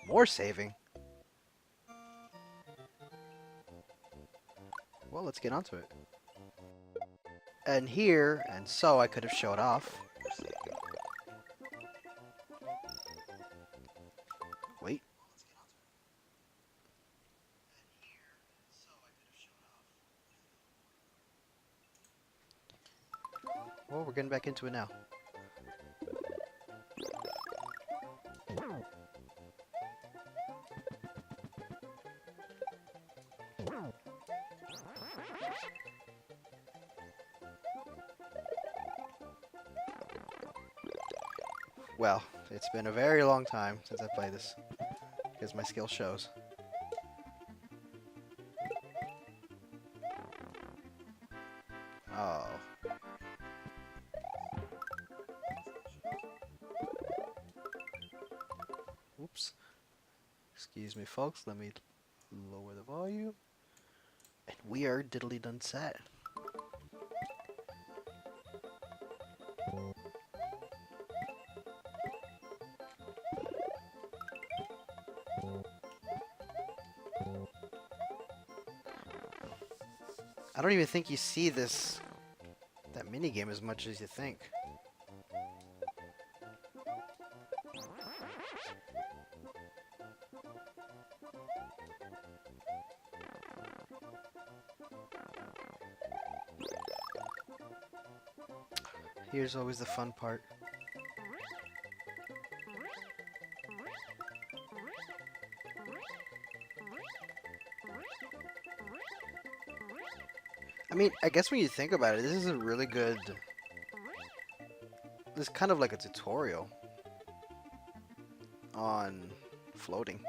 More saving? Well, let's get onto it. And here, and so I could have showed off. Wait. Well, we're getting back into it now. Well, it's been a very long time since I played this, because my skill shows. Oh. Oops. Excuse me, folks. Let me lower the volume. And we are diddly done set. I don't even think you see that mini game as much as you think. Here's always the fun part. I mean, I guess when you think about it, this is a really good... This is kind of like a tutorial on floating.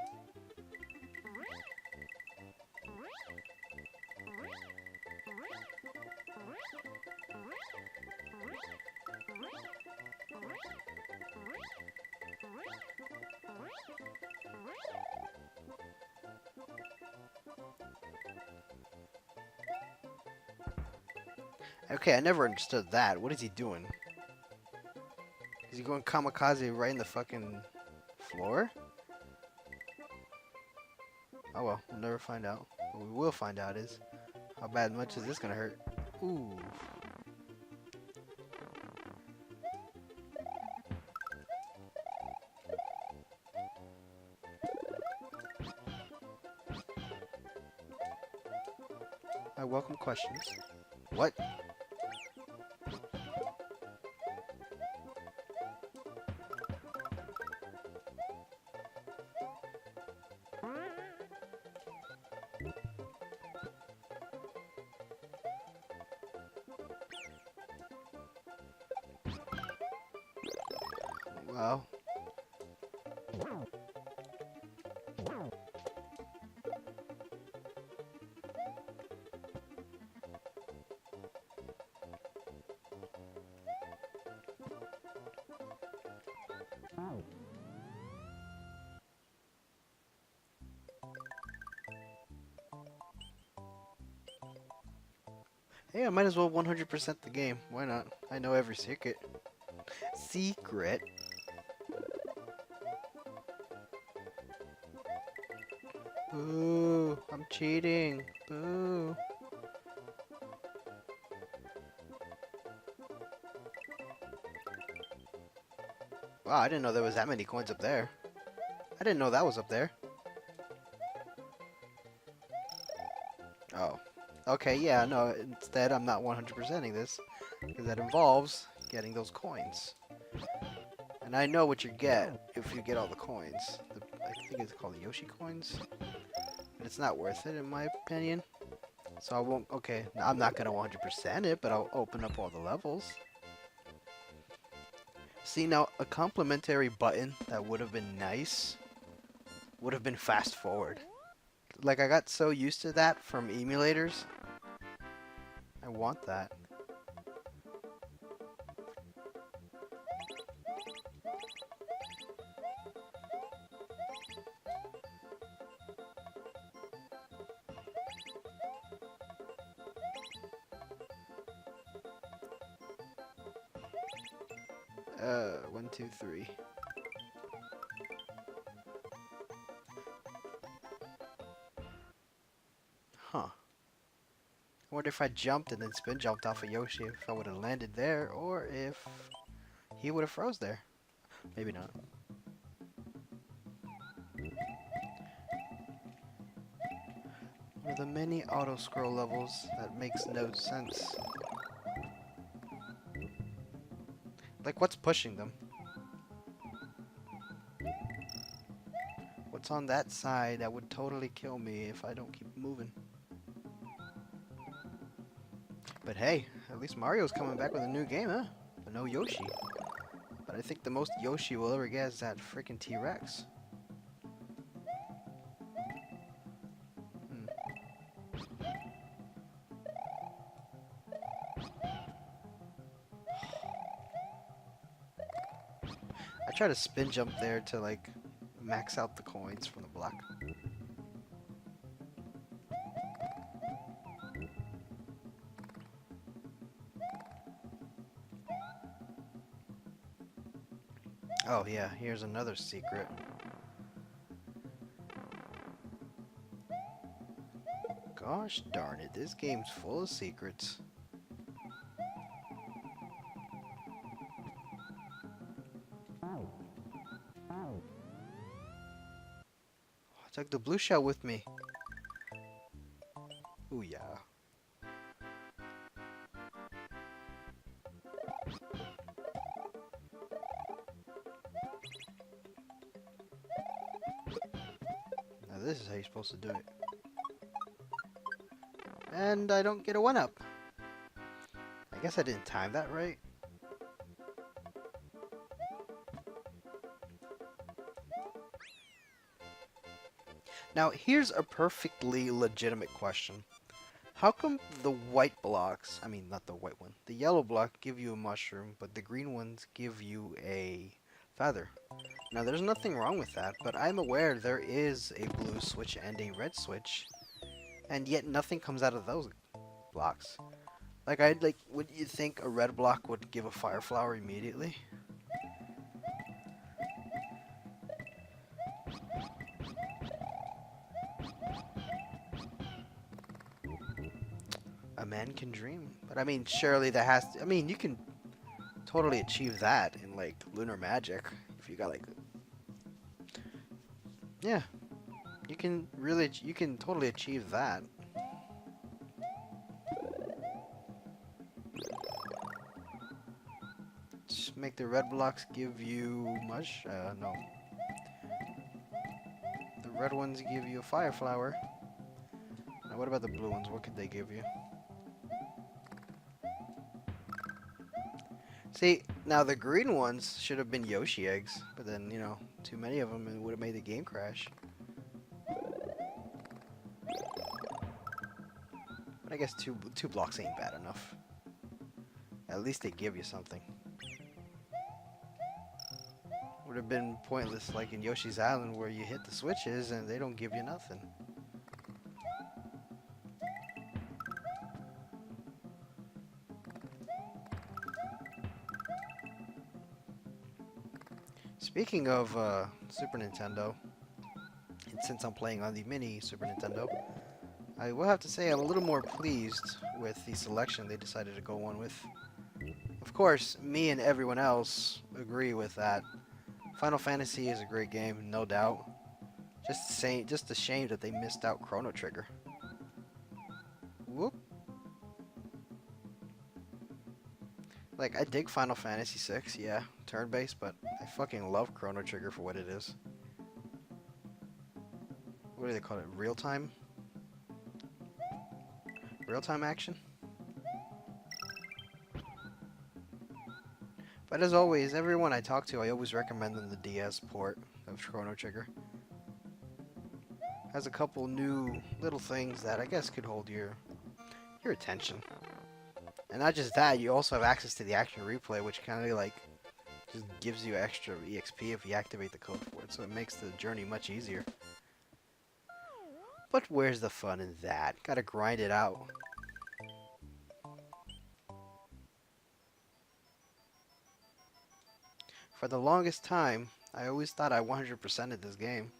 Okay, I never understood that. What is he doing? Is he going kamikaze right in the fucking floor? Oh well, we'll never find out. What we will find out is how much is this gonna hurt? Ooh. I welcome questions. What? Well. Hey, I might as well 100% the game. Why not? I know every secret. Secret? Boo! I'm cheating. Boo! Wow, I didn't know there was that many coins up there. I didn't know that was up there. Oh. Okay, yeah, no, instead I'm not 100%ing this, because that involves getting those coins. And I know what you get if you get all the coins. I think it's called the Yoshi coins. But it's not worth it, in my opinion. So I won't, okay, I'm not going to 100% it, but I'll open up all the levels. See, now, a complimentary button that would have been nice would have been fast forward. Like, I got so used to that from emulators. I want that. One, two, three. Huh. I wonder if I jumped and then spin jumped off of Yoshi, if I would have landed there, or if he would have froze there. Maybe not. One of the many auto-scroll levels that makes no sense. Like, what's pushing them? What's on that side that would totally kill me if I don't keep moving? But hey, at least Mario's coming back with a new game, huh? But no Yoshi. But I think the most Yoshi we'll ever get is that freaking T-Rex. I try to spin jump there to like max out the coins from the block. Oh yeah, here's another secret. Come Gosh darn it, this game's full of secrets. I took the blue shell with me. Ooh yeah. Now this is how you're supposed to do it. And I don't get a 1-up. I guess I didn't time that right. Now here's a perfectly legitimate question. How come the white blocks, I mean not the white one, the yellow block give you a mushroom, but the green ones give you a feather? Now there's nothing wrong with that, but I'm aware there is a blue switch and a red switch, and yet nothing comes out of those blocks. Would you think a red block would give a fire flower immediately? A man can dream, but I mean, surely there has to, I mean, you can totally achieve that in like lunar magic if you got like, yeah, you can totally achieve that. Just make the red blocks give you no. The red ones give you a fire flower. Now what about the blue ones? What could they give you? See, now the green ones should have been Yoshi eggs, but then, you know, too many of them and it would have made the game crash. But I guess two blocks ain't bad enough. At least they give you something. Would have been pointless like in Yoshi's Island where you hit the switches and they don't give you nothing. Speaking of Super Nintendo, and since I'm playing on the mini Super Nintendo, I will have to say I'm a little more pleased with the selection they decided to go on with. Of course, me and everyone else agree with that. Final Fantasy is a great game, no doubt. Just a shame that they missed out Chrono Trigger. Whoop. Like, I dig Final Fantasy VI, yeah, turn-based, but I fucking love Chrono Trigger for what it is. What do they call it? Real-time? Real-time action? But as always, everyone I talk to, I always recommend them the DS port of Chrono Trigger. Has a couple new little things that I guess could hold your attention. And not just that, you also have access to the action replay, which kind of like just gives you extra EXP if you activate the code for it, so it makes the journey much easier. But where's the fun in that? Gotta grind it out. For the longest time, I always thought I 100%ed this game.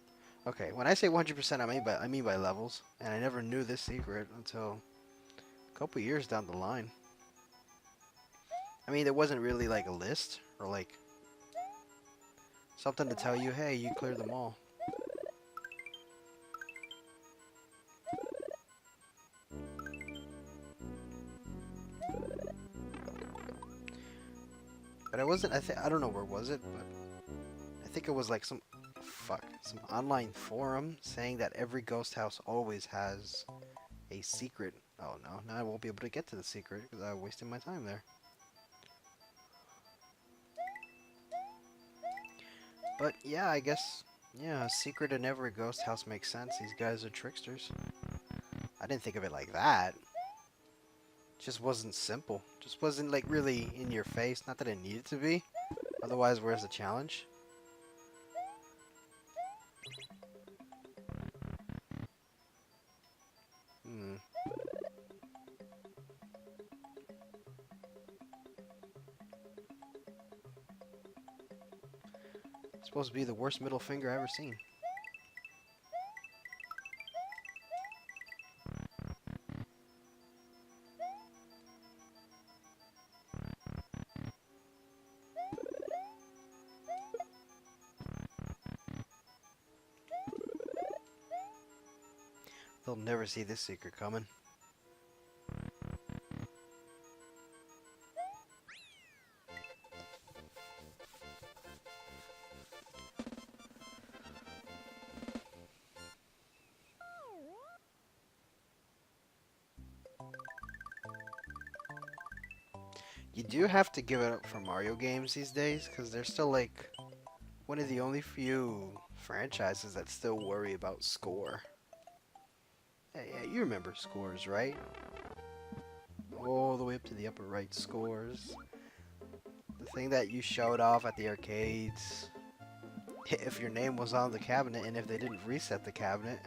Okay, when I say 100%, I mean by levels, and I never knew this secret until a couple years down the line. I mean, there wasn't really like a list or like something to tell you, hey, you cleared them all. But I don't know where was it, but I think it was like some online forum saying that every ghost house always has a secret. Oh no, now I won't be able to get to the secret because I wasted my time there. But yeah, I guess, yeah, a secret in every ghost house makes sense. These guys are tricksters. I didn't think of it like that. Just wasn't simple. Just wasn't like really in your face. Not that it needed to be. Otherwise, where's the challenge? It's supposed to be the worst middle finger I've ever seen. They'll never see this secret coming. You do have to give it up for Mario games these days, because they're still like one of the only few franchises that still worry about score. Yeah, you remember scores, right? All the way up to the upper right scores. The thing that you showed off at the arcades. If your name was on the cabinet, and if they didn't reset the cabinet,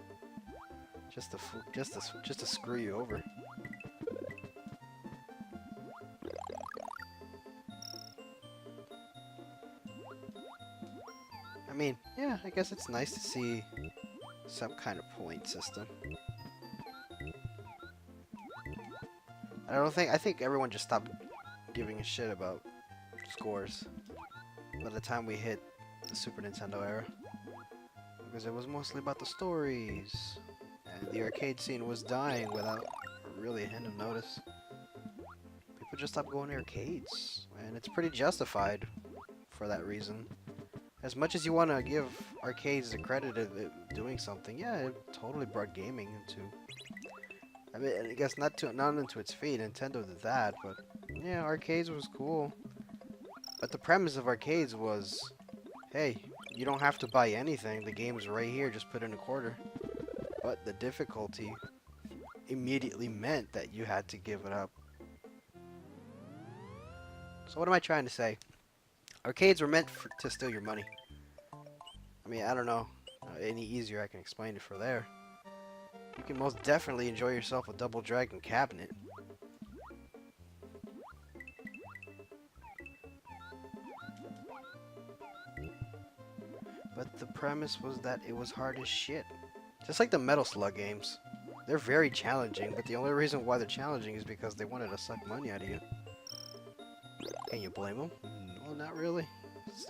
just to screw you over. I mean, yeah, I guess it's nice to see some kind of point system. I think everyone just stopped giving a shit about scores by the time we hit the Super Nintendo era. Because it was mostly about the stories. And the arcade scene was dying without really a hint of notice. People just stopped going to arcades. And it's pretty justified for that reason. As much as you want to give arcades the credit of it doing something, yeah, it totally brought gaming into... I mean, I guess not into its feet. Nintendo did that, but yeah, arcades was cool. But the premise of arcades was, hey, you don't have to buy anything. The game's right here. Just put in a quarter. But the difficulty immediately meant that you had to give it up. So what am I trying to say? Arcades were meant to steal your money. I mean, I don't know any easier I can explain it for there. You can most definitely enjoy yourself a Double Dragon cabinet. But the premise was that it was hard as shit. Just like the Metal Slug games. They're very challenging, but the only reason why they're challenging is because they wanted to suck money out of you. Can you blame them? Well, not really. It's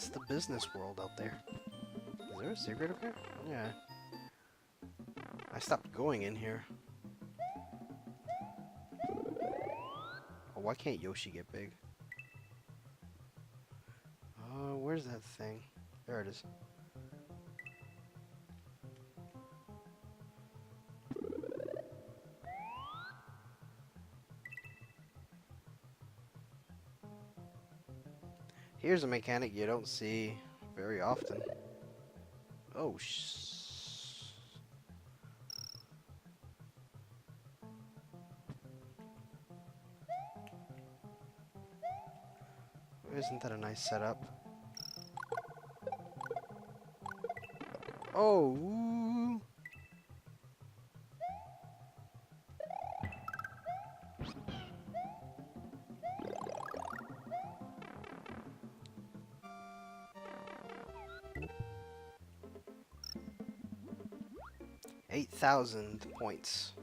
the business world out there. Is there a secret up here? Yeah. I stopped going in here. Oh, why can't Yoshi get big? Where's that thing? There it is. Here's a mechanic you don't see very often. Oh, isn't that a nice setup? Oh! 8,000 points.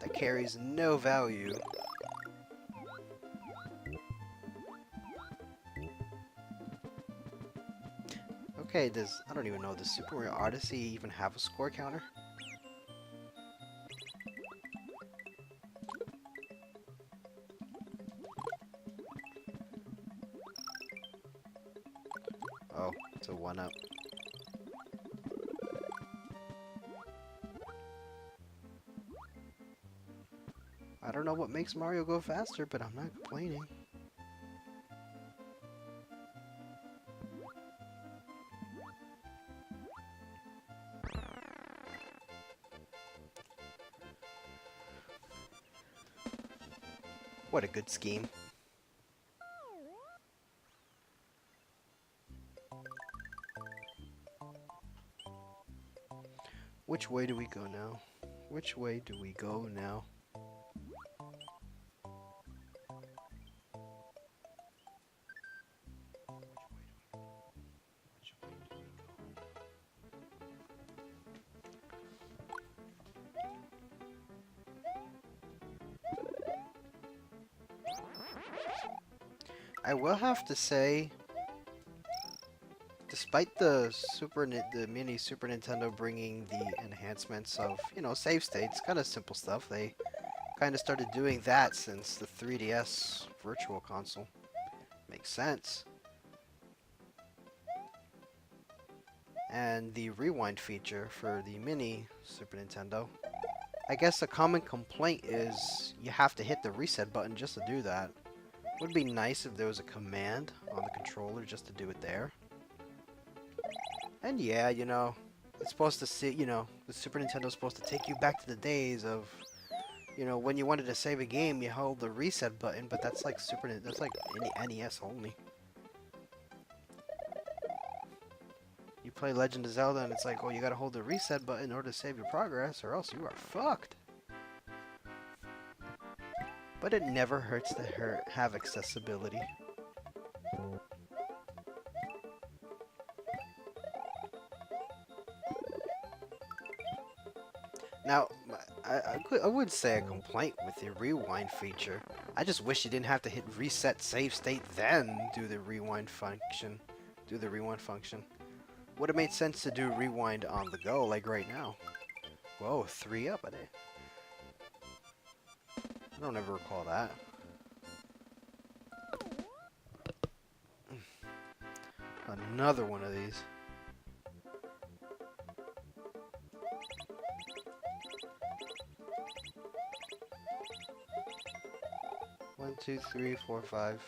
That carries no value. Okay, I don't even know, does Super Mario Odyssey even have a score counter? Oh, it's a 1-up. I don't know what makes Mario go faster, but I'm not complaining. What a good scheme. Which way do we go now? Which way do we go now? I will have to say, despite the the mini Super Nintendo bringing the enhancements of, you know, save states, kind of simple stuff. They kind of started doing that since the 3DS Virtual Console. Makes sense. And the rewind feature for the mini Super Nintendo. I guess a common complaint is you have to hit the reset button just to do that. Would be nice if there was a command on the controller just to do it there. And yeah, you know, it's supposed to see, you know, the Super Nintendo's supposed to take you back to the days of, you know, when you wanted to save a game, you held the reset button, but that's like that's like NES only. You play Legend of Zelda and it's like, oh, you gotta hold the reset button in order to save your progress, or else you are fucked. But it never hurts to have accessibility. Now, I would say a complaint with the rewind feature. I just wish you didn't have to hit reset save state then do the rewind function. Would have made sense to do rewind on the go, like right now. Whoa, 3 up, I don't ever recall that. Another one of these. One, two, three, four, five.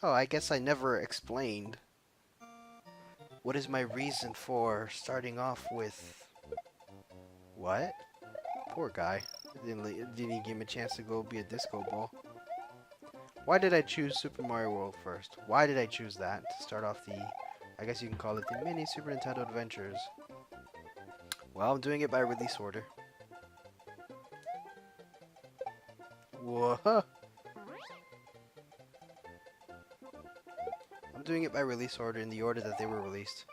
Oh, I guess I never explained. What is my reason for starting off with... What? Poor guy. Didn't he give him a chance to go be a disco ball? Why did I choose Super Mario World first? Why did I choose that to start off the... I guess you can call it the mini Super Nintendo Adventures. Well, I'm doing it by release order. Whoa! I'm doing it by release order in the order that they were released.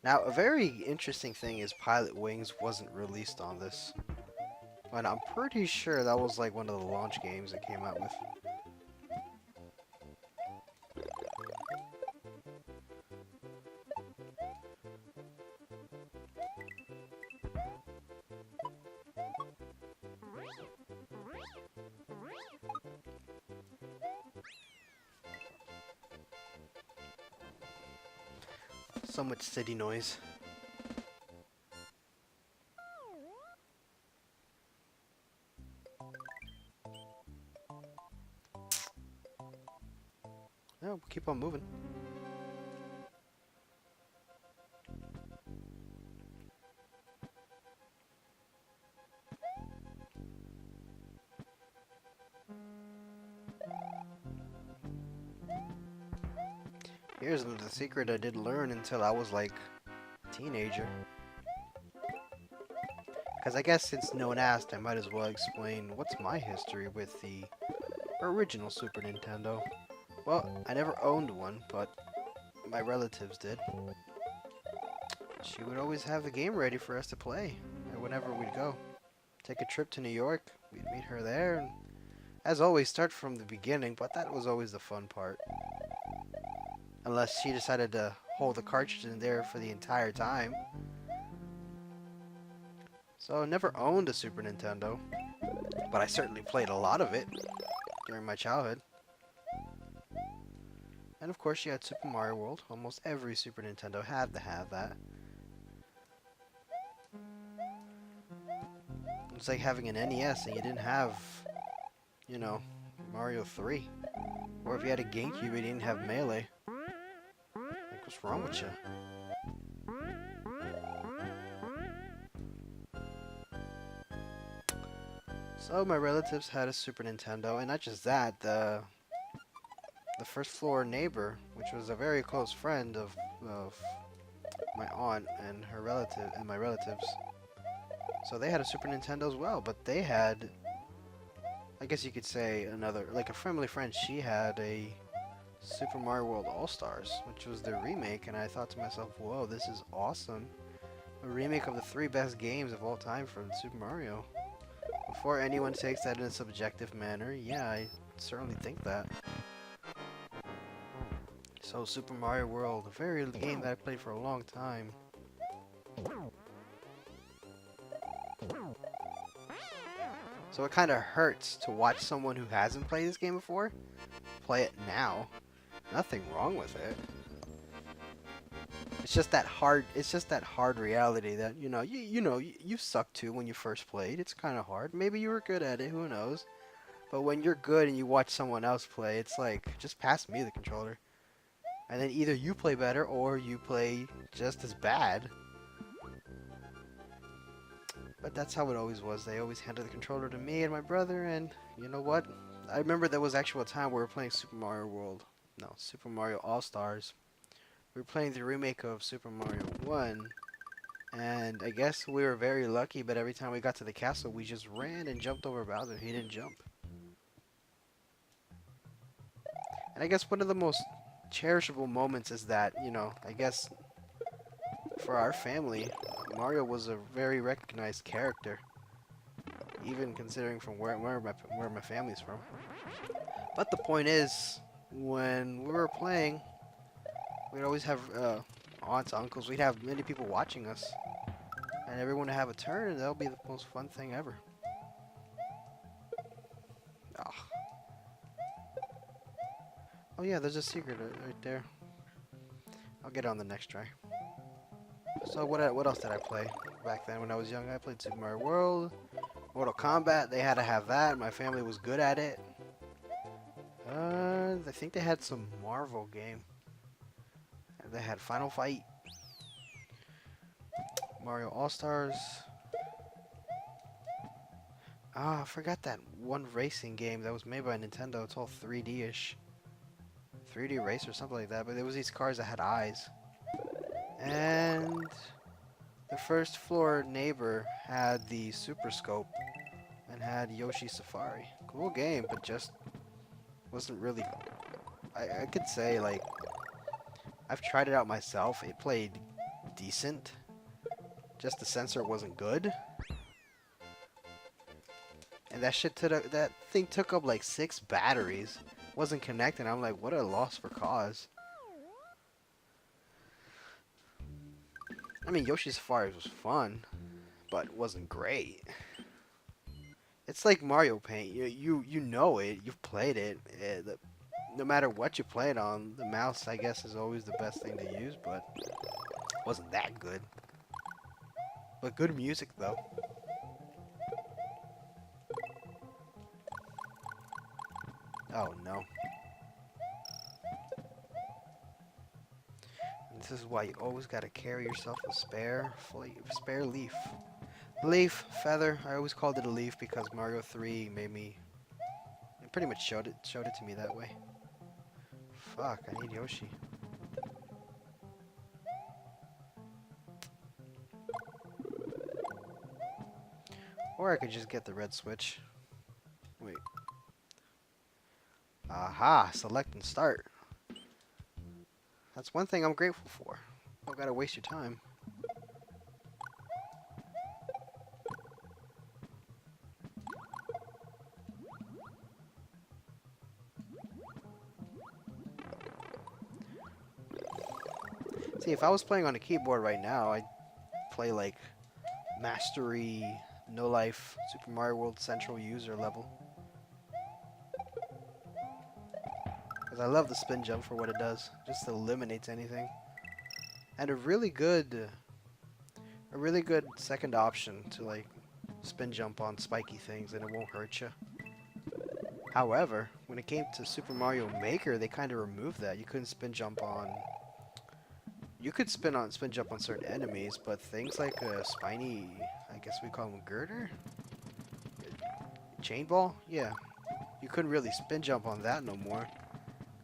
Now, a very interesting thing is Pilot Wings wasn't released on this. And I'm pretty sure that was like one of the launch games it came out with. So much city noise. Yeah, we'll keep on moving. Here's the secret I didn't learn until I was like a teenager. Because I guess since no one asked, I might as well explain what's my history with the original Super Nintendo. Well, I never owned one, but my relatives did. She would always have the game ready for us to play whenever we'd go. Take a trip to New York, we'd meet her there, and as always, start from the beginning, but that was always the fun part. Unless she decided to hold the cartridge in there for the entire time. So I never owned a Super Nintendo, but I certainly played a lot of it during my childhood. And of course you had Super Mario World. Almost every Super Nintendo had to have that. It's like having an NES and you didn't have, you know, Mario 3. Or if you had a GameCube and you didn't have Melee. Like, what's wrong with you? So my relatives had a Super Nintendo, and not just that, the first floor neighbor, which was a very close friend of my aunt and her relative and my relatives. So they had a Super Nintendo as well, but they had, I guess you could say, another, like a family friend, she had a Super Mario World All-Stars, which was their remake, and I thought to myself, whoa, this is awesome. A remake of the 3 best games of all time from Super Mario. Before anyone takes that in a subjective manner, yeah, I certainly think that. So Super Mario World, a very game that I played for a long time. So it kind of hurts to watch someone who hasn't played this game before play it now. Nothing wrong with it. It's just that hard. It's just that hard reality that you sucked too when you first played. It's kind of hard. Maybe you were good at it. Who knows? But when you're good and you watch someone else play, it's like just pass me the controller, and then either you play better or you play just as bad. But that's how it always was. They always handed the controller to me and my brother, and you know what? I remember there was actually a time we were playing Super Mario World. No, Super Mario All-Stars. We were playing the remake of Super Mario 1, and I guess we were very lucky, but every time we got to the castle, we just ran and jumped over Bowser. He didn't jump. And I guess one of the most cherishable moments is that, I guess for our family, Mario was a very recognized character, even considering from where my family's from. But the point is, when we were playing, we'd always have aunts, uncles. We'd have many people watching us, and everyone would have a turn, and that'll be the most fun thing ever. Oh, oh yeah, there's a secret right there. I'll get it on the next try. So what else did I play back then when I was young? I played Super Mario World, Mortal Kombat. They had to have that. My family was good at it. I think they had some Marvel game. They had Final Fight, Mario All-Stars. Ah, I forgot that one racing game that was made by Nintendo. It's all 3D-ish. 3D race or something like that. But there was these cars that had eyes. And the first floor neighbor had the Super Scope and had Yoshi Safari. Cool game, but just wasn't really... I could say, like, I've tried it out myself. It played decent. Just the sensor wasn't good. And that thing took up like 6 batteries. Wasn't connecting. I'm like, what a loss for cause. I mean, Yoshi's Safari was fun, but it wasn't great. It's like Mario Paint. You know it. You've played it. No matter what you play it on, the mouse, I guess, is always the best thing to use, but it wasn't that good. But good music, though. Oh, no. And this is why you always gotta carry yourself a spare leaf. Leaf, feather. I always called it a leaf because Mario 3 it pretty much showed it to me that way. Fuck, I need Yoshi. Or I could just get the red switch. Wait. Aha, select and start. That's one thing I'm grateful for. Don't gotta waste your time. See, if I was playing on a keyboard right now, I'd play like Mastery, No Life, Super Mario World Central User level. Because I love the spin jump for what it does. Just eliminates anything. And a really good second option to like spin jump on spiky things and it won't hurt you. However, when it came to Super Mario Maker, they kind of removed that. You couldn't spin jump on... You could spin jump on certain enemies, but things like a spiny, I guess we call them girder? Chain ball? Yeah. You couldn't really spin jump on that no more.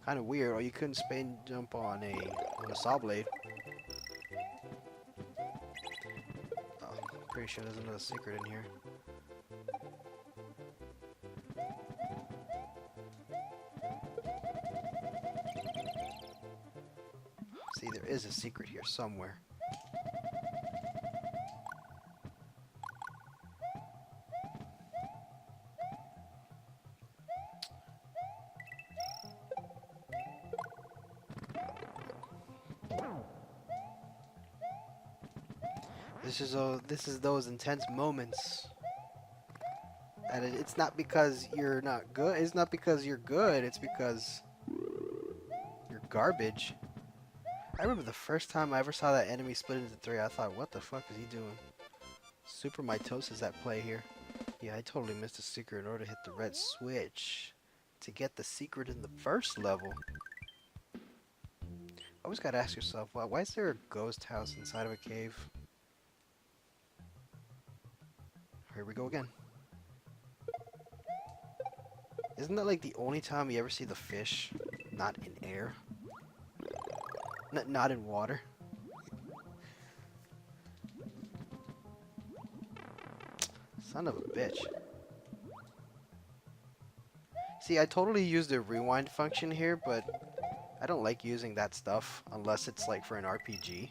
Kind of weird. Or you couldn't spin jump on a saw blade. Oh, pretty sure there's another secret in here. See, there is a secret here somewhere. This is those intense moments. And it's not because you're not good. It's not because you're good. It's because you're garbage. I remember the first time I ever saw that enemy split into three. I thought, what the fuck is he doing? Super mitosis at play here. Yeah, I totally missed a secret in order to hit the red switch to get the secret in the first level. Always gotta ask yourself, why is there a ghost house inside of a cave? Here we go again. Isn't that like the only time you ever see the fish not in air? Not in water? Son of a bitch. See, I totally used the rewind function here, but I don't like using that stuff unless it's like for an RPG.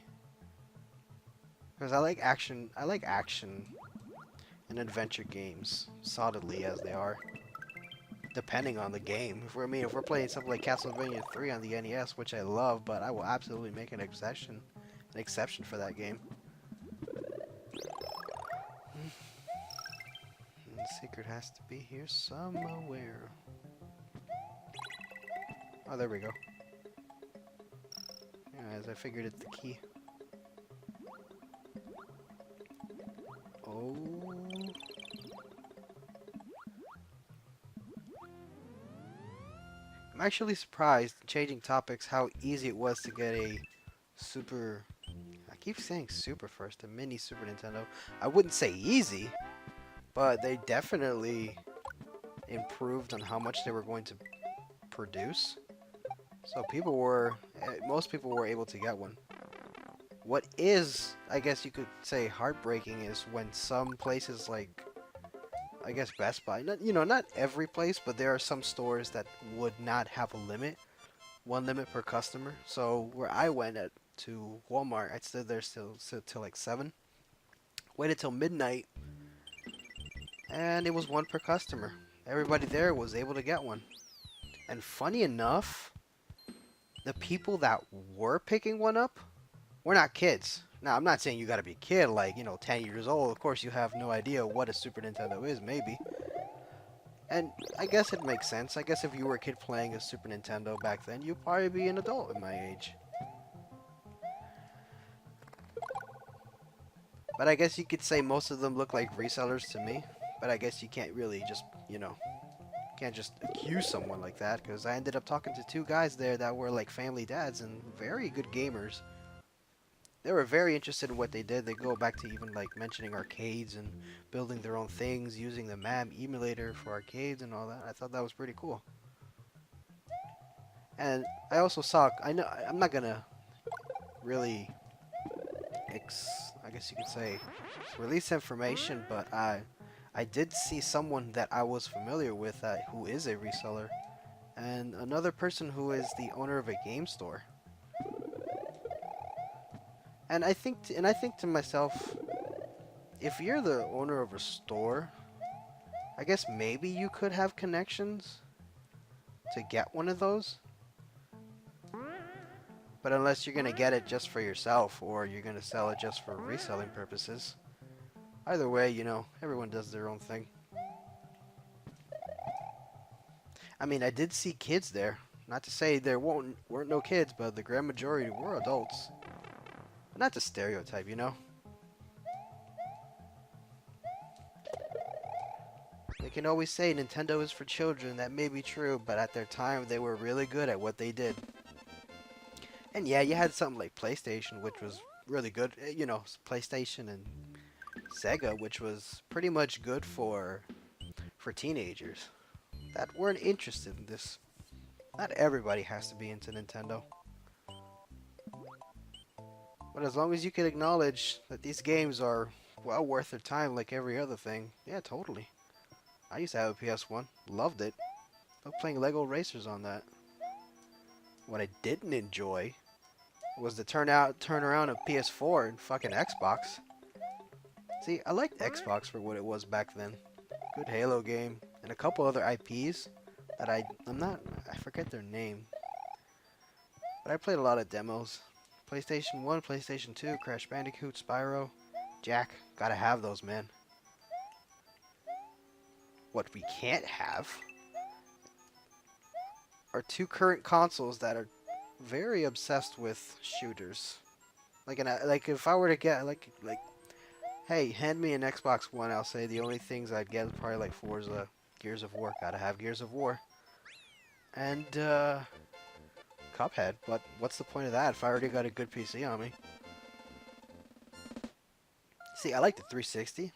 Because I like action and adventure games, solidly as they are. Depending on the game. If we're playing something like Castlevania 3 on the NES, which I love, but I will absolutely make an exception for that game. And the secret has to be here somewhere. Oh, there we go. Yeah, as I figured it's the key. Oh. I'm actually surprised, changing topics, how easy it was to get a super... I keep saying super first, a mini Super Nintendo. I wouldn't say easy, but they definitely improved on how much they were going to produce. So most people were able to get one. What is, I guess you could say, heartbreaking is when some places like, I guess Best Buy, not every place, but there are some stores that would not have a limit, one limit per customer. So where I went to Walmart, I stood there till like 7, waited till midnight, and it was one per customer. Everybody there was able to get one. And funny enough, the people that were picking one up were not kids. Now, I'm not saying you gotta be a kid, like, 10 years old. Of course, you have no idea what a Super Nintendo is, maybe. And I guess it makes sense. I guess if you were a kid playing a Super Nintendo back then, you'd probably be an adult at my age. But I guess you could say most of them look like resellers to me. But I guess you can't really just, can't just accuse someone like that, because I ended up talking to 2 guys there that were like family dads and very good gamers. They were very interested in what they did. They go back to even like mentioning arcades and building their own things, using the MAM emulator for arcades and all that. I thought that was pretty cool. And I also saw, I'm not gonna really, I guess you could say, release information, but I did see someone that I was familiar with who is a reseller, and another person who is the owner of a game store. And I think to myself, if you're the owner of a store, I guess maybe you could have connections to get one of those. But unless you're going to get it just for yourself, or you're going to sell it just for reselling purposes. Either way, everyone does their own thing. I mean, I did see kids there. Not to say there weren't no kids, but the grand majority were adults. Not to stereotype, They can always say Nintendo is for children. That may be true, but at their time, they were really good at what they did. And yeah, you had something like PlayStation, which was really good. PlayStation and Sega, which was pretty much good for teenagers that weren't interested in this. Not everybody has to be into Nintendo. But as long as you can acknowledge that these games are well worth their time like every other thing, yeah, totally. I used to have a PS1. Loved it. Loved playing Lego Racers on that. What I didn't enjoy was the turnaround of PS4 and fucking Xbox. See, I liked Xbox for what it was back then. Good Halo game and a couple other IPs that I forget their name, but I played a lot of demos. PlayStation 1, PlayStation 2, Crash Bandicoot, Spyro, Jack. Gotta have those, man. What we can't have are two current consoles that are very obsessed with shooters. Like if I were to get like hey, hand me an Xbox One, I'll say the only things I'd get is probably like Forza, Gears of War. Gotta have Gears of War. And Cuphead, but what's the point of that if I already got a good PC on me? See, I like the 360.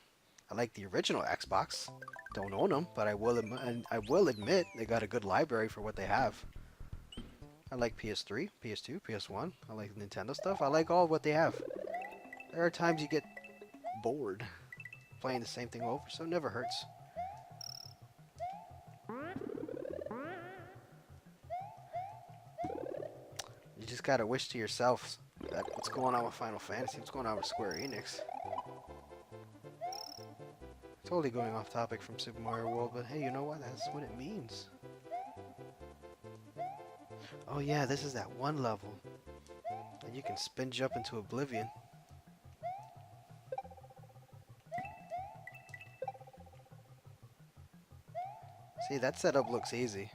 I like the original Xbox. Don't own them, but I will admit they got a good library for what they have. I like PS3, PS2, PS1. I like Nintendo stuff. I like all what they have. There are times you get bored playing the same thing over, so it never hurts. You just gotta wish to yourself that what's going on with Final Fantasy, what's going on with Square Enix. Totally going off topic from Super Mario World, but hey, you know what? That's what it means. Oh yeah, this is that one level. And you can spin jump into oblivion. See, that setup looks easy.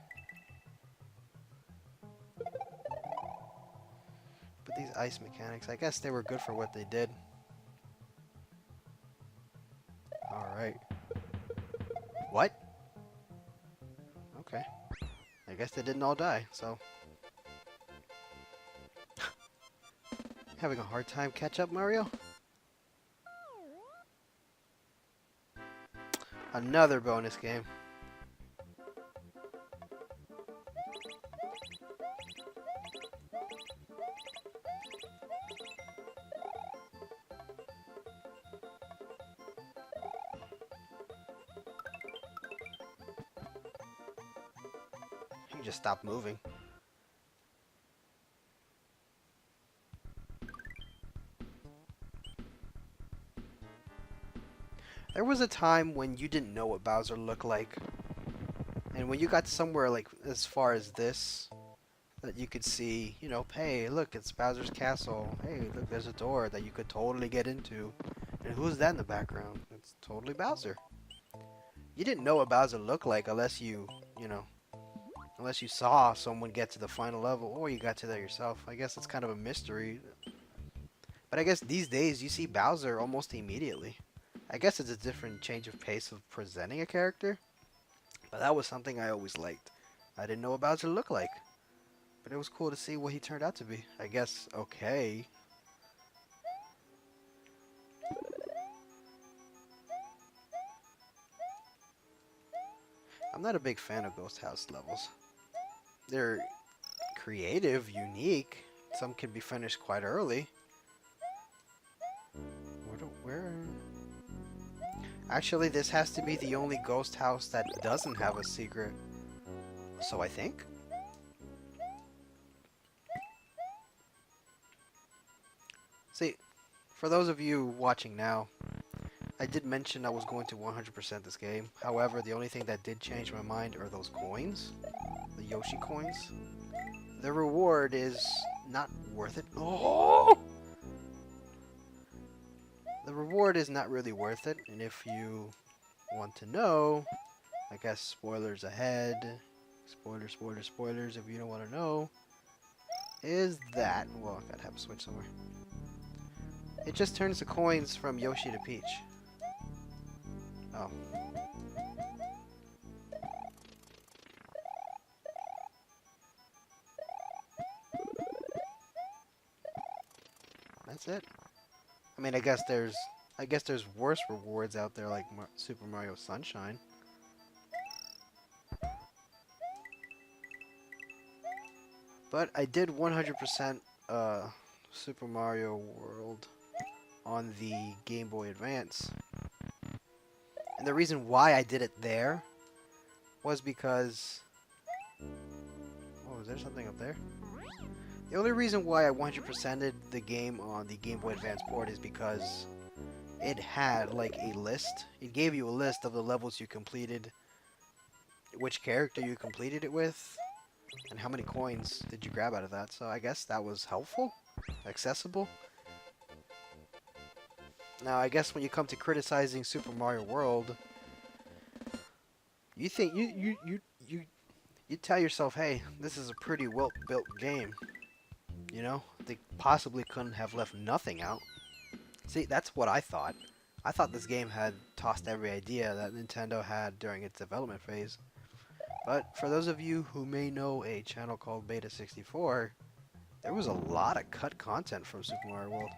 But these ice mechanics, I guess they were good for what they did. Alright. What? Okay. I guess they didn't all die, so. Having a hard time catch up, Mario? Another bonus game. You just stop moving. There was a time when you didn't know what Bowser looked like. And when you got somewhere like as far as this, that you could see, you know, hey, look, it's Bowser's castle. Hey, look, there's a door that you could totally get into. And who's that in the background? It's totally Bowser. You didn't know what Bowser looked like unless unless you saw someone get to the final level or you got to there yourself. I guess it's kind of a mystery. But I guess these days you see Bowser almost immediately. I guess it's a different change of pace of presenting a character. But that was something I always liked. I didn't know what Bowser looked like. But it was cool to see what he turned out to be. I guess okay. I'm not a big fan of Ghost House levels. They're creative, unique. Some can be finished quite early. Where? Actually, this has to be the only Ghost House that doesn't have a secret. So I think. See, for those of you watching now, I did mention I was going to 100% this game. However, the only thing that did change my mind are those coins. The Yoshi coins. The reward is not worth it. Oh! The reward is not really worth it, and if you want to know, I guess spoilers ahead. Spoilers, if you don't want to know. Is that... Well, I gotta have a switch somewhere. It just turns the coins from Yoshi to Peach. Oh. That's it. I mean, I guess there's worse rewards out there like Super Mario Sunshine. But I did 100% Super Mario World on the Game Boy Advance. And the reason why I did it there was because... Oh, is there something up there? The only reason why I 100%ed the game on the Game Boy Advance port is because it had like a list. It gave you a list of the levels you completed, which character you completed it with, and how many coins did you grab out of that. So I guess that was helpful, accessible. Now I guess when you come to criticizing Super Mario World, you think you tell yourself, hey, this is a pretty well built game. You know, they possibly couldn't have left nothing out. See, that's what I thought. I thought this game had tossed every idea that Nintendo had during its development phase. But for those of you who may know a channel called Beta 64, there was a lot of cut content from Super Mario World.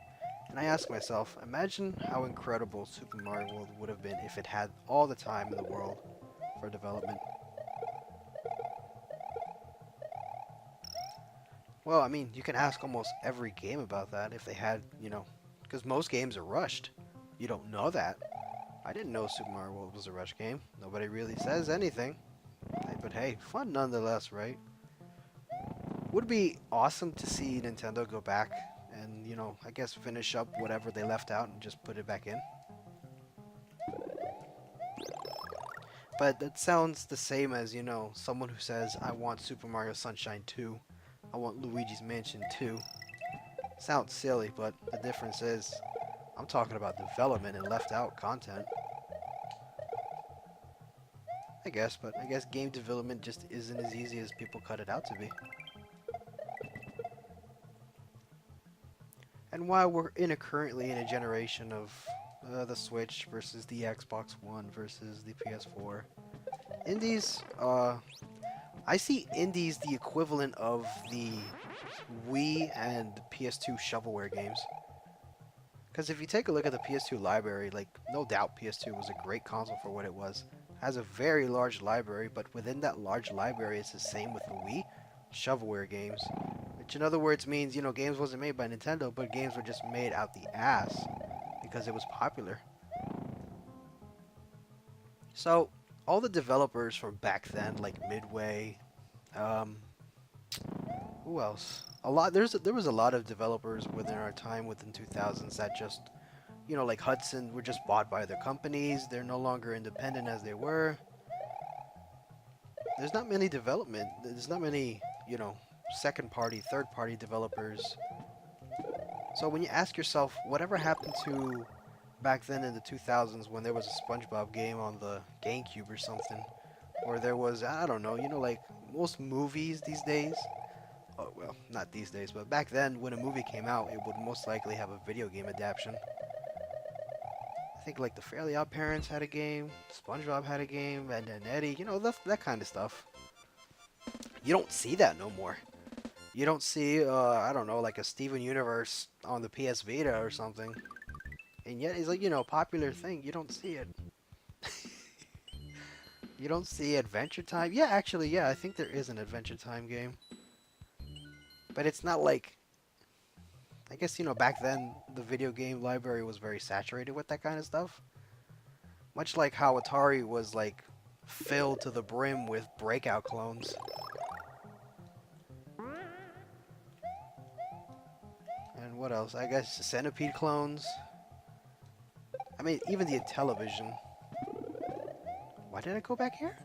And I asked myself, imagine how incredible Super Mario World would have been if it had all the time in the world for development. Well, I mean, you can ask almost every game about that if they had, you know, because most games are rushed. You don't know that. I didn't know Super Mario World was a rush game. Nobody really says anything. But hey, fun nonetheless, right? Would be awesome to see Nintendo go back and, you know, I guess finish up whatever they left out and just put it back in. But that sounds the same as, you know, someone who says, I want Super Mario Sunshine 2. I want Luigi's Mansion 2. Sounds silly, but the difference is, I'm talking about development and left out content. I guess, but I guess game development just isn't as easy as people cut it out to be. And while we're currently in a generation of the Switch versus the Xbox One versus the PS4, indies, I see indies the equivalent of the Wii and PS2 shovelware games. Because if you take a look at the PS2 library, like, no doubt PS2 was a great console for what it was. Has a very large library, but within that large library, it's the same with the Wii, shovelware games. Which in other words means, you know, games wasn't made by Nintendo, but games were just made out the ass because it was popular. So, all the developers from back then, like Midway, who else? There was a lot of developers within our time within 2000s that just, you know, like Hudson were just bought by other companies. They're no longer independent as they were. There's not many development. There's not many, you know, second party, third party developers. So when you ask yourself, whatever happened to back then in the 2000s when there was a SpongeBob game on the GameCube or something, or there was, I don't know, you know, like most movies these days. Oh, well, not these days, but back then when a movie came out, it would most likely have a video game adaptation. I think like the Fairly Odd Parents had a game, SpongeBob had a game, and then Eddie, you know, that kind of stuff. You don't see that no more. You don't see, I don't know, like a Steven Universe on the PS Vita or something. And yet it's like, you know, a popular thing. You don't see it. You don't see Adventure Time. Yeah, actually, yeah, I think there is an Adventure Time game. But it's not like, I guess, you know, back then the video game library was very saturated with that kind of stuff. Much like how Atari was like filled to the brim with Breakout clones. And what else? I guess Centipede clones. I mean, even the Intellivision. Why did I go back here?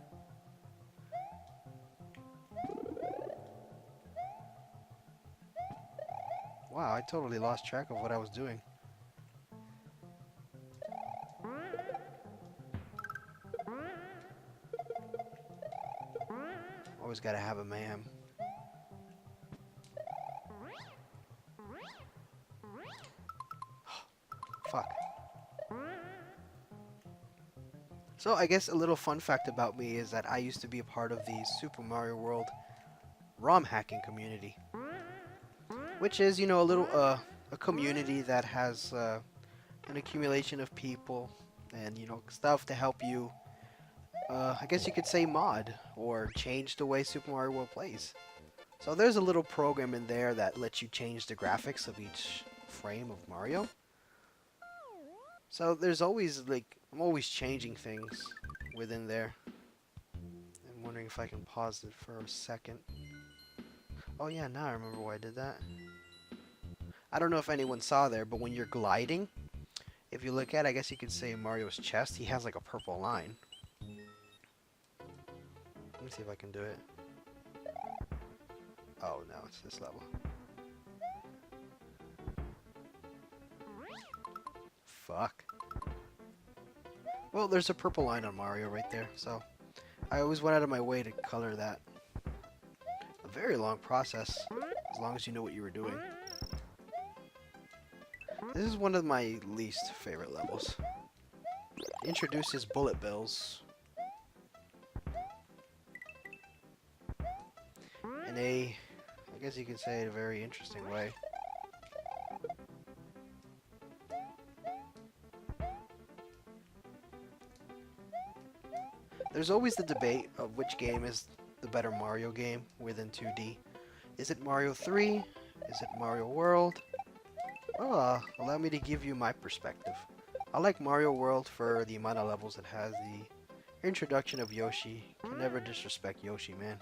Wow, I totally lost track of what I was doing. Always gotta have a mayhem. Fuck. So I guess a little fun fact about me is that I used to be a part of the Super Mario World ROM hacking community. Which is, you know, a community that has an accumulation of people and, you know, stuff to help you, I guess you could say mod or change the way Super Mario World plays. So there's a little program in there that lets you change the graphics of each frame of Mario. So there's always, like, I'm always changing things within there. I'm wondering if I can pause it for a second. Oh yeah, now I remember why I did that. I don't know if anyone saw there, but when you're gliding, if you look at, I guess you could say Mario's chest, he has like a purple line. Let me see if I can do it. Oh no, it's this level. Fuck. Well, there's a purple line on Mario right there, so I always went out of my way to color that. A very long process, as long as you know what you were doing. This is one of my least favorite levels. It introduces bullet bills in a, I guess you could say, a very interesting way. There's always the debate of which game is the better Mario game within 2D. Is it Mario 3? Is it Mario World? Well, allow me to give you my perspective. I like Mario World for the amount of levels it has, the introduction of Yoshi. Can never disrespect Yoshi, man.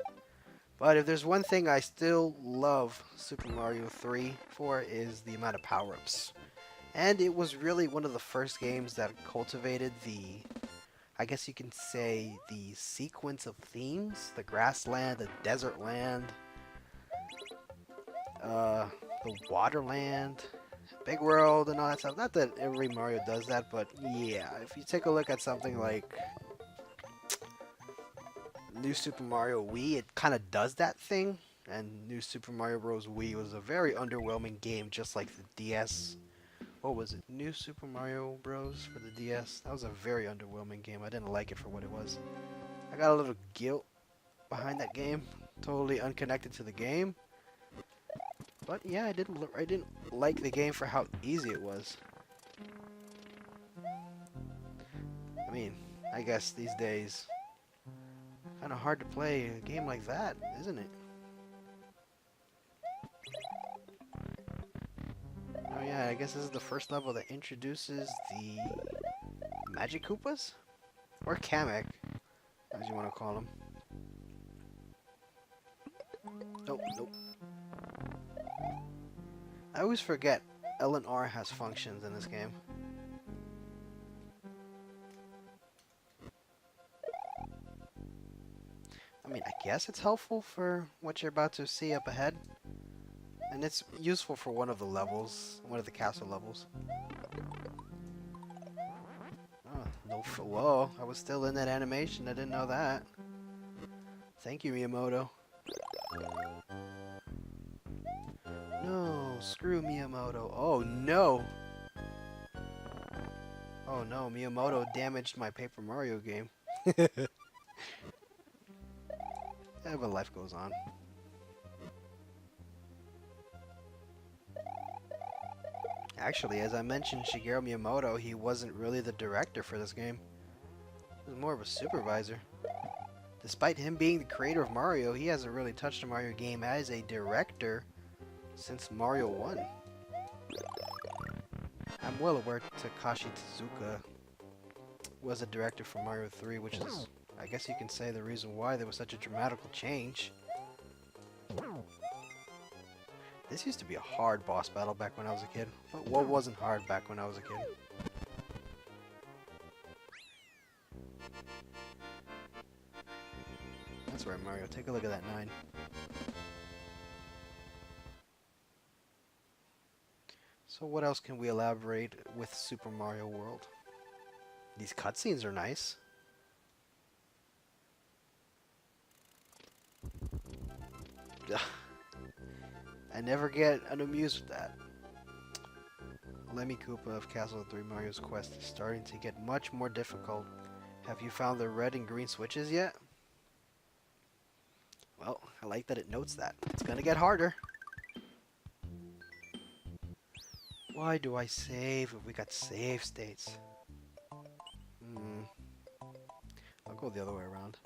But if there's one thing I still love Super Mario 3 for is the amount of power-ups. And it was really one of the first games that cultivated the, I guess you can say, the sequence of themes. The grassland, the desert land, the water land, big world, and all that stuff. Not that every Mario does that, but yeah, if you take a look at something like New Super Mario Wii, it kind of does that thing. And New Super Mario Bros. Wii was a very underwhelming game, just like the DS. What was it? New Super Mario Bros. For the DS? That was a very underwhelming game. I didn't like it for what it was. I got a little guilt behind that game. Totally unconnected to the game. But yeah, I didn't like the game for how easy it was. I mean, I guess these days, kind of hard to play a game like that, isn't it? Oh yeah, I guess this is the first level that introduces the Magic Koopas? Or Kamek, as you want to call them. Nope, nope. I always forget L and R has functions in this game. I mean, I guess it's helpful for what you're about to see up ahead. And it's useful for one of the levels, one of the castle levels. Oh, no, whoa, I was still in that animation, I didn't know that. Thank you, Miyamoto. No, screw Miyamoto. Oh no! Oh no, Miyamoto damaged my Paper Mario game. Yeah, but life goes on. Actually, as I mentioned, Shigeru Miyamoto, he wasn't really the director for this game. He was more of a supervisor. Despite him being the creator of Mario, he hasn't really touched a Mario game as a director since Mario 1. I'm well aware Takashi Tezuka was a director for Mario 3, which is, I guess you can say, the reason why there was such a dramatical change. This used to be a hard boss battle back when I was a kid. But what wasn't hard back when I was a kid? That's right, Mario. Take a look at that 9. So what else can we elaborate with Super Mario World? These cutscenes are nice. I never get unamused with that. Lemmy Koopa of Castle 3 Mario's Quest is starting to get much more difficult. Have you found the red and green switches yet? Well, I like that it notes that. It's gonna get harder. Why do I save if we got save states? I'll go the other way around.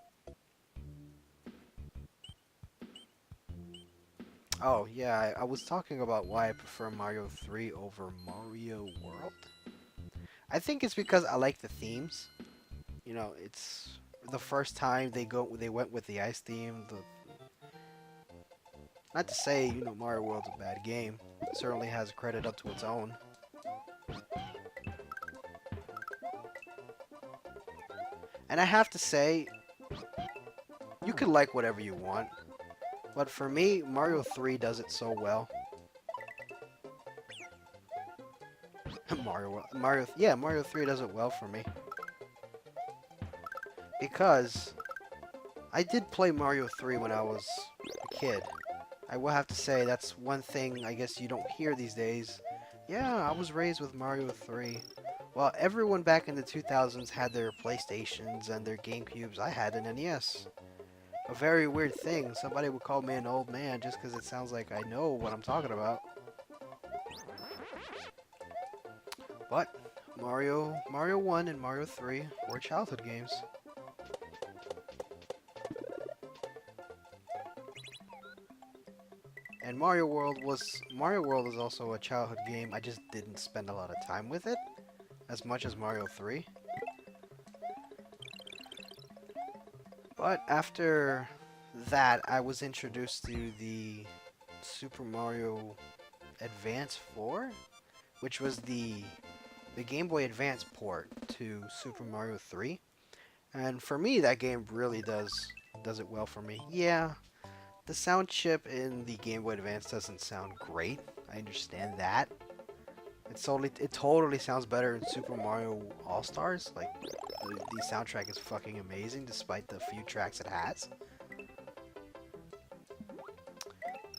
Oh, yeah, I was talking about why I prefer Mario 3 over Mario World. I think it's because I like the themes. You know, it's the first time they went with the ice theme. Not to say, you know, Mario World's a bad game. It certainly has credit up to its own. And I have to say, you can like whatever you want. But for me, Mario 3 does it so well. Mario 3 does it well for me. Because I did play Mario 3 when I was a kid. I will have to say that's one thing I guess you don't hear these days. Yeah, I was raised with Mario 3. Well, everyone back in the 2000s had their PlayStations and their GameCubes. I had an NES. A very weird thing. Somebody would call me an old man just because it sounds like I know what I'm talking about. But Mario 1 and Mario 3 were childhood games. And Mario World is also a childhood game. I just didn't spend a lot of time with it as much as Mario 3. But after that, I was introduced to the Super Mario Advance 4, which was the Game Boy Advance port to Super Mario 3. And for me, that game really does it well for me. Yeah, the sound chip in the Game Boy Advance doesn't sound great. I understand that. It totally sounds better in Super Mario All-Stars. Like, the soundtrack is fucking amazing despite the few tracks it has.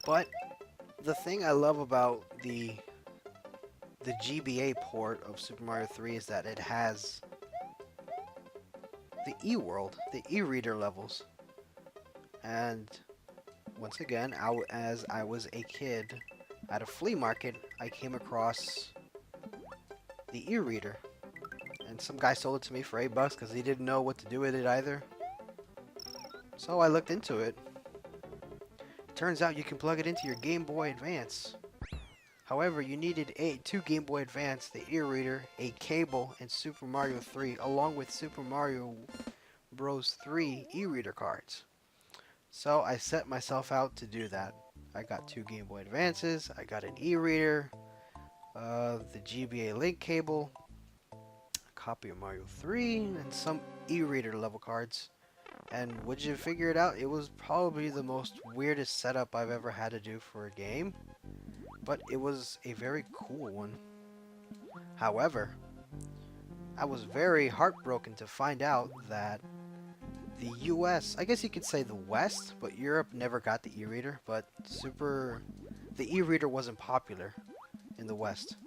But the thing I love about the GBA port of Super Mario 3 is that it has the e-world, the e-reader levels. And once again, as I was a kid at a flea market, I came across the e-reader. And some guy sold it to me for $8 because he didn't know what to do with it either. So I looked into it. Turns out you can plug it into your Game Boy Advance. However, you needed two Game Boy Advance, the e-reader, a cable, and Super Mario 3, along with Super Mario Bros. 3 e-reader cards. So I set myself out to do that. I got two Game Boy Advances, I got an e-reader, the GBA link cable, a copy of Mario 3, and some e-reader level cards. And would you figure it out? It was probably the most weirdest setup I've ever had to do for a game. But it was a very cool one. However, I was very heartbroken to find out that the US, I guess you could say the West, but Europe never got the e-reader, but the e-reader wasn't popular in the West.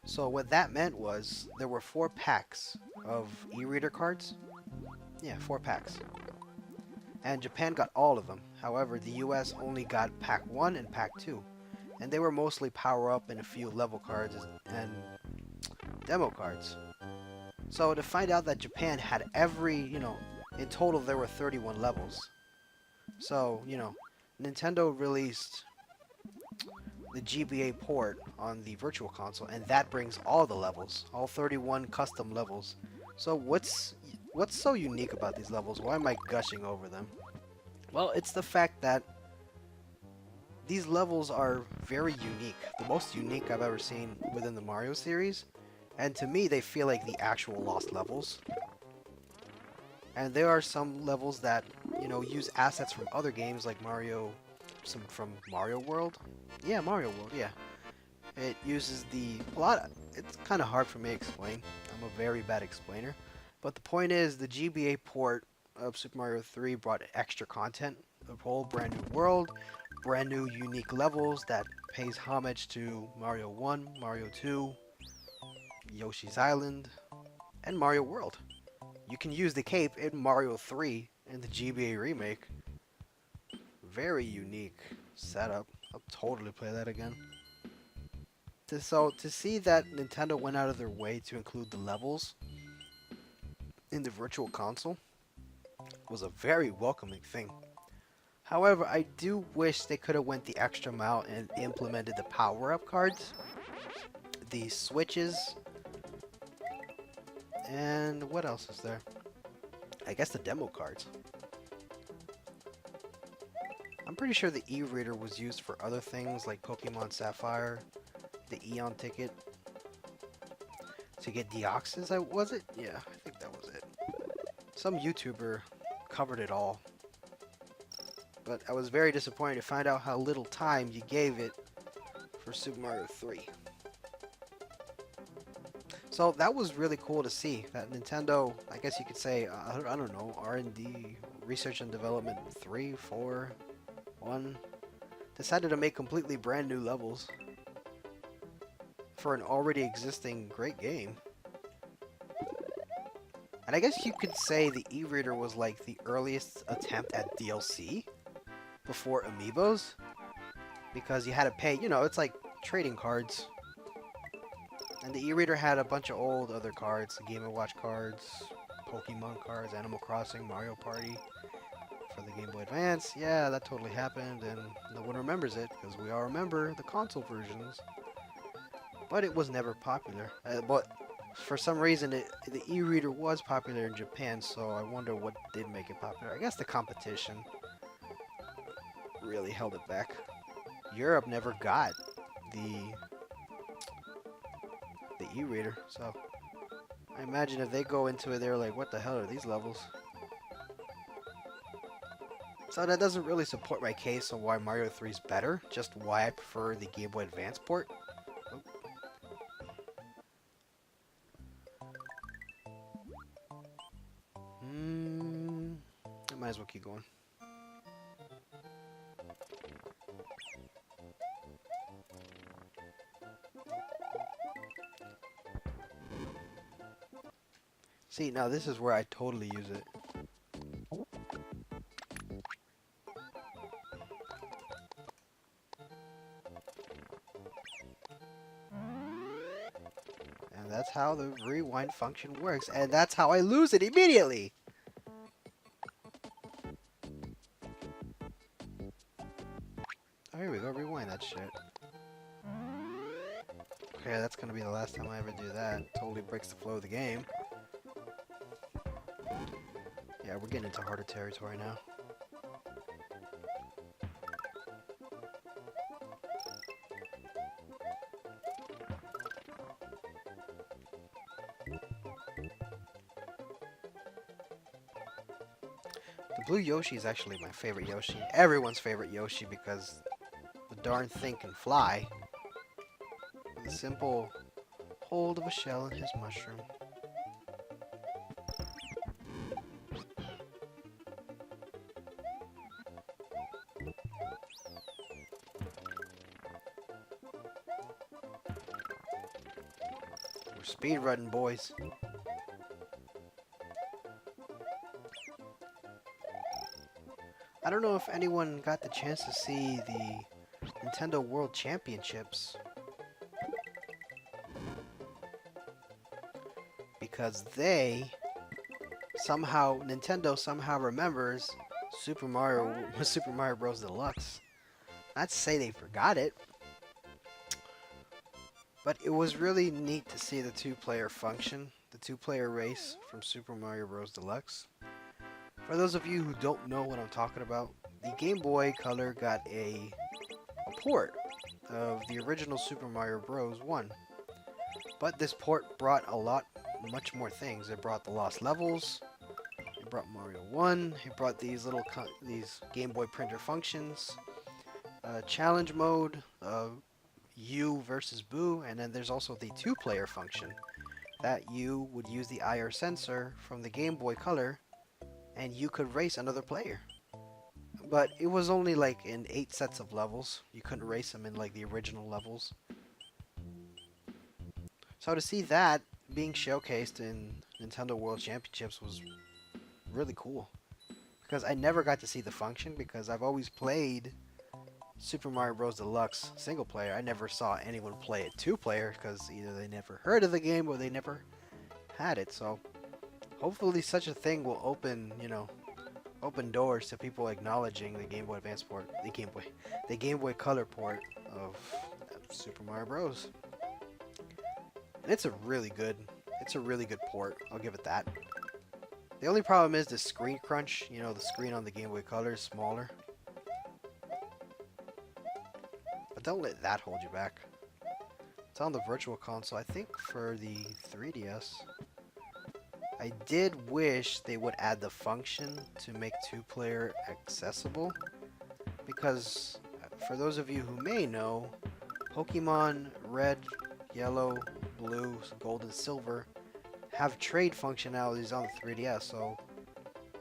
So what that meant was there were 4 packs of e-reader cards. Yeah, 4 packs. And Japan got all of them. However, the US only got pack 1 and pack 2. And they were mostly power-up and a few level cards and demo cards. So to find out that Japan had in total there were 31 levels. So, Nintendo released the GBA port on the Virtual Console, and that brings all the levels, all 31 custom levels. So what's so unique about these levels? Why am I gushing over them? Well, it's the fact that these levels are very unique. The most unique I've ever seen within the Mario series. And to me, they feel like the actual lost levels. And there are some levels that, use assets from other games like from Mario World. Yeah, Mario World, yeah. It uses it's kind of hard for me to explain. I'm a very bad explainer. But the point is, the GBA port of Super Mario 3 brought extra content, a whole brand new world, brand new unique levels that pays homage to Mario 1, Mario 2, Yoshi's Island, and Mario World. You can use the cape in Mario 3 in the GBA remake. Very unique setup. I'll totally play that again. To see that Nintendo went out of their way to include the levels in the Virtual Console was a very welcoming thing. However, I do wish they could have went the extra mile and implemented the power-up cards, the switches, and what else is there? I guess the demo cards. I'm pretty sure the e-reader was used for other things like Pokemon Sapphire, the Eon ticket, to get Deoxys, was it? Yeah, I think that was it. Some YouTuber covered it all. But I was very disappointed to find out how little time you gave it for Super Mario 3. So that was really cool to see that Nintendo, I guess you could say, I don't know, R&D, Research and Development 3, 4, 1, decided to make completely brand new levels for an already existing great game. And I guess you could say the e-reader was like the earliest attempt at DLC before Amiibos, because you had to pay, you know, it's like trading cards. And the e-reader had a bunch of old other cards, Game & Watch cards, Pokemon cards, Animal Crossing, Mario Party for the Game Boy Advance. Yeah, that totally happened, and no one remembers it, because we all remember the console versions. But it was never popular. But for some reason, the e-reader was popular in Japan, so I wonder what did make it popular. I guess the competition really held it back. Europe never got the e-reader, so I imagine if they go into it, they're like, what the hell are these levels? So that doesn't really support my case on why Mario 3 is better, just why I prefer the Game Boy Advance port. Oh. I might as well keep going. See, now this is where I totally use it. And that's how the rewind function works. And that's how I lose it immediately! Oh, here we go, rewind that shit. Okay, that's gonna be the last time I ever do that. Totally breaks the flow of the game. Yeah, we're getting into harder territory now. The blue Yoshi is actually my favorite Yoshi. Everyone's favorite Yoshi because the darn thing can fly. With a simple hold of a shell in his mushroom. We're speedrunning, boys. I don't know if anyone got the chance to see the Nintendo World Championships, because Nintendo somehow remembers Super Mario Bros. Deluxe. Not to say they forgot it, but it was really neat to see the two-player function, the two-player race from Super Mario Bros. Deluxe. For those of you who don't know what I'm talking about, the Game Boy Color got a port of the original Super Mario Bros. 1. But this port brought much more things. It brought the lost levels, it brought Mario 1, it brought these these Game Boy printer functions, challenge mode, you versus Boo, and then there's also the two-player function that you would use the IR sensor from the Game Boy Color and you could race another player. But it was only like in 8 sets of levels. You couldn't race them in like the original levels. So to see that being showcased in Nintendo World Championships was really cool. Because I never got to see the function because I've always played Super Mario Bros. Deluxe single player. I never saw anyone play it two player because either they never heard of the game or they never had it. So hopefully such a thing will open, open doors to people acknowledging the Game Boy Advance port, the Game Boy Color port of Super Mario Bros. And it's a really good port. I'll give it that. The only problem is the screen crunch. The screen on the Game Boy Color is smaller. don't let that hold you back. It's on the Virtual Console. I think for the 3DS. I did wish they would add the function to make two-player accessible. Because, for those of you who may know, Pokemon Red, Yellow, Blue, Gold, and Silver have trade functionalities on the 3DS, so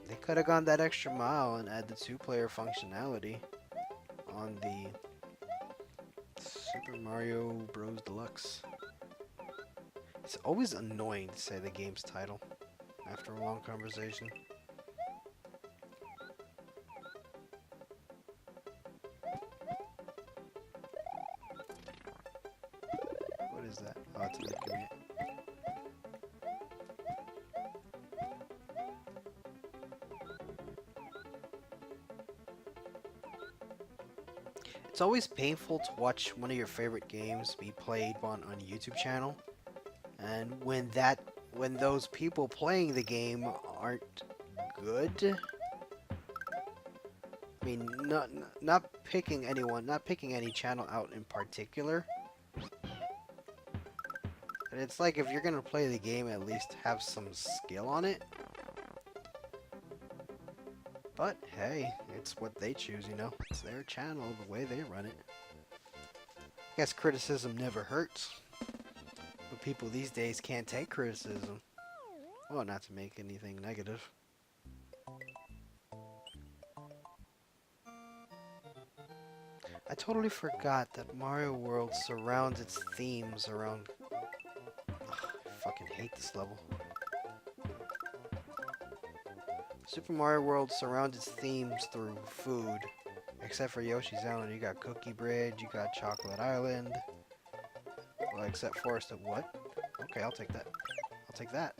they could have gone that extra mile and add the two-player functionality on the Super Mario Bros. Deluxe. It's always annoying to say the game's title after a long conversation. What is that? Oh, it's making it. It's always painful to watch one of your favorite games be played on a YouTube channel, and when those people playing the game aren't good. I mean, not picking any channel out in particular. And it's like if you're gonna play the game, at least have some skill on it. But hey, it's what they choose, you know. It's their channel, the way they run it. I guess criticism never hurts. But people these days can't take criticism. Well, not to make anything negative. I totally forgot that Mario World surrounds its themes around... Ugh, I fucking hate this level. Super Mario World surrounds its themes through food. Except for Yoshi's Island, you got Cookie Bridge, you got Chocolate Island. Well, except Forest of what? Okay, I'll take that. I'll take that.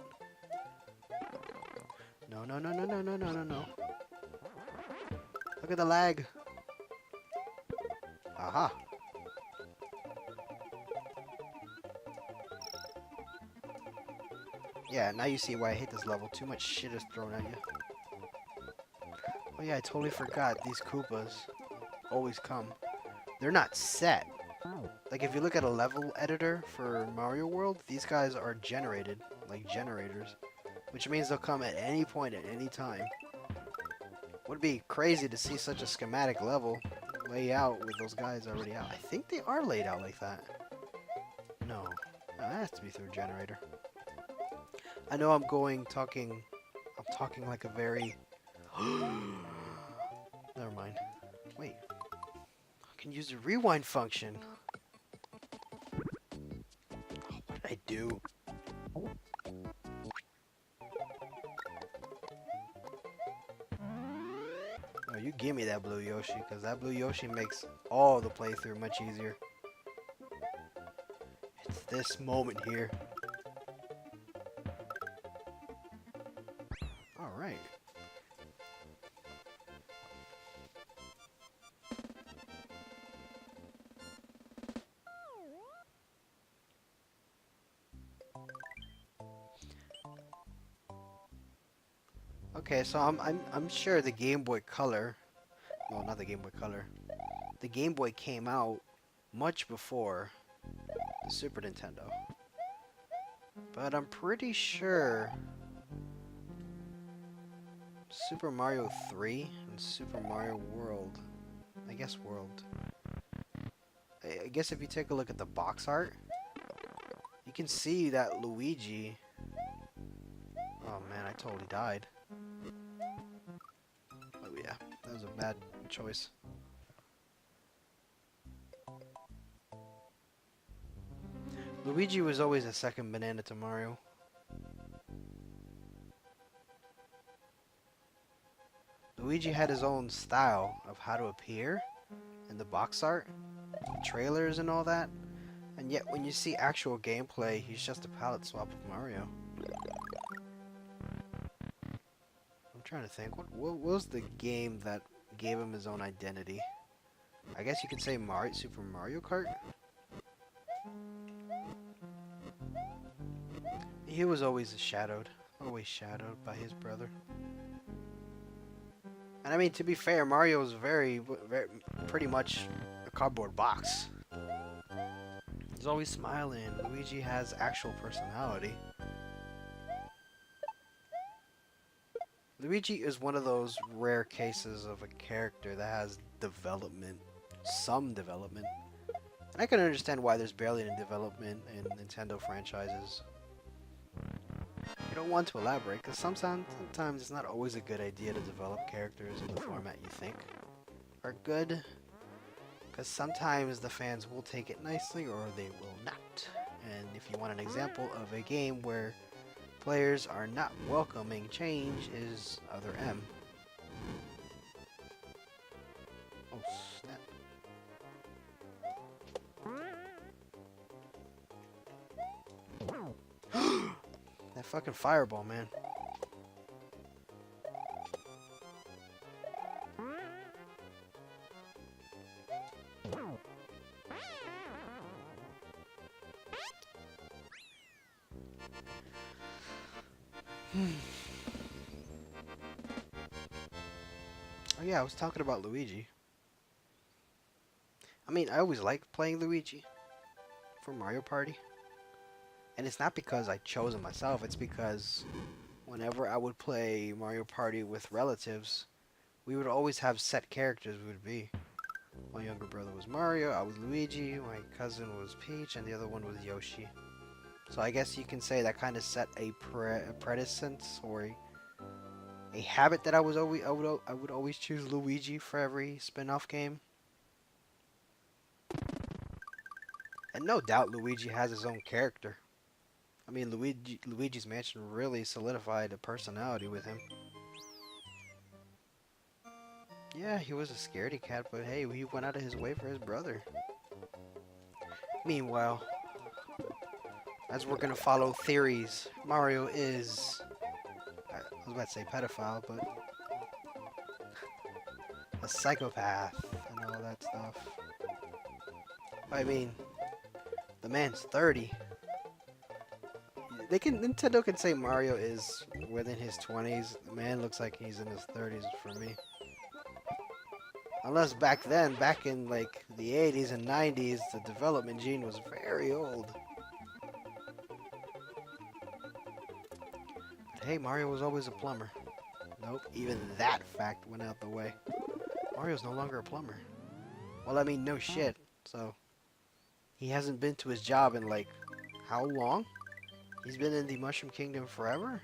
No, no, no, no, no, no, no, no, no. Look at the lag. Aha. Yeah, now you see why I hate this level. Too much shit is thrown at you. Oh yeah, I totally forgot. These Koopas always come. They're not set. Like if you look at a level editor for Mario World, these guys are generated, like generators. Which means they'll come at any point at any time. Would be crazy to see such a schematic level lay out with those guys already out. I think they are laid out like that. No, that has to be through a generator. I know I'm talking like a very... Never mind. Wait. I can use the rewind function. Oh, what did I do? Oh, you give me that blue Yoshi, because that blue Yoshi makes all the playthrough much easier. It's this moment here. Alright. Okay, so I'm sure the Game Boy Color, well, not the Game Boy Color, the Game Boy came out much before the Super Nintendo. But I'm pretty sure Super Mario 3 and Super Mario World, I guess World. I guess if you take a look at the box art, you can see that Luigi. Oh man, I totally died. Oh yeah, that was a bad choice. Luigi was always a second banana to Mario. Luigi had his own style of how to appear in the box art, trailers and all that, and yet when you see actual gameplay, he's just a palette swap of Mario. I'm trying to think, what was the game that gave him his own identity? I guess you could say Super Mario Kart? He was always shadowed by his brother. And I mean, to be fair, Mario was very pretty much a cardboard box. He's always smiling. Luigi has actual personality. Luigi is one of those rare cases of a character that has development, some development. And I can understand why there's barely any development in Nintendo franchises. You don't want to elaborate, because sometimes it's not always a good idea to develop characters in the format you think are good. Because sometimes the fans will take it nicely or they will not. And if you want an example of a game where players are not welcoming change is Other M. Oh snap. That fucking fireball, man. Oh yeah, I was talking about Luigi. I mean, I always liked playing Luigi for Mario Party. And it's not because I chose him myself, it's because whenever I would play Mario Party with relatives, we would always have set characters we would be. My younger brother was Mario, I was Luigi, my cousin was Peach, and the other one was Yoshi. So I guess you can say that kind of set a precedence or a habit that I would always choose Luigi for every spin-off game. And no doubt Luigi has his own character. I mean, Luigi's Mansion really solidified a personality with him. Yeah, he was a scaredy cat, but hey, he went out of his way for his brother. Meanwhile, as we're gonna follow theories, Mario is... I was about to say pedophile, but... a psychopath and all that stuff. I mean, the man's 30. Nintendo can say Mario is within his 20s. The man looks like he's in his 30s for me. Unless back then, back in like the 80s and 90s, the development gene was very old. But hey, Mario was always a plumber. Nope, even that fact went out the way. Mario's no longer a plumber. Well, I mean, no shit. So, he hasn't been to his job in like, how long? He's been in the Mushroom Kingdom forever?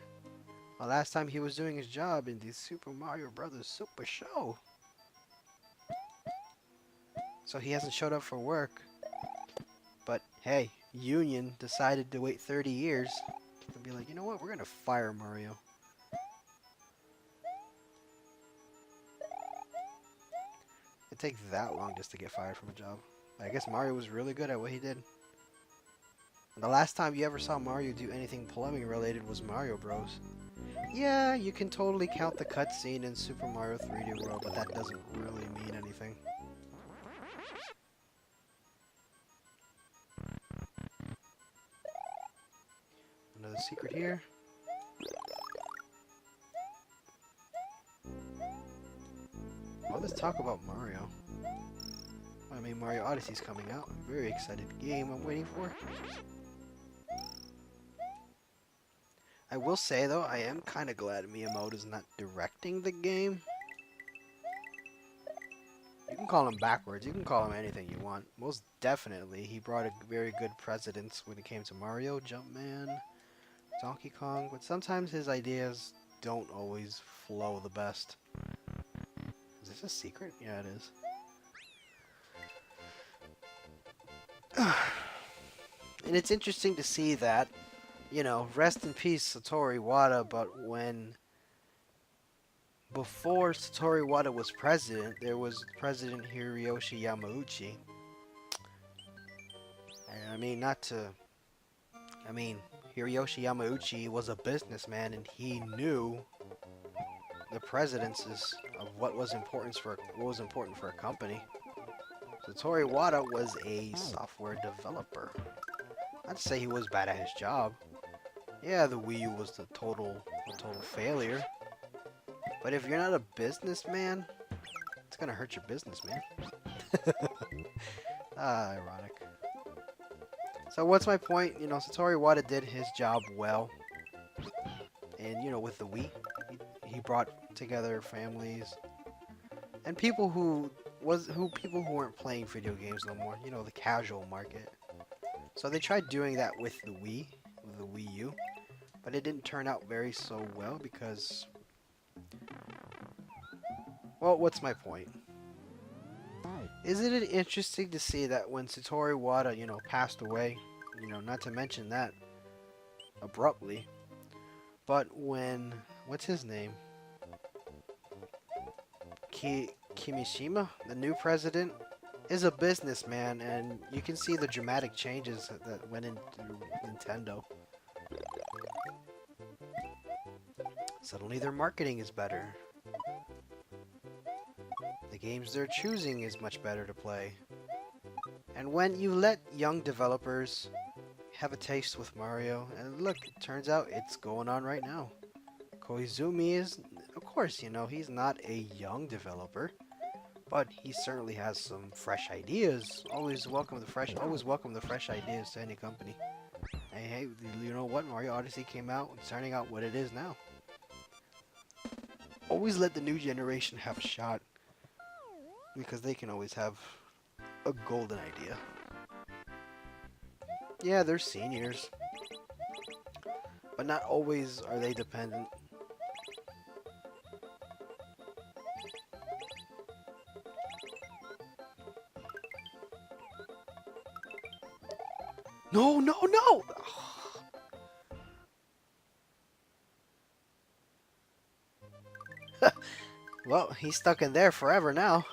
Well, last time he was doing his job in the Super Mario Brothers Super Show. So he hasn't showed up for work. But hey, Union decided to wait 30 years and be like, you know what, we're gonna fire Mario. It takes that long just to get fired from a job. I guess Mario was really good at what he did. And the last time you ever saw Mario do anything plumbing related was Mario Bros. Yeah, you can totally count the cutscene in Super Mario 3D World, but that doesn't really mean anything. Another secret here. Well, let's talk about Mario. I mean, Mario Odyssey's coming out. Very excited game I'm waiting for. I will say, though, I am kind of glad Miyamoto's not directing the game. You can call him backwards. You can call him anything you want. Most definitely, he brought a very good precedence when it came to Mario, Jumpman, Donkey Kong. But sometimes his ideas don't always flow the best. Is this a secret? Yeah, it is. And it's interesting to see that, you know, rest in peace Satoru Iwata, but before Satoru Iwata was president, there was President Hiroshi Yamauchi. And I mean, Hiroshi Yamauchi was a businessman and he knew the precedences of what was important for a company. Satoru Iwata was a software developer. I'd say he was bad at his job. Yeah, the Wii U was the total failure. But if you're not a businessman, it's gonna hurt your business, man. Ah, ironic. So what's my point? You know, Satoru Iwata did his job well. And, you know, with the Wii, he brought together families and people who weren't playing video games no more. You know, the casual market. So they tried doing that with the Wii U, but it didn't turn out very so well because, well, what's my point? Isn't it interesting to see that when Satoru Iwata, you know, passed away, you know, not to mention that abruptly, but when, what's his name? Kimishima, the new president, is a businessman, and you can see the dramatic changes that went into Nintendo. Suddenly their marketing is better. The games they're choosing is much better to play. And when you let young developers have a taste with Mario, and look, it turns out it's going on right now. Koizumi is, of course, you know, he's not a young developer, but he certainly has some fresh ideas. Always welcome the fresh ideas to any company. Hey, you know what? Mario Odyssey came out, it's turning out what it is now. Always let the new generation have a shot, because they can always have a golden idea. Yeah, they're seniors, but not always are they dependent. No, no, no! Well, he's stuck in there forever now.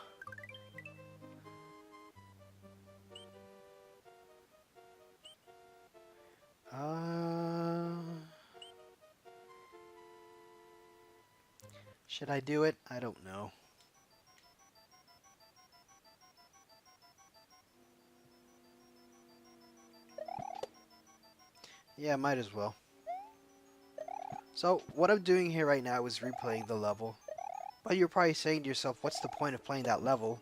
Should I do it? I don't know. Yeah, might as well. So, what I'm doing here right now is replaying the level. But you're probably saying to yourself, what's the point of playing that level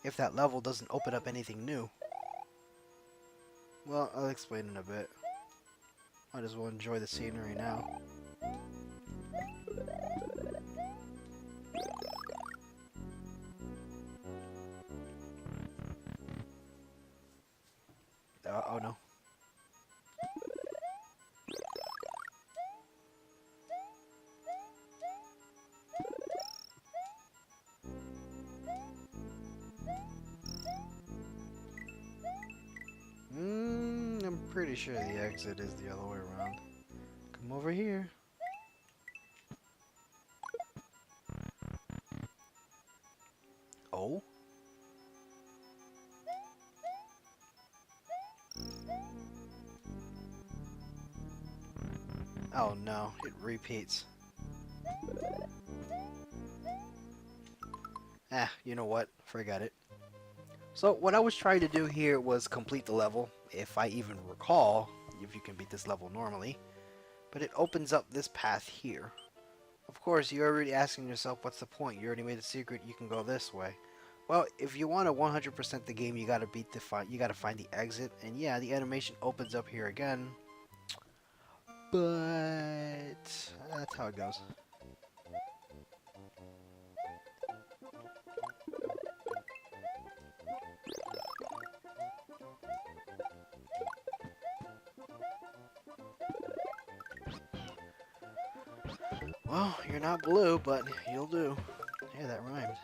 if that level doesn't open up anything new? Well, I'll explain in a bit. Might as well enjoy the scenery now. Oh no. I'm pretty sure the exit is the other way around. Come over here. Oh? Oh no, it repeats. You know what? Forget it. So what I was trying to do here was complete the level, if I even recall, if you can beat this level normally. But it opens up this path here. Of course, you're already asking yourself, what's the point? You already made a secret, you can go this way. Well, if you want to 100% the game, you gotta you gotta find the exit, and yeah, the animation opens up here again. But that's how it goes. Well, you're not blue, but you'll do. Hey, that rhymed.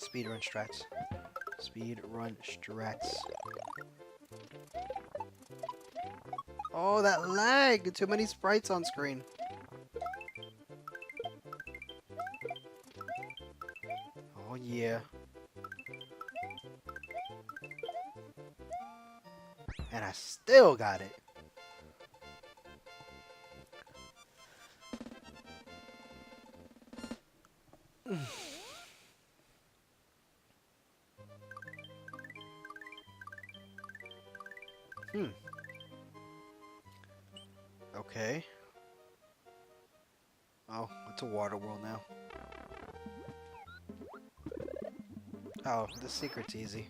Speedrun strats. Speedrun strats. Oh, that lag! Too many sprites on screen. Oh, yeah. And I still got it. Okay. Oh, it's a water world now. Oh, the secret's easy.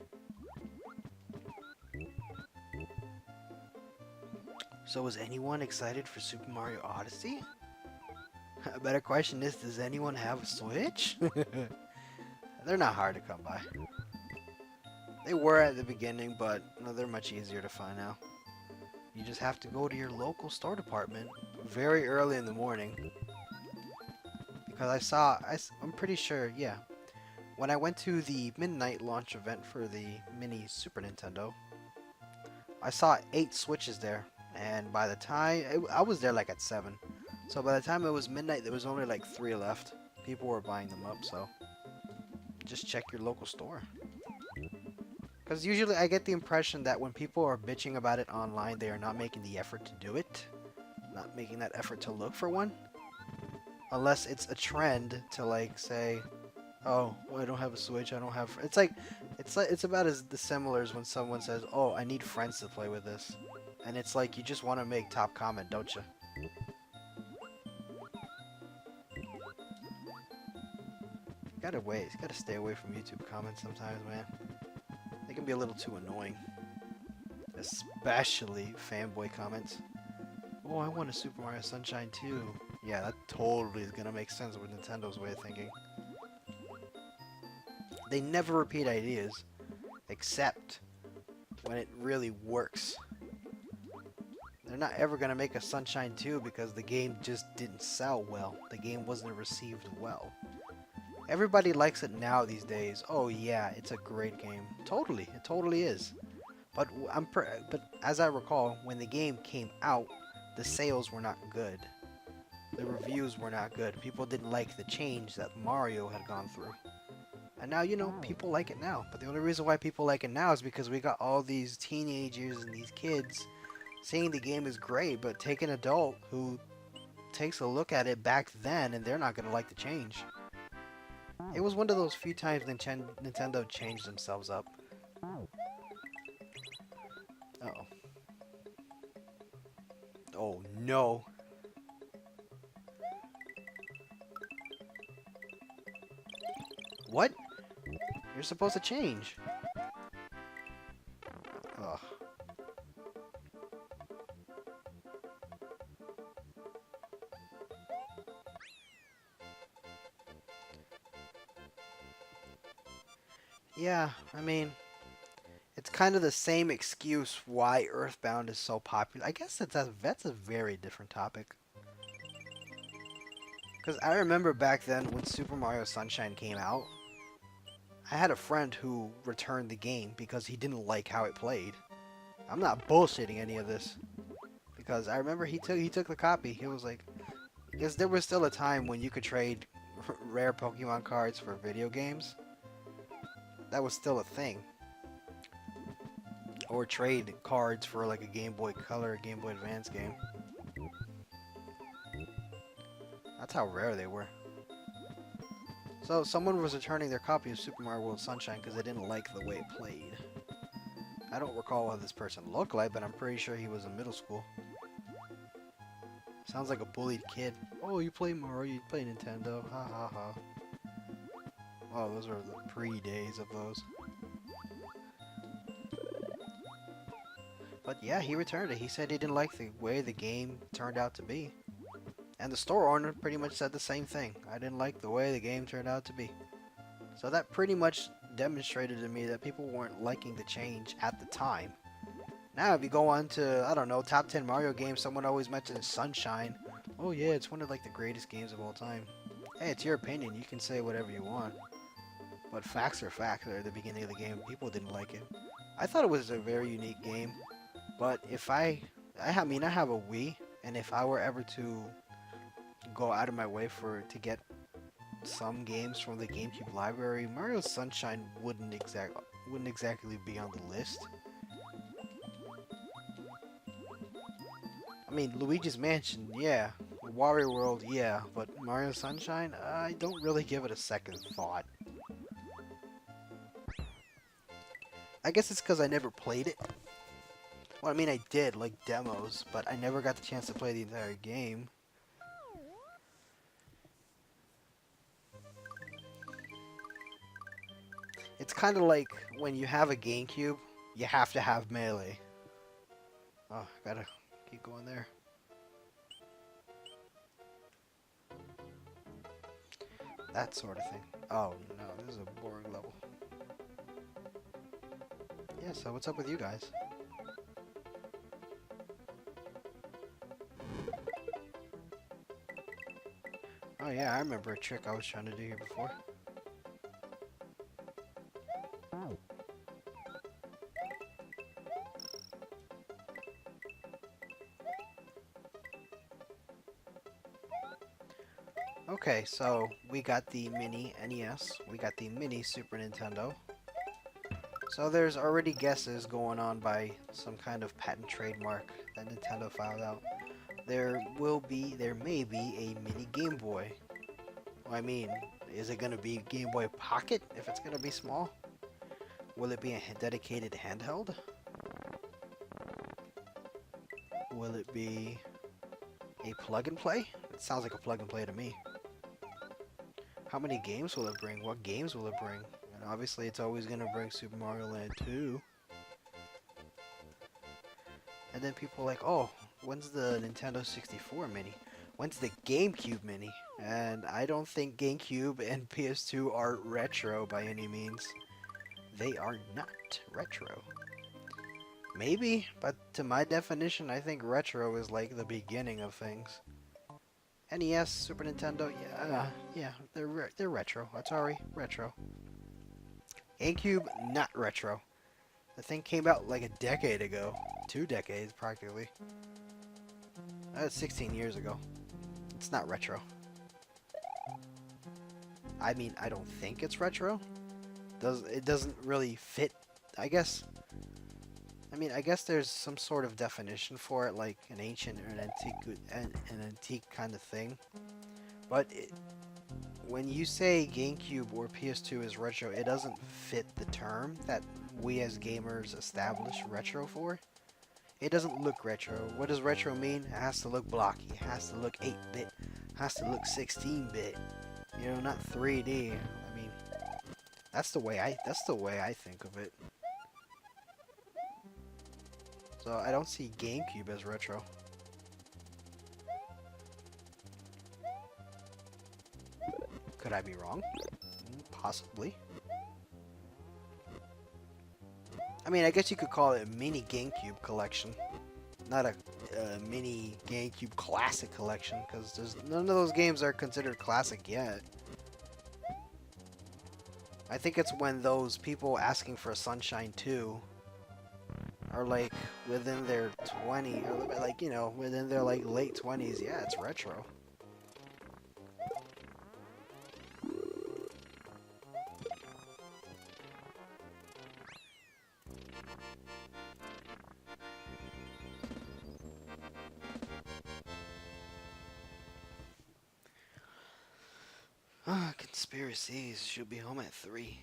So is anyone excited for Super Mario Odyssey? A better question is, does anyone have a Switch? They're not hard to come by. They were at the beginning, but no, they're much easier to find now. You just have to go to your local store department very early in the morning. Because I'm pretty sure, yeah. When I went to the midnight launch event for the mini Super Nintendo, I saw 8 Switches there. And by the time, I was there like at 7. So by the time it was midnight, there was only like 3 left. People were buying them up, so just check your local store. Because usually I get the impression that when people are bitching about it online, they are not making the effort to do it. Not making that effort to look for one. Unless it's a trend to like say, oh, well, I don't have a Switch, I don't have... It's about as dissimilar as when someone says, oh, I need friends to play with this. And it's like, you just want to make top comment, don't you? Gotta stay away from YouTube comments sometimes, man. They can be a little too annoying. Especially fanboy comments. Oh, I want a Super Mario Sunshine too. Yeah, that totally is gonna make sense with Nintendo's way of thinking. They never repeat ideas, except when it really works. They're not ever gonna make a Sunshine 2 because the game just didn't sell well. The game wasn't received well. Everybody likes it now these days. Oh yeah, it's a great game. Totally, it totally is. But but as I recall, when the game came out, the sales were not good. The reviews were not good. People didn't like the change that Mario had gone through. And now, you know, people like it now. But the only reason why people like it now is because we got all these teenagers and these kids saying the game is great, but take an adult who takes a look at it back then and they're not going to like the change. It was one of those few times Nintendo changed themselves up. Uh-oh. Oh, no. What? You're supposed to change. Ugh. Yeah, I mean, it's kind of the same excuse why Earthbound is so popular. I guess that's a very different topic. Because I remember back then when Super Mario Sunshine came out, I had a friend who returned the game because he didn't like how it played. I'm not bullshitting any of this. Because I remember he took the copy. He was like, because there was still a time when you could trade rare Pokemon cards for video games. That was still a thing. Or trade cards for like a Game Boy Color, Game Boy Advance game. That's how rare they were. So someone was returning their copy of Super Mario World Sunshine because they didn't like the way it played. I don't recall what this person looked like, but I'm pretty sure he was in middle school. Sounds like a bullied kid. Oh, you play Mario, you play Nintendo, ha ha ha. Oh, those were the pre-days of those. But yeah, he returned it. He said he didn't like the way the game turned out to be. And the store owner pretty much said the same thing. I didn't like the way the game turned out to be. So that pretty much demonstrated to me that people weren't liking the change at the time. Now if you go on to, I don't know, top 10 Mario games, someone always mentions Sunshine. Oh yeah, it's one of like the greatest games of all time. Hey, it's your opinion. You can say whatever you want. But facts are facts. At the beginning of the game, people didn't like it. I thought it was a very unique game. But if I have a Wii, and if I were ever to go out of my way to get some games from the GameCube library, Mario Sunshine wouldn't exactly be on the list. I mean, Luigi's Mansion, yeah. Wario World, yeah. But Mario Sunshine, I don't really give it a second thought. I guess it's because I never played it. Well, I mean, I did, like demos, but I never got the chance to play the entire game. It's kind of like when you have a GameCube, you have to have melee. Oh, gotta keep going there. That sort of thing. Oh no, this is a boring level. Yeah, so what's up with you guys? Oh yeah, I remember a trick I was trying to do here before. Okay, so we got the mini NES, we got the mini Super Nintendo. So there's already guesses going on by some kind of patent trademark that Nintendo filed out. There may be a mini Game Boy. Well, I mean, is it going to be Game Boy Pocket if it's going to be small? Will it be a dedicated handheld? Will it be a plug and play? It sounds like a plug and play to me. How many games will it bring? What games will it bring? And obviously it's always going to bring Super Mario Land 2. And then people are like, oh, when's the Nintendo 64 mini? When's the GameCube mini? And I don't think GameCube and PS2 are retro by any means. They are not retro. Maybe, but to my definition, I think retro is like the beginning of things. NES, Super Nintendo, yeah, they're retro. Atari, retro. GameCube, not retro. The thing came out like a decade ago. 2 decades, practically. That's 16 years ago. It's not retro. I mean, I don't think it's retro. It doesn't really fit, I guess. I mean, I guess there's some sort of definition for it, like an ancient or an antique kind of thing. But when you say GameCube or PS2 is retro, it doesn't fit the term that we as gamers establish retro for. It doesn't look retro. What does retro mean? It has to look blocky. It has to look 8-bit. It has to look 16-bit. You know, not 3D. I mean, that's the way I think of it. So I don't see GameCube as retro. Could I be wrong? Possibly. I mean, I guess you could call it a mini GameCube collection, not a mini GameCube classic collection, because there's none of those games are considered classic yet. I think it's when those people asking for Sunshine 2 are like within their 20, or like, you know, within their like late 20s. Yeah, it's retro. Conspiracies should be home at 3.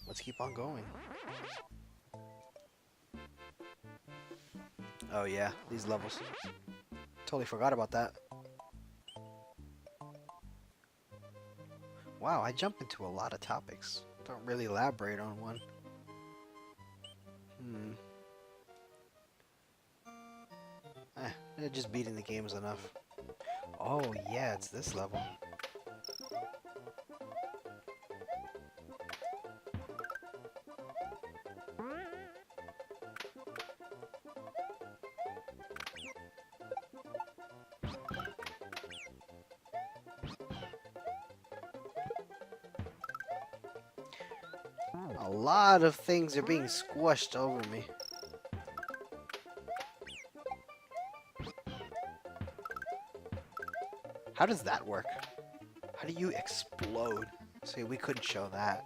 Let's keep on going. Oh yeah, these levels. Totally forgot about that. Wow, I jump into a lot of topics. Don't really elaborate on one. Just beating the game is enough. Oh yeah, it's this level. A lot of things are being squished over me. How does that work? How do you explode? See, we couldn't show that.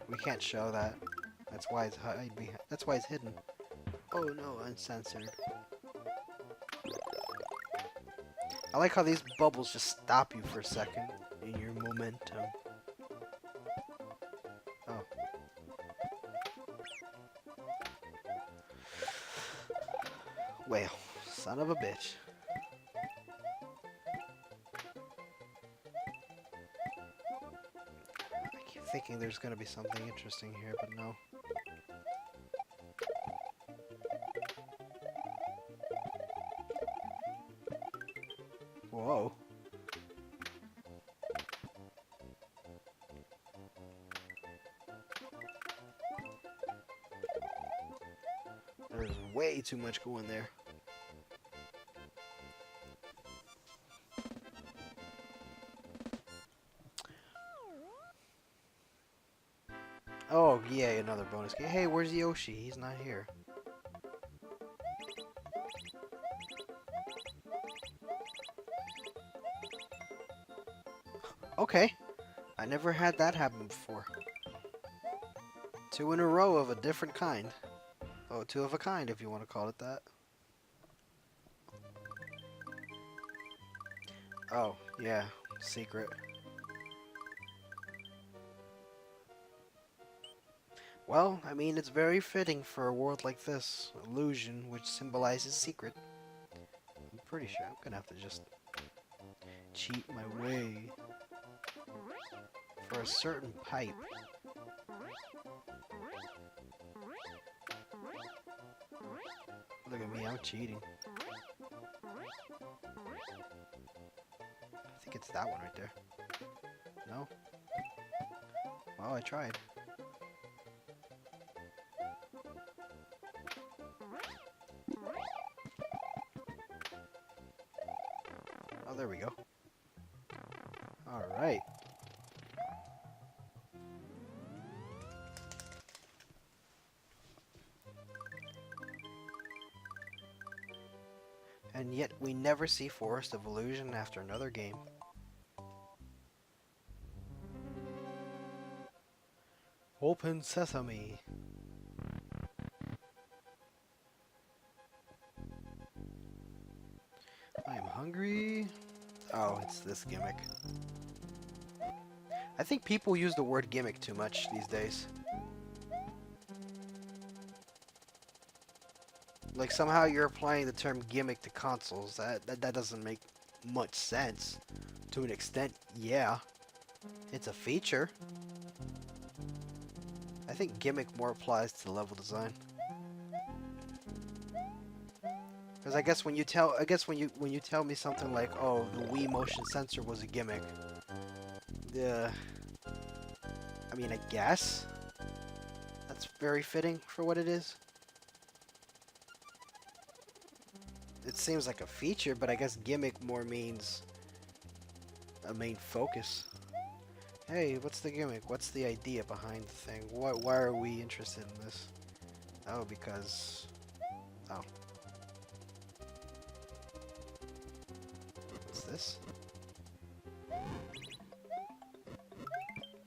We can't show that. That's why it's that's why it's hidden. Oh no, uncensored. I like how these bubbles just stop you for a second in your momentum. Oh. Well, Son of a bitch. I keep thinking there's gonna be something interesting here, but no. Whoa. There's way too much going there. Oh, yeah, another bonus game. Hey, where's Yoshi? He's not here. Okay. I never had that happen before. 2 in a row of a different kind. Oh, 2 of a kind, if you want to call it that. Oh, yeah. Secret. Well, I mean, it's very fitting for a world like this. Illusion, which symbolizes secret. I'm pretty sure I'm gonna have to just cheat my way for a certain pipe. Look at me, I'm cheating. I think it's that one right there. No? Well, I tried. Oh, there we go. Alright. And yet we never see Forest of Illusion after another game. Open sesame. I am hungry. Oh, it's this gimmick. I think people use the word gimmick too much these days. Like somehow you're applying the term gimmick to consoles. That doesn't make much sense. To an extent, yeah. It's a feature. I think gimmick more applies to level design. Because I guess when you tell me something like, oh, the Wii motion sensor was a gimmick. I mean, I guess that's very fitting for what it is. It seems like a feature, but I guess gimmick more means a main focus. Hey, what's the gimmick? What's the idea behind the thing? Why are we interested in this? Oh, because... Oh. What's this?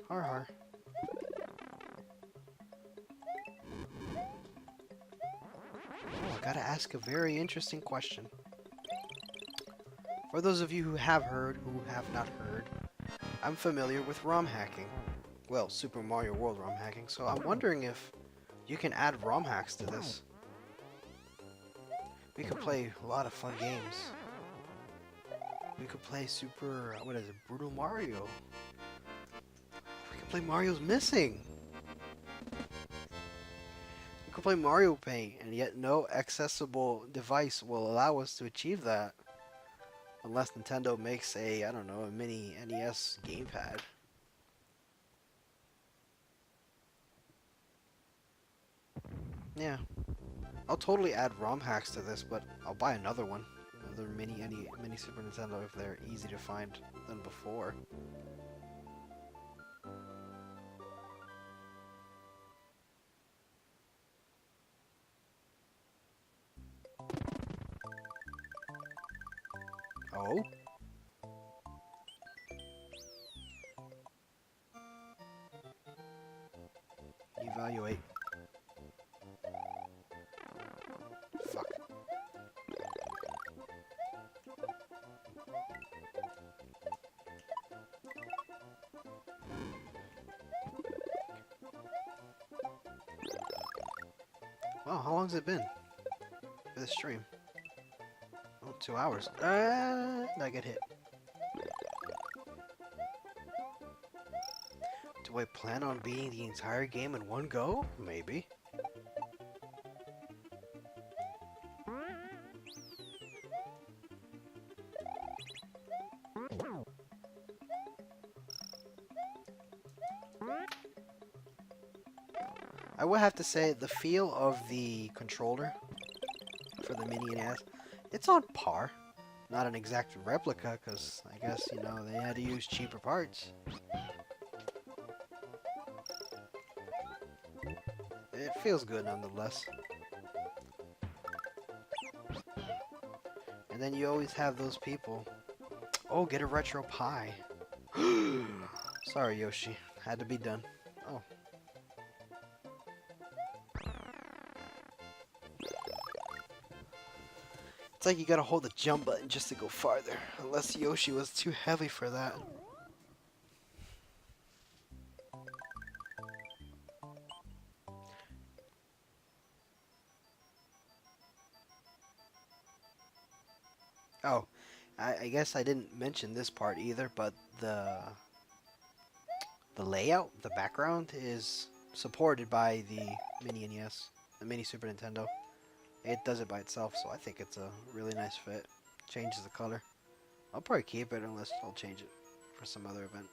Har har. Oh, I gotta ask a very interesting question. For those of you who have heard, who have not heard, I'm familiar with ROM hacking. Well, Super Mario World ROM hacking, so I'm wondering if you can add ROM hacks to this. We could play a lot of fun games. We could play what is it, Brutal Mario. We could play Mario's Missing. We could play Mario Paint, and yet no accessible device will allow us to achieve that. Unless Nintendo makes a, I don't know, a mini NES gamepad. Yeah. I'll totally add ROM hacks to this, but I'll buy another one. Another mini Super Nintendo if they're easy to find than before. Oh? Evaluate. Fuck. Wow, how long's it been for this stream? 2 hours. I get hit. Do I plan on beating the entire game in one go? Maybe. I would have to say the feel of the controller for the Mini NES, it's on par. Not an exact replica, because I guess, you know, they had to use cheaper parts. It feels good nonetheless. And then you always have those people. Oh, get a retro pie. Sorry, Yoshi. Had to be done. Oh. It's like you gotta hold the jump button just to go farther. Unless Yoshi was too heavy for that. Oh, I guess I didn't mention this part either, but the layout, the background, is supported by the Mini NES, the Mini Super Nintendo. It does it by itself, so I think it's a really nice fit. Changes the color. I'll probably keep it unless I'll change it for some other event.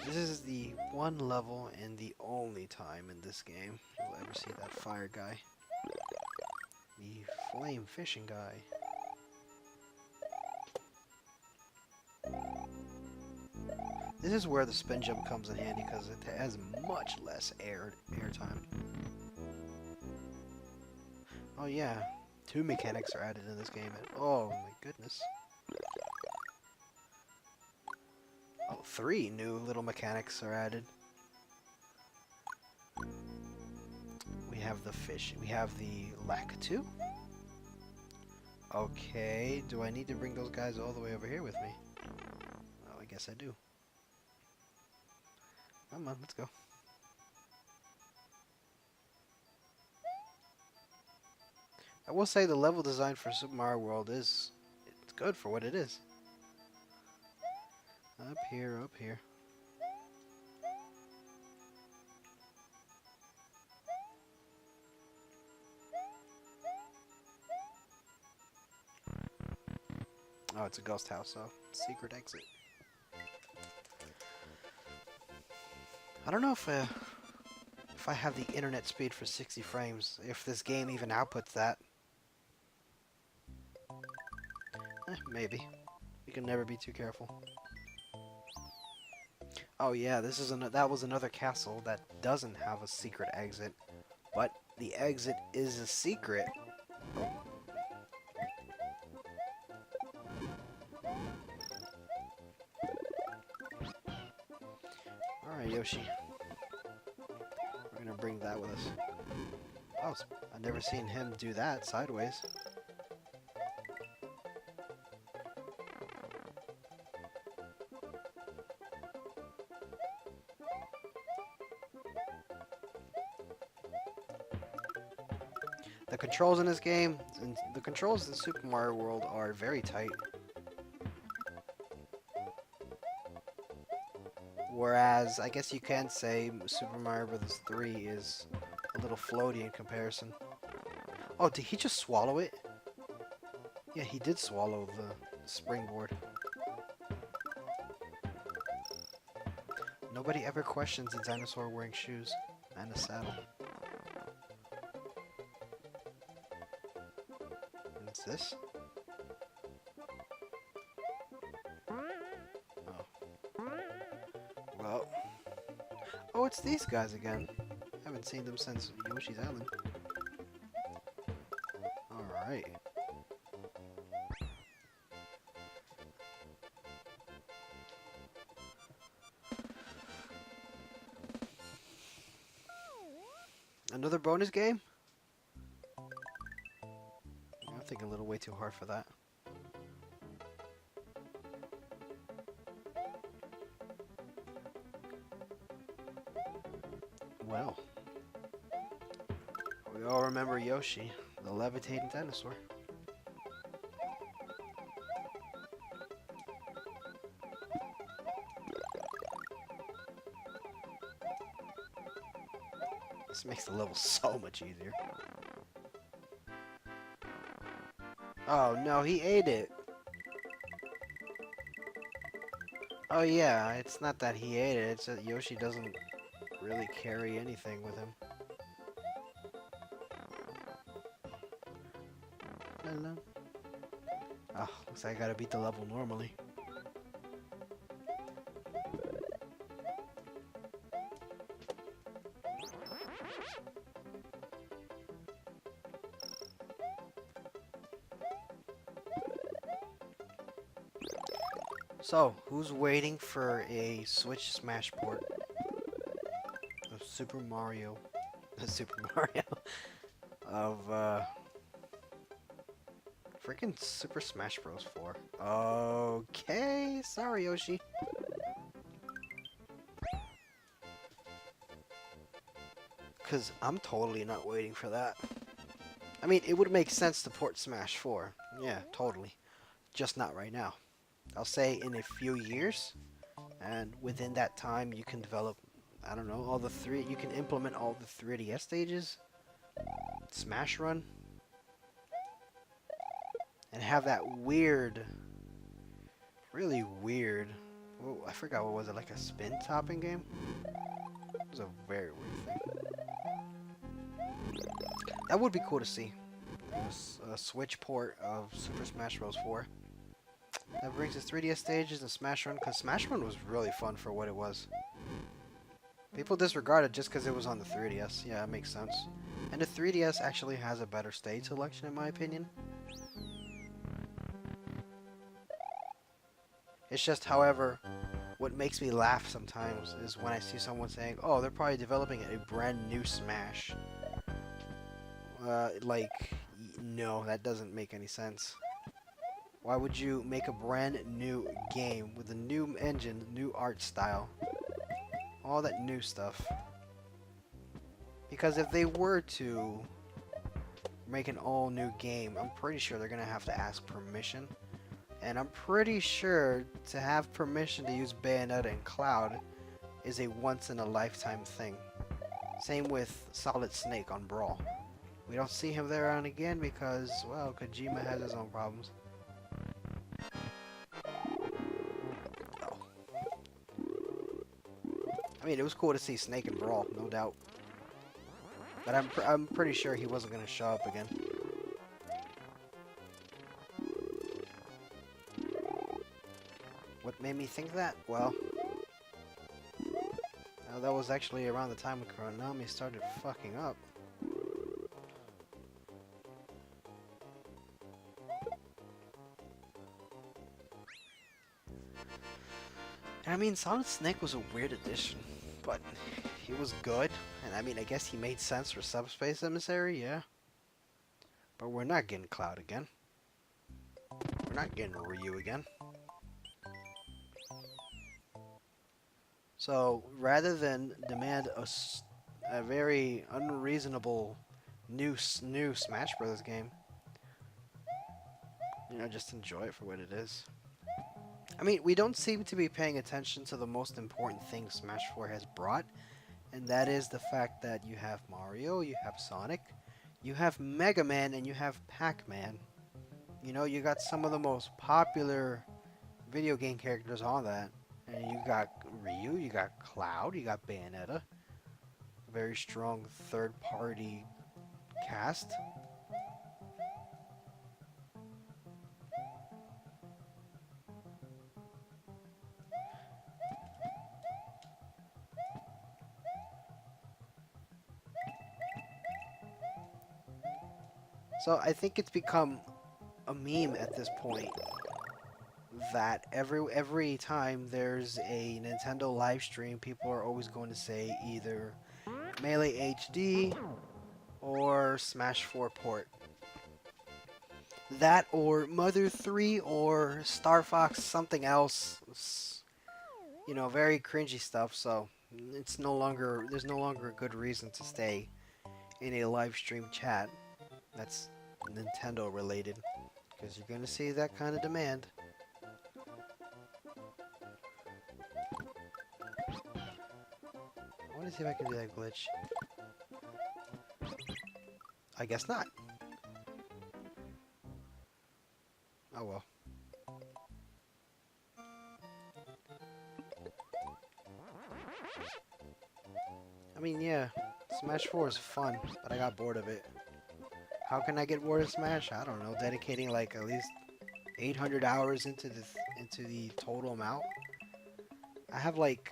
This is the one level and the only time in this game you'll ever see that fire guy. The flame fishing guy. This is where the spin jump comes in handy because it has much less air time. Oh yeah, 2 mechanics are added in this game. And, oh my goodness. Oh, 3 new little mechanics are added. We have the fish. We have the Lakitu. Okay, do I need to bring those guys all the way over here with me? Oh, I guess I do. Come on, let's go. I will say the level design for Super Mario World it's good for what it is. Up here, up here. Oh, it's a ghost house, so secret exit. I don't know if I have the internet speed for 60 frames, if this game even outputs that. Maybe. You can never be too careful. Oh yeah, this is that was another castle that doesn't have a secret exit, but the exit is a secret. Alright, Yoshi. We're gonna bring that with us. Oh, I've never seen him do that sideways. The controls in this game, and the controls in Super Mario World are very tight. Whereas, I guess you can say Super Mario Bros. 3 is a little floaty in comparison. Oh, did he just swallow it? Yeah, he did swallow the springboard. Nobody ever questions a dinosaur wearing shoes and a saddle. What's this? Well, oh, it's these guys again. Haven't seen them since Yoshi's Island. Alright. Another bonus game? I think a little way too hard for that. Well, we all remember Yoshi, the levitating dinosaur. This makes the level so much easier. Oh no, he ate it. Oh yeah, it's not that he ate it, it's that Yoshi doesn't really carry anything with him. Hello. Oh, looks like I gotta beat the level normally. So, who's waiting for a Switch Smash port of Super Mario? Super Mario of freaking Super Smash Bros. 4. Okay, sorry Yoshi. Cause I'm totally not waiting for that. I mean, it would make sense to port Smash 4. Yeah, totally. Just not right now. I'll say in a few years, and within that time you can develop, I don't know, you can implement all the 3DS stages, Smash Run, and have that weird, really weird, oh, I forgot what was it, like a spin topping game? It was a very weird thing. That would be cool to see. A Switch port of Super Smash Bros. 4. That brings us 3DS stages and Smash Run, because Smash Run was really fun for what it was. People disregard it just because it was on the 3DS. Yeah, it makes sense. And the 3DS actually has a better stage selection in my opinion. It's just, however, what makes me laugh sometimes is when I see someone saying, oh, they're probably developing a brand new Smash. No, that doesn't make any sense. Why would you make a brand new game with a new engine, new art style, all that new stuff? Because if they were to make an all new game, I'm pretty sure they're gonna have to ask permission. And I'm pretty sure to have permission to use Bayonetta and Cloud is a once in a lifetime thing. Same with Solid Snake on Brawl. We don't see him there on again because, well, Kojima has his own problems. Oh. I mean, it was cool to see Snake and Brawl, no doubt. But I'm pretty sure he wasn't gonna show up again. What made me think that? Well, that was actually around the time when Konami started fucking up. And I mean, Solid Snake was a weird addition, but he was good. And I mean, I guess he made sense for Subspace Emissary, yeah. But we're not getting Cloud again. We're not getting Ryu again. So, rather than demand a very unreasonable new Smash Bros. Game, you know, just enjoy it for what it is. I mean, we don't seem to be paying attention to the most important thing Smash 4 has brought, and that is the fact that you have Mario, you have Sonic, you have Mega Man, and you have Pac-Man. You know, you got some of the most popular video game characters on that. And you got Ryu, you got Cloud, you got Bayonetta. Very strong third-party cast. So I think it's become a meme at this point that every time there's a Nintendo live stream, people are always going to say either Melee HD or Smash 4 port. That or Mother 3 or Star Fox something else. You know, very cringy stuff, so It's no longer there's no longer a good reason to stay in a live stream chat that's Nintendo related because you're gonna see that kind of demand. I want to see if I can do that glitch. I guess not. Oh well. I mean, yeah, Smash 4 is fun, but I got bored of it. How can I get bored of Smash? I don't know. Dedicating like at least 800 hours into the total amount. I have like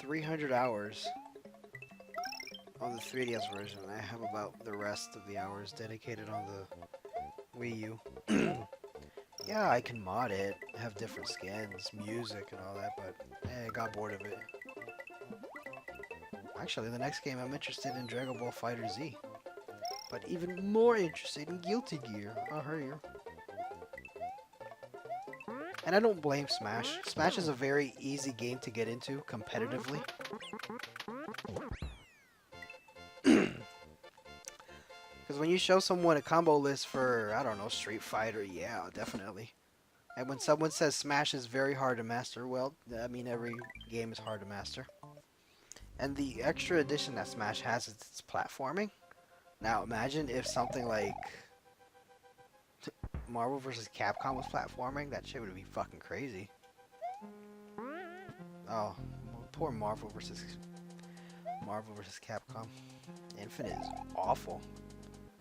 300 hours on the 3DS version. I have about the rest of the hours dedicated on the Wii U. Yeah, I can mod it, have different skins, music, and all that, but I got bored of it. Actually, the next game I'm interested in Dragon Ball Fighter Z, but even more interested in Guilty Gear. I'll hurry you. And I don't blame Smash. Smash is a very easy game to get into competitively. Because when you show someone a combo list for, I don't know, Street Fighter, yeah, definitely. And when someone says Smash is very hard to master, well, I mean, every game is hard to master. And the extra addition that Smash has is its platforming. Now, imagine if something like Marvel vs. Capcom was platforming. That shit would be fucking crazy. Oh, poor Marvel vs. Capcom. Infinite is awful.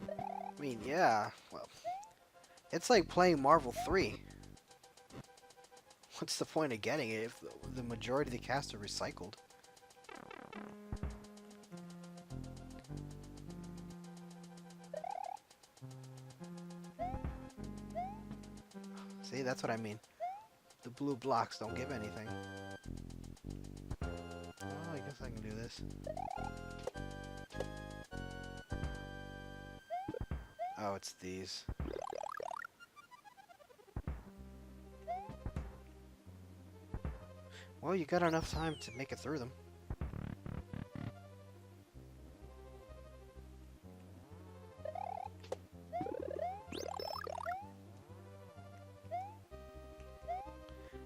I mean, yeah, well, it's like playing Marvel 3. What's the point of getting it if the majority of the cast are recycled? See, that's what I mean. The blue blocks don't give anything. Oh, I guess I can do this. Oh, it's these. Well, you got enough time to make it through them.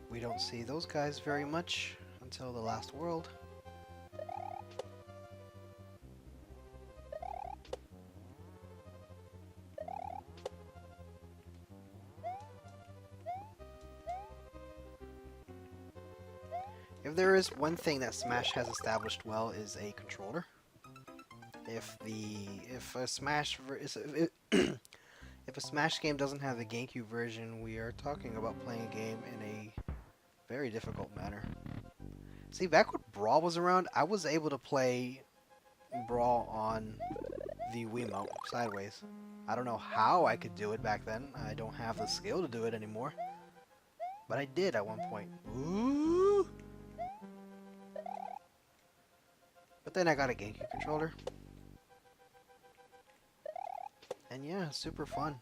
We don't see those guys very much until the last world. If there is one thing that Smash has established well is a controller. If a Smash if a Smash game doesn't have the GameCube version, we are talking about playing a game in a very difficult manner. See, back when Brawl was around, I was able to play Brawl on the Wiimote sideways. I don't know how I could do it back then. I don't have the skill to do it anymore. But I did at one point. Ooh! But then I got a GameCube controller. And yeah, super fun.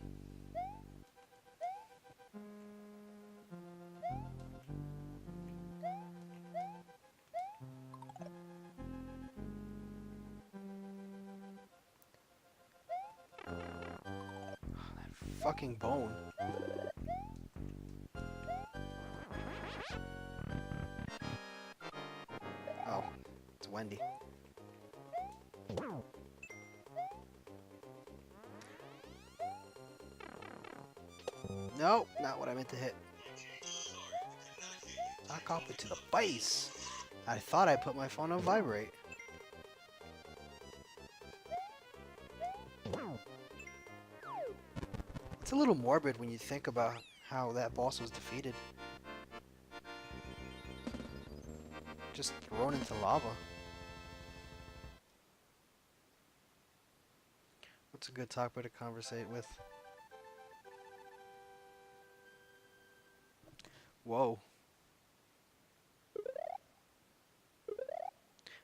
That fucking bone. Oh, it's Wendy. No, not what I meant to hit. Knock off it to the face. I thought I put my phone on vibrate. It's a little morbid when you think about how that boss was defeated. Just thrown into lava. What's a good topic to conversate with? Whoa.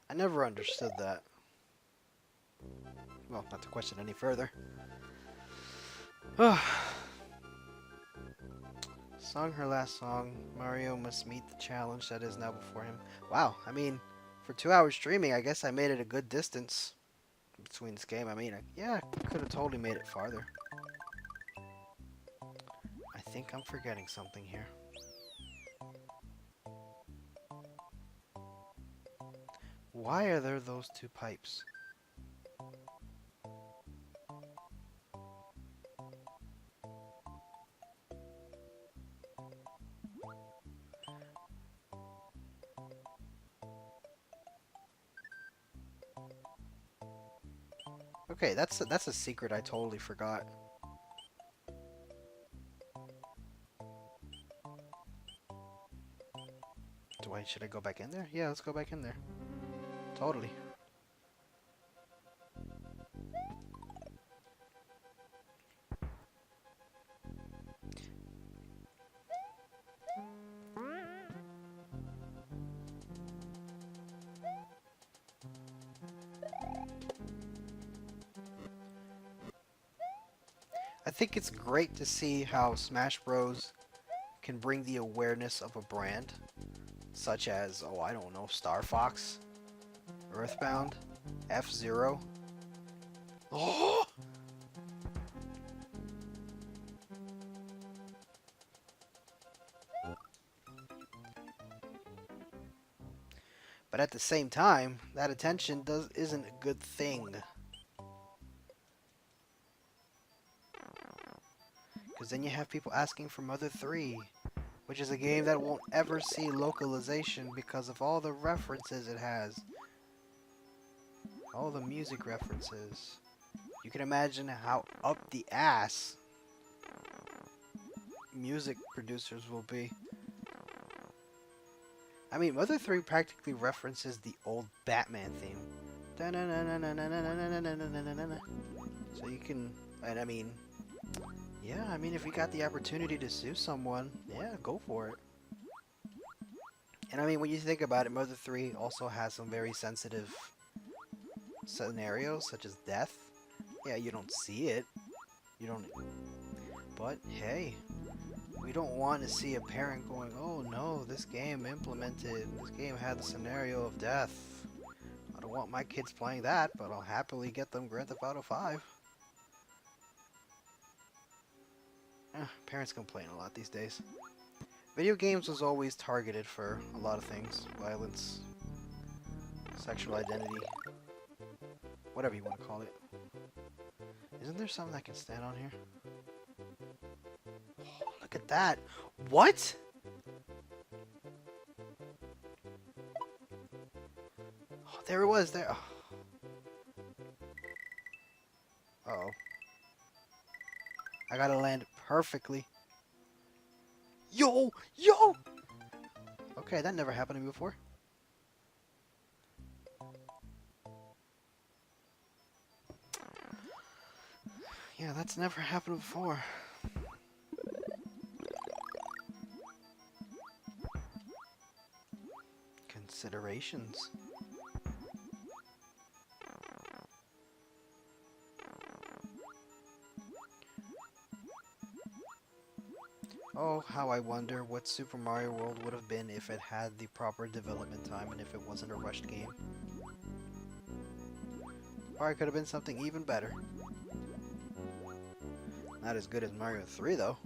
I never understood that. Well, not to question any further. Sung her last song. Mario must meet the challenge that is now before him. Wow, I mean, For 2 hours streaming, I guess I made it a good distance between this game. I mean, yeah, I could have totally made it farther. I think I'm forgetting something here. Why are there those two pipes? Okay, that's a secret I totally forgot. Should I go back in there? Yeah, let's go back in there. Totally. I think it's great to see how Smash Bros. Can bring the awareness of a brand, such as, oh, I don't know, Star Fox, Earthbound, F-Zero. Oh! But at the same time, that attention isn't a good thing. Because then you have people asking for Mother 3, which is a game that won't ever see localization because of all the references it has. All the music references. You can imagine how up the ass music producers will be. I mean, Mother 3 practically references the old Batman theme. So you can, and I mean, yeah, I mean, if you got the opportunity to sue someone, yeah, go for it. And I mean, when you think about it, Mother 3 also has some very sensitive scenarios, such as death. Yeah, you don't see it. You don't, but hey, we don't want to see a parent going, oh no, this game had the scenario of death. I don't want my kids playing that, but I'll happily get them Grand Theft Auto 5. Parents complain a lot these days. Video games was always targeted for a lot of things. Violence, sexual identity, whatever you want to call it. Isn't there something I can stand on here? Oh, look at that! What?! Oh, there it was, there. Oh. Uh-oh. I gotta land perfectly. Yo! Yo! Okay, that never happened to me before. Yeah, that's never happened before. Considerations. Oh, how I wonder what Super Mario World would have been if it had the proper development time and if it wasn't a rushed game. Or it could have been something even better. Not as good as Mario 3 though.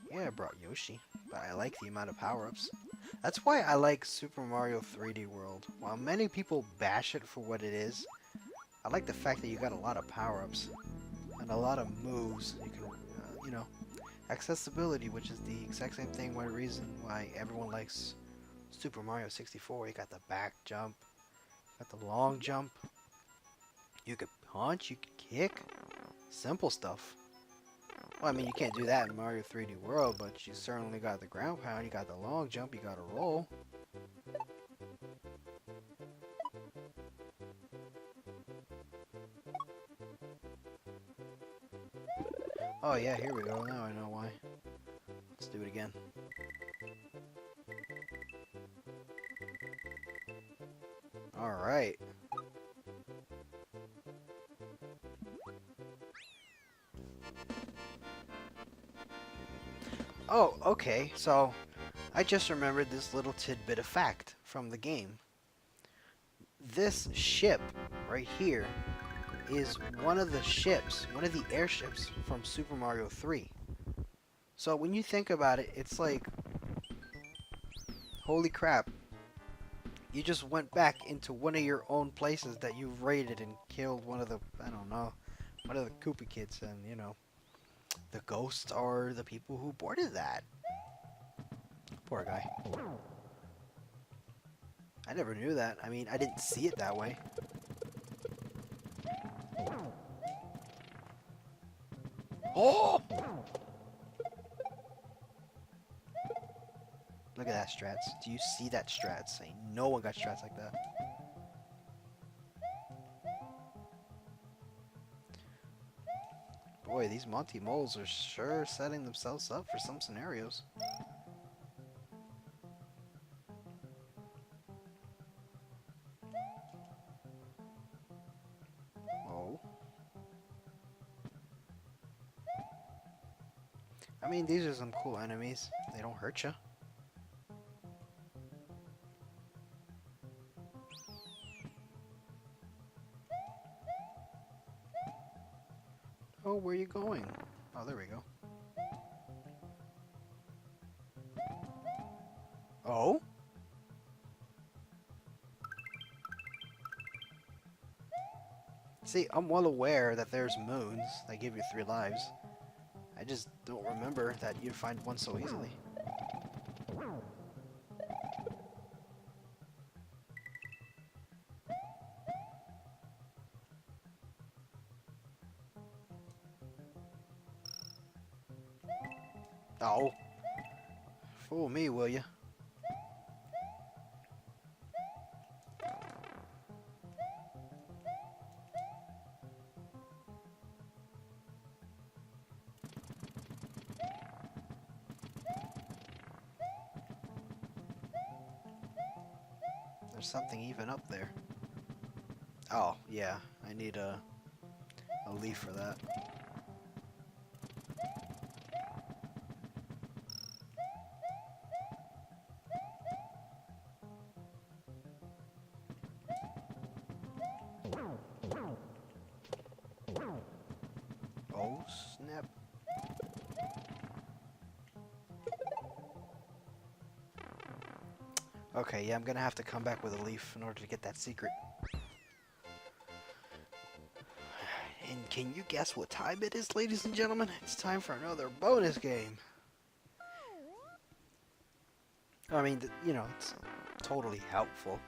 Yeah, I brought Yoshi, but I like the amount of power-ups. That's why I like Super Mario 3D World. While many people bash it for what it is, I like the fact that you got a lot of power-ups and a lot of moves. You can, you know, accessibility, which is the exact same thing. One reason why everyone likes Super Mario 64. You got the back jump, got the long jump. You could punch, you could kick, simple stuff. Well, I mean, you can't do that in Mario 3D World, but you certainly got the ground pound, you got the long jump, you got to roll. Oh yeah, here we go. Now I know why. Let's do it again. Alright. Oh, okay, so I just remembered this little tidbit of fact from the game. This ship right here is one of the ships, one of the airships from Super Mario 3. So when you think about it, it's like, holy crap, you just went back into one of your own places that you've raided and killed one of the, I don't know, one of the Koopa kids, and you know, the ghosts are the people who boarded that. Poor guy. I never knew that. I mean, I didn't see it that way. Oh! Look at that strats. Do you see that strats? Ain't no one got strats like that. Boy, these Monty Moles are sure setting themselves up for some scenarios. Oh. I mean, these are some cool enemies. They don't hurt you. Oh, where are you going? Oh, there we go. Oh? See, I'm well aware that there's moons that give you 3 lives. I just don't remember that you'd find one so easily. Oh. Fool me, will ya? There's something even up there. Oh, yeah. I need a leaf for that. Oh, snap. Okay, yeah, I'm gonna have to come back with a leaf in order to get that secret. And can you guess what time it is, ladies and gentlemen? It's time for another bonus game. I mean, you know, it's totally helpful.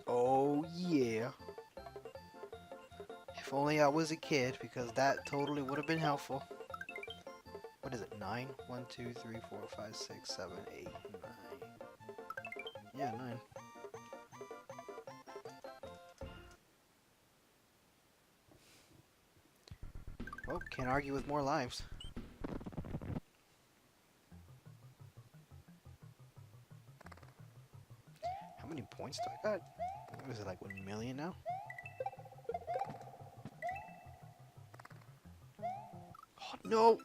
Oh, yeah. If only I was a kid, because that totally would have been helpful. What is it? 9? 1, 2, 3, 4, 5, 6, 7, 8, 9. Yeah, 9. Well, can't argue with more lives. How many points do I got? What is it, like 1 million now? Oh, no!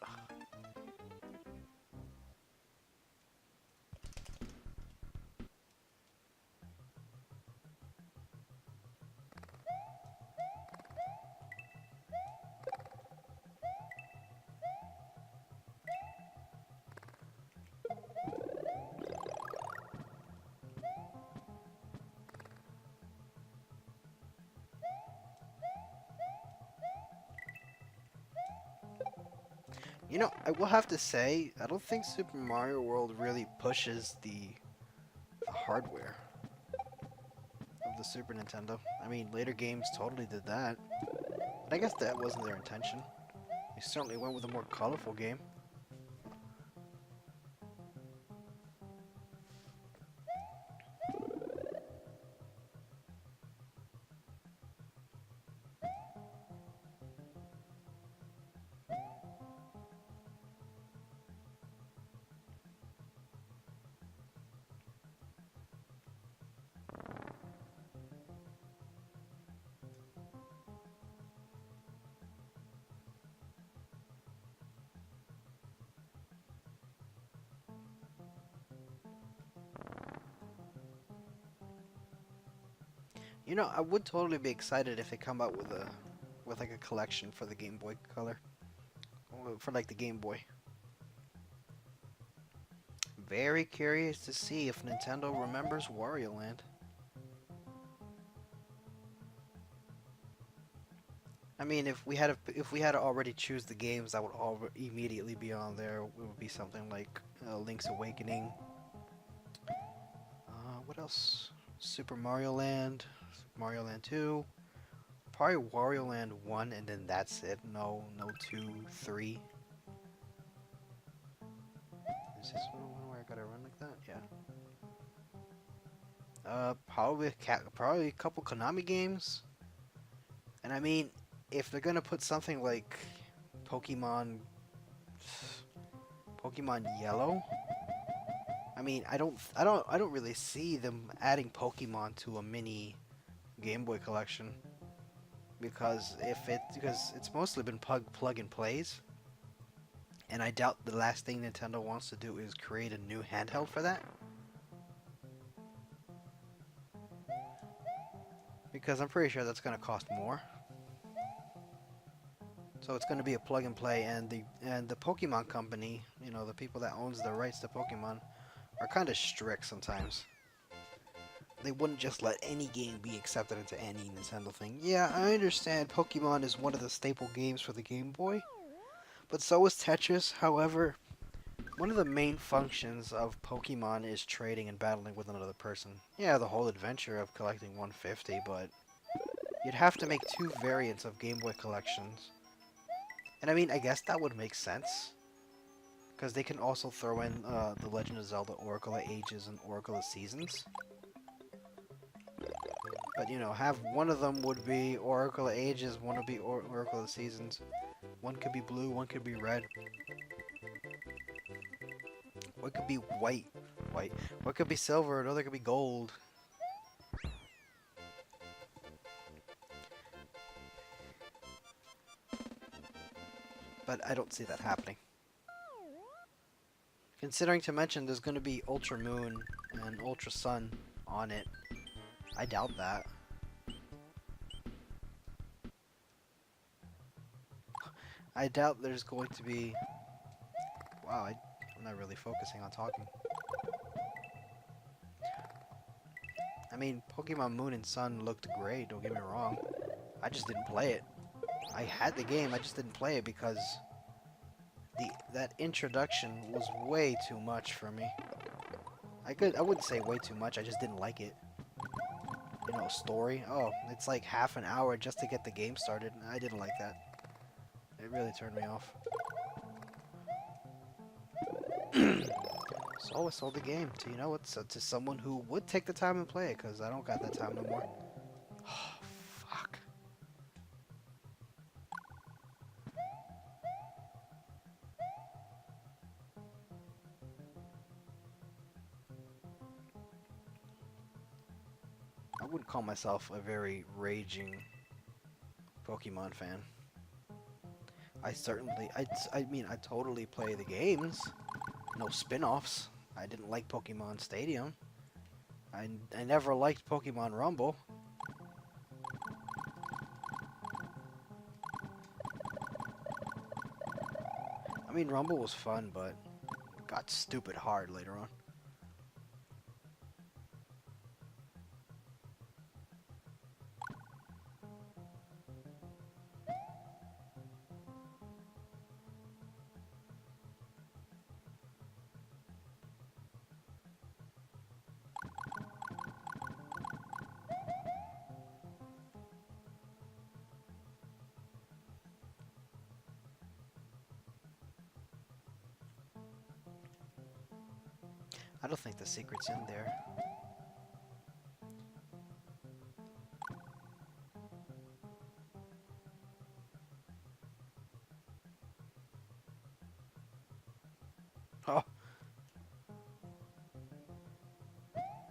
You know, I will have to say, I don't think Super Mario World really pushes the hardware of the Super Nintendo. I mean, later games totally did that. But I guess that wasn't their intention. They certainly went with a more colorful game. You know, I would totally be excited if they come out with like a collection for the Game Boy Color, for like the Game Boy. Very curious to see if Nintendo remembers Wario Land. I mean, if we had to already choose the games that would all immediately be on there, it would be something like Link's Awakening. What else? Super Mario Land, Super Mario Land 2, probably Wario Land 1, and then that's it. No, no 2, 3. Is this one where I gotta run like that? Yeah. Probably a couple Konami games. And I mean, if they're gonna put something like Pokemon, Pokemon Yellow, I mean, I don't really see them adding Pokemon to a mini Game Boy collection because it's mostly been plug and plays, and I doubt the last thing Nintendo wants to do is create a new handheld for that. Because I'm pretty sure that's gonna cost more. So it's going to be a plug and play, and the Pokemon company, you know, the people that owns the rights to Pokemon, are kind of strict sometimes. They wouldn't just let any game be accepted into any Nintendo thing. Yeah, I understand Pokemon is one of the staple games for the Game Boy, but so is Tetris. However, one of the main functions of Pokemon is trading and battling with another person. Yeah, the whole adventure of collecting 150, but you'd have to make two variants of Game Boy collections. And I mean, I guess that would make sense. Because they can also throw in The Legend of Zelda Oracle of Ages and Oracle of Seasons. But, you know, have one of them would be Oracle of Ages, one would be Oracle of Seasons. One could be blue, one could be red. One could be white. One could be silver, another could be gold. But I don't see that happening. Considering to mention there's going to be Ultra Moon and Ultra Sun on it. I doubt that. I doubt there's going to be... Wow, I'm not really focusing on talking. I mean, Pokemon Moon and Sun looked great, don't get me wrong. I just didn't play it. I had the game, I just didn't play it because that introduction was way too much for me. I wouldn't say way too much, I just didn't like it. You know, story? Oh, it's like half an hour just to get the game started. I didn't like that. It really turned me off. So I sold the game to, you know what, to someone who would take the time and play it, because I don't got that time no more. Oh, fuck. I wouldn't call myself a very raging Pokemon fan. I mean, I totally play the games. No spin-offs. I didn't like Pokemon Stadium. I never liked Pokemon Rumble. I mean, Rumble was fun, but it got stupid hard later on. I don't think the secret's in there. Oh,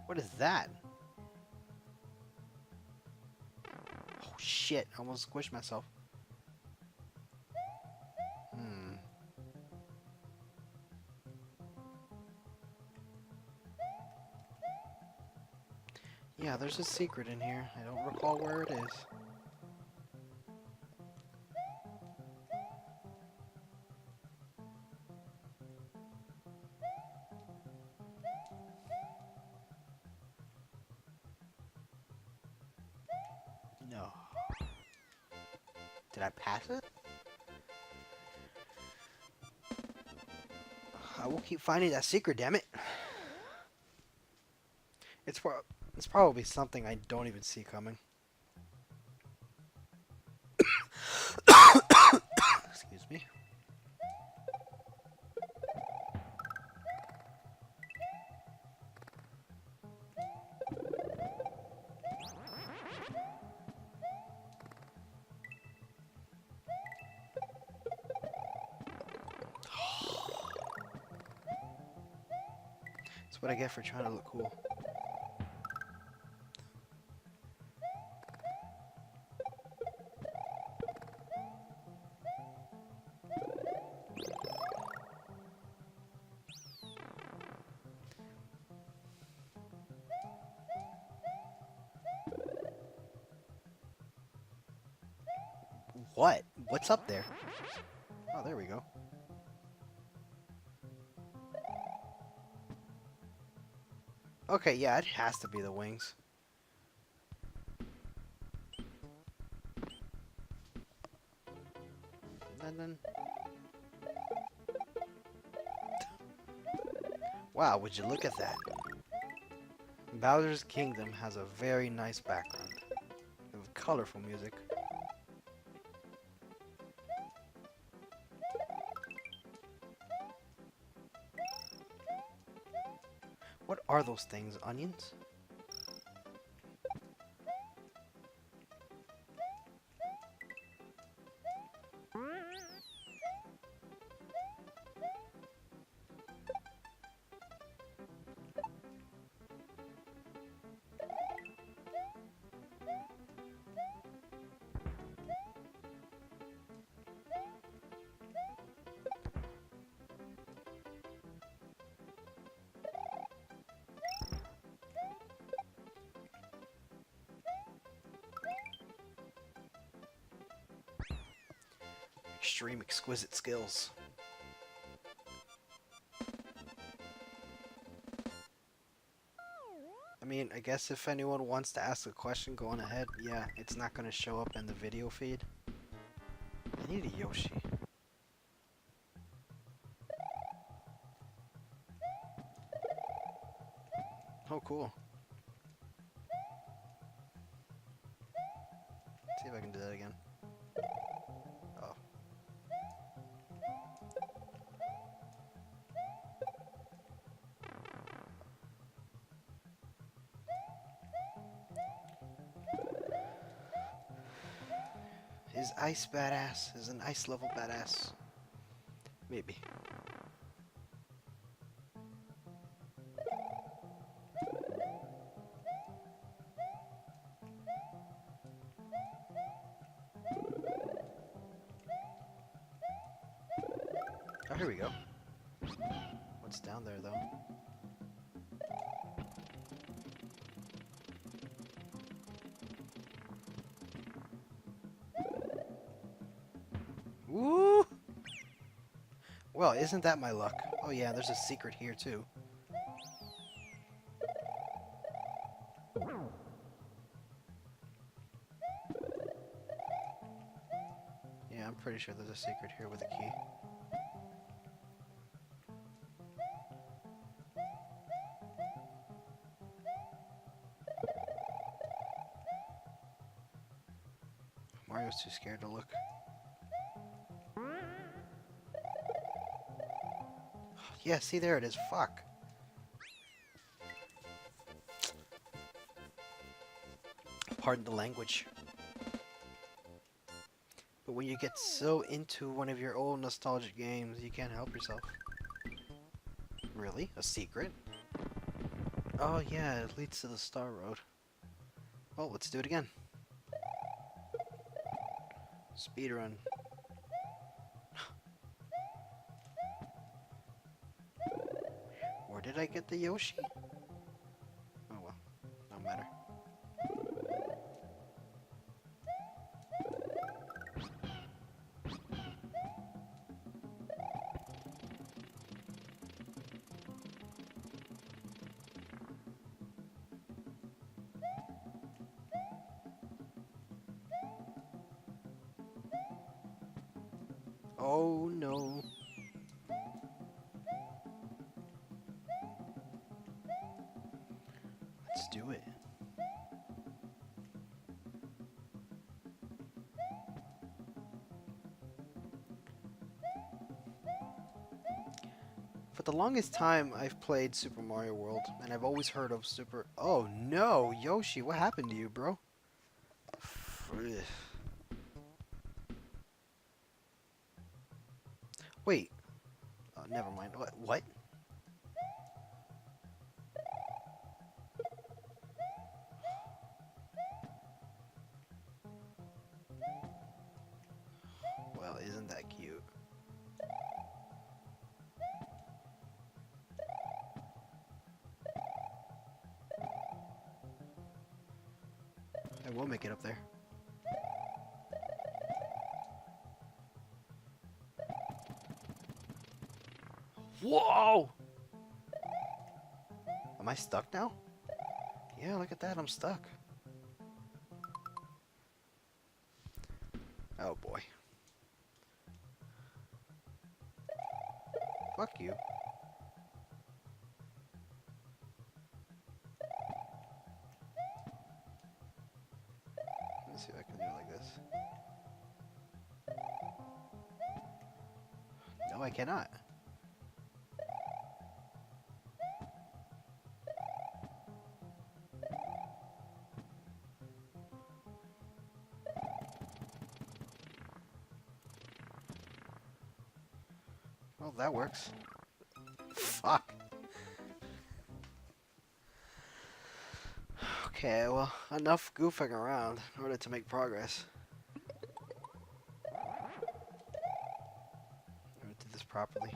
what is that? Oh shit, I almost squished myself. Yeah, yeah, there's a secret in here. I don't recall where it is. No. Did I pass it? I will keep finding that secret, damn it. It's probably something I don't even see coming. Excuse me. That's what I get for trying to look cool. What? What's up there? Oh, there we go. Okay, yeah, it has to be the wings. And then... Wow, would you look at that? Bowser's Kingdom has a very nice background. With colorful music. What are those things? Onions? Extreme exquisite skills. I mean, I guess if anyone wants to ask a question, go on ahead. Yeah, it's not going to show up in the video feed. I need a Yoshi. Oh, cool. Let's see if I can do that again. Oh. Is ice badass? Is an ice level badass? Maybe. Oh, here we go. What's down there, though? Woo! Well, isn't that my luck? Oh yeah, there's a secret here, too. Yeah, I'm pretty sure there's a secret here with a key. Mario's too scared to look. Yeah, see, there it is. Fuck. Pardon the language. But when you get so into one of your old nostalgic games, you can't help yourself. Really? A secret? Oh yeah, it leads to the Star Road. Well, let's do it again. Speedrun. Where did I get the Yoshi? Oh well, no matter. Oh no. Let's do it. For the longest time, I've played Super Mario World, and I've always heard of Super... Oh no, Yoshi, what happened to you, bro? Wait. Never mind. What? Well, isn't that cute? I will make it up there. Whoa! Am I stuck now? Yeah, look at that, I'm stuck. Oh boy. Fuck you. Let me see if I can do it like this. No, I cannot. Well, that works. Fuck. Okay, well, enough goofing around in order to make progress. I'm gonna do this properly,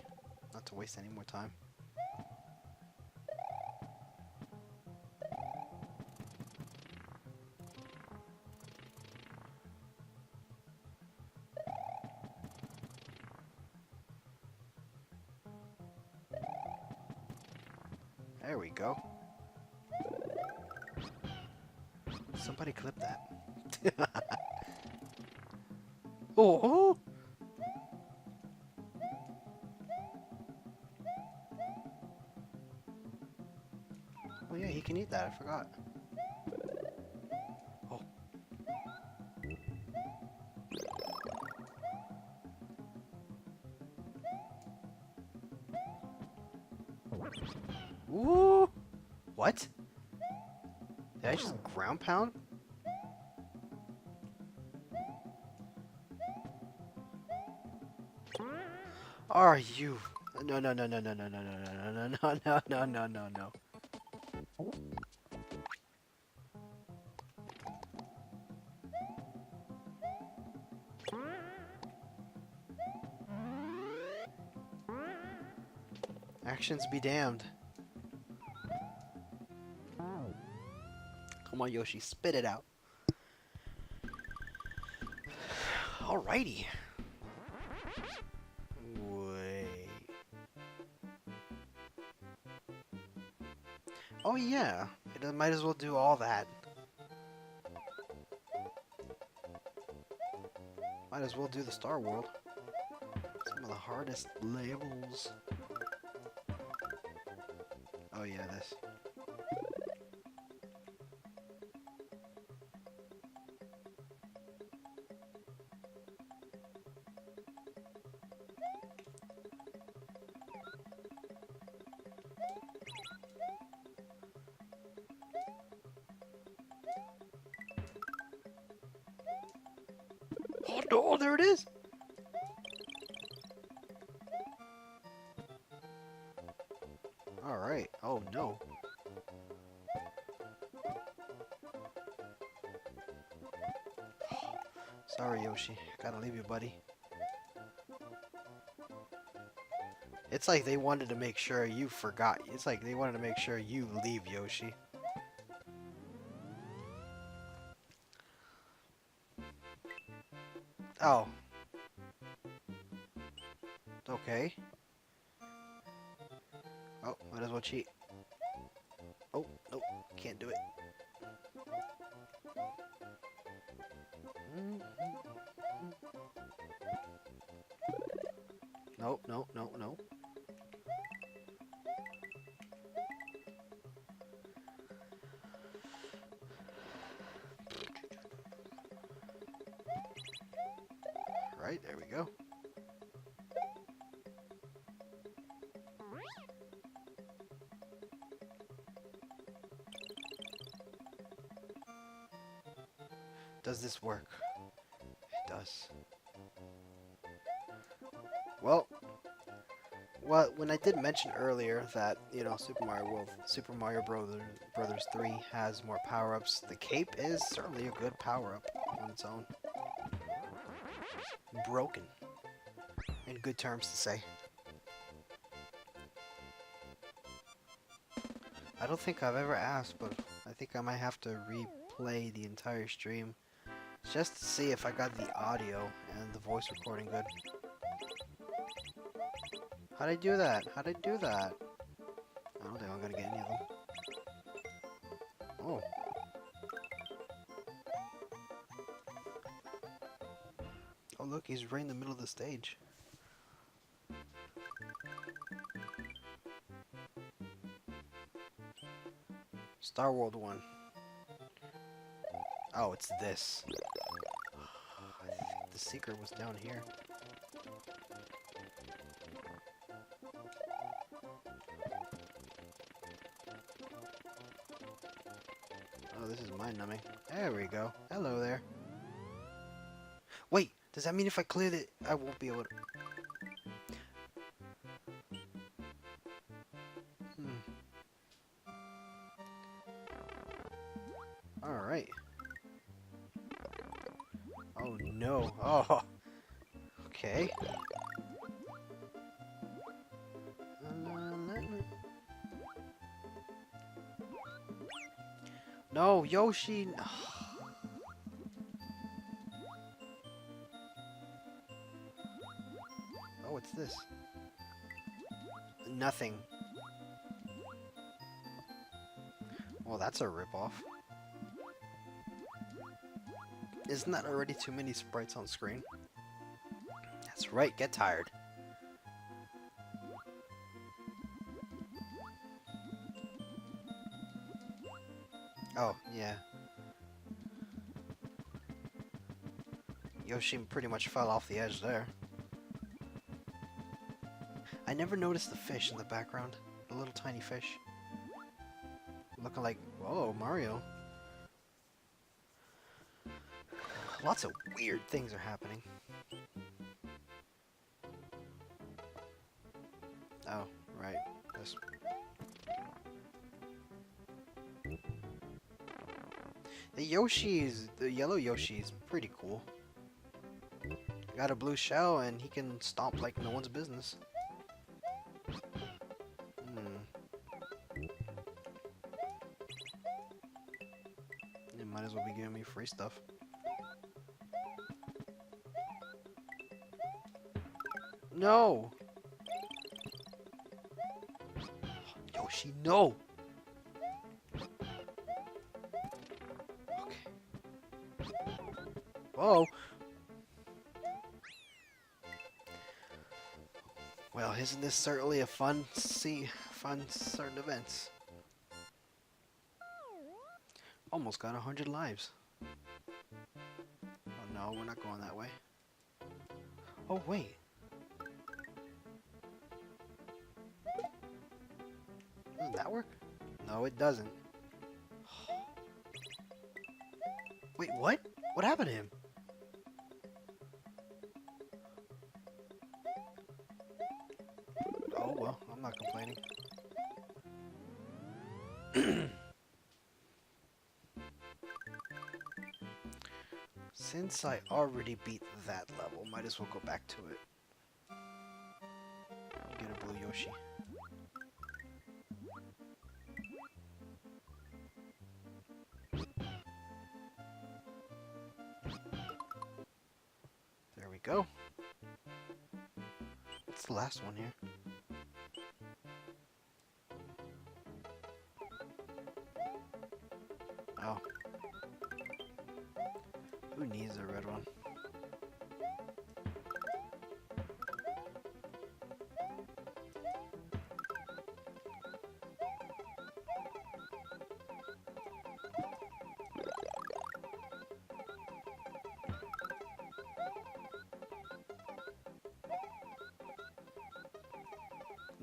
not to waste any more time. There we go. Somebody clip that. Oh! Oh yeah, he can eat that. I forgot. Oh. Ooh! What? Did I just ground pound? Are you? No, no, no, no, no, no, no, no, no, no, no, no, no, no, no, no. Actions be damned. Come on, Yoshi, spit it out. Alrighty. Wait. Oh yeah, it might as well do all that. Might as well do the Star World. Some of the hardest levels. Oh yeah, this. Oh no, there it is! Alright, oh no. Sorry, Yoshi. Gotta leave you, buddy. It's like they wanted to make sure you forgot. It's like they wanted to make sure you leave, Yoshi. Oh. Okay. Oh, might as well cheat. Oh, nope. Can't do it. Nope, nope, nope, nope. Right, there we go. Does this work? It does. Well, when I did mention earlier that, you know, Super Mario Brothers 3 has more power-ups, the cape is certainly a good power-up on its own. Broken. In good terms to say. I don't think I've ever asked, but I think I might have to replay the entire stream just to see if I got the audio and the voice recording good. How'd I do that? How'd I do that? I don't think I'm gonna get any of them. Oh. Oh look, he's right in the middle of the stage. Star World 1. Oh, it's this. I think the secret was down here. Oh, this is mind-numbing. There we go. Hello there. Wait, does that mean if I clear it, I won't be able to... Alright. Oh no. Oh. Okay. No, Yoshi. Oh, what's this? Nothing. Well, that's a ripoff. Isn't that already too many sprites on screen? That's right, get tired. Oh, yeah. Yoshi pretty much fell off the edge there. I never noticed the fish in the background. The little tiny fish. Looking like, whoa, Mario. Lots of weird things are happening. Oh, right. This. The yellow Yoshi is pretty cool. Got a blue shell and he can stomp like no one's business. You might as well be giving me free stuff. No! Yoshi, no! Okay. Whoa! Well, isn't this certainly a fun certain events? Almost got 100 lives. Oh no, we're not going that way. Oh wait. Doesn't that work? No, it doesn't. Wait, what? What happened to him? Oh well, I'm not complaining. Since I already beat that level, might as well go back to it. Get a blue Yoshi. There we go. What's the last one here? Oh. Who needs a red one?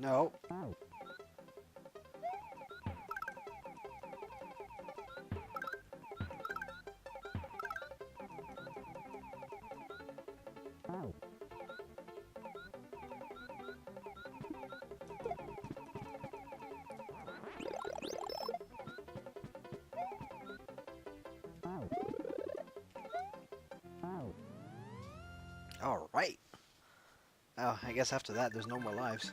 No. All right. Oh, I guess after that, there's no more lives.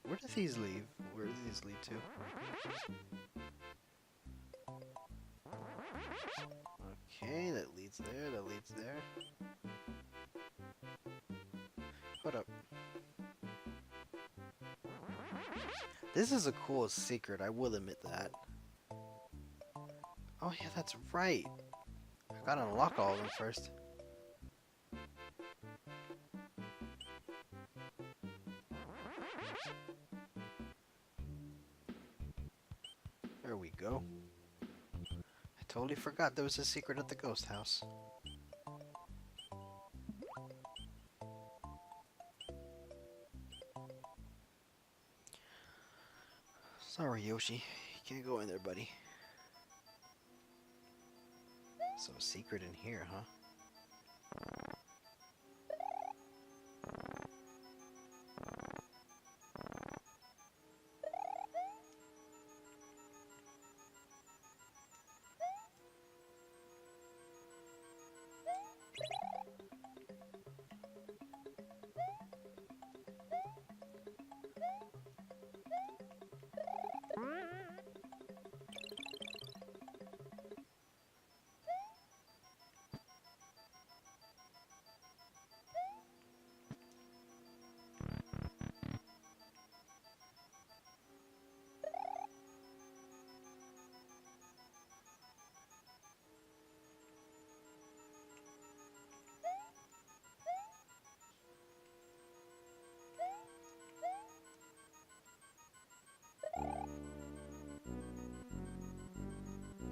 Where do these leave? Where do these lead to? Okay, that leads there, that leads there. Hold up. This is a cool secret, I will admit that. Oh yeah, that's right. I gotta unlock all of them first. There we go. I totally forgot there was a secret at the ghost house. Sorry, Yoshi. You can't go in there, buddy. So secret in here, huh?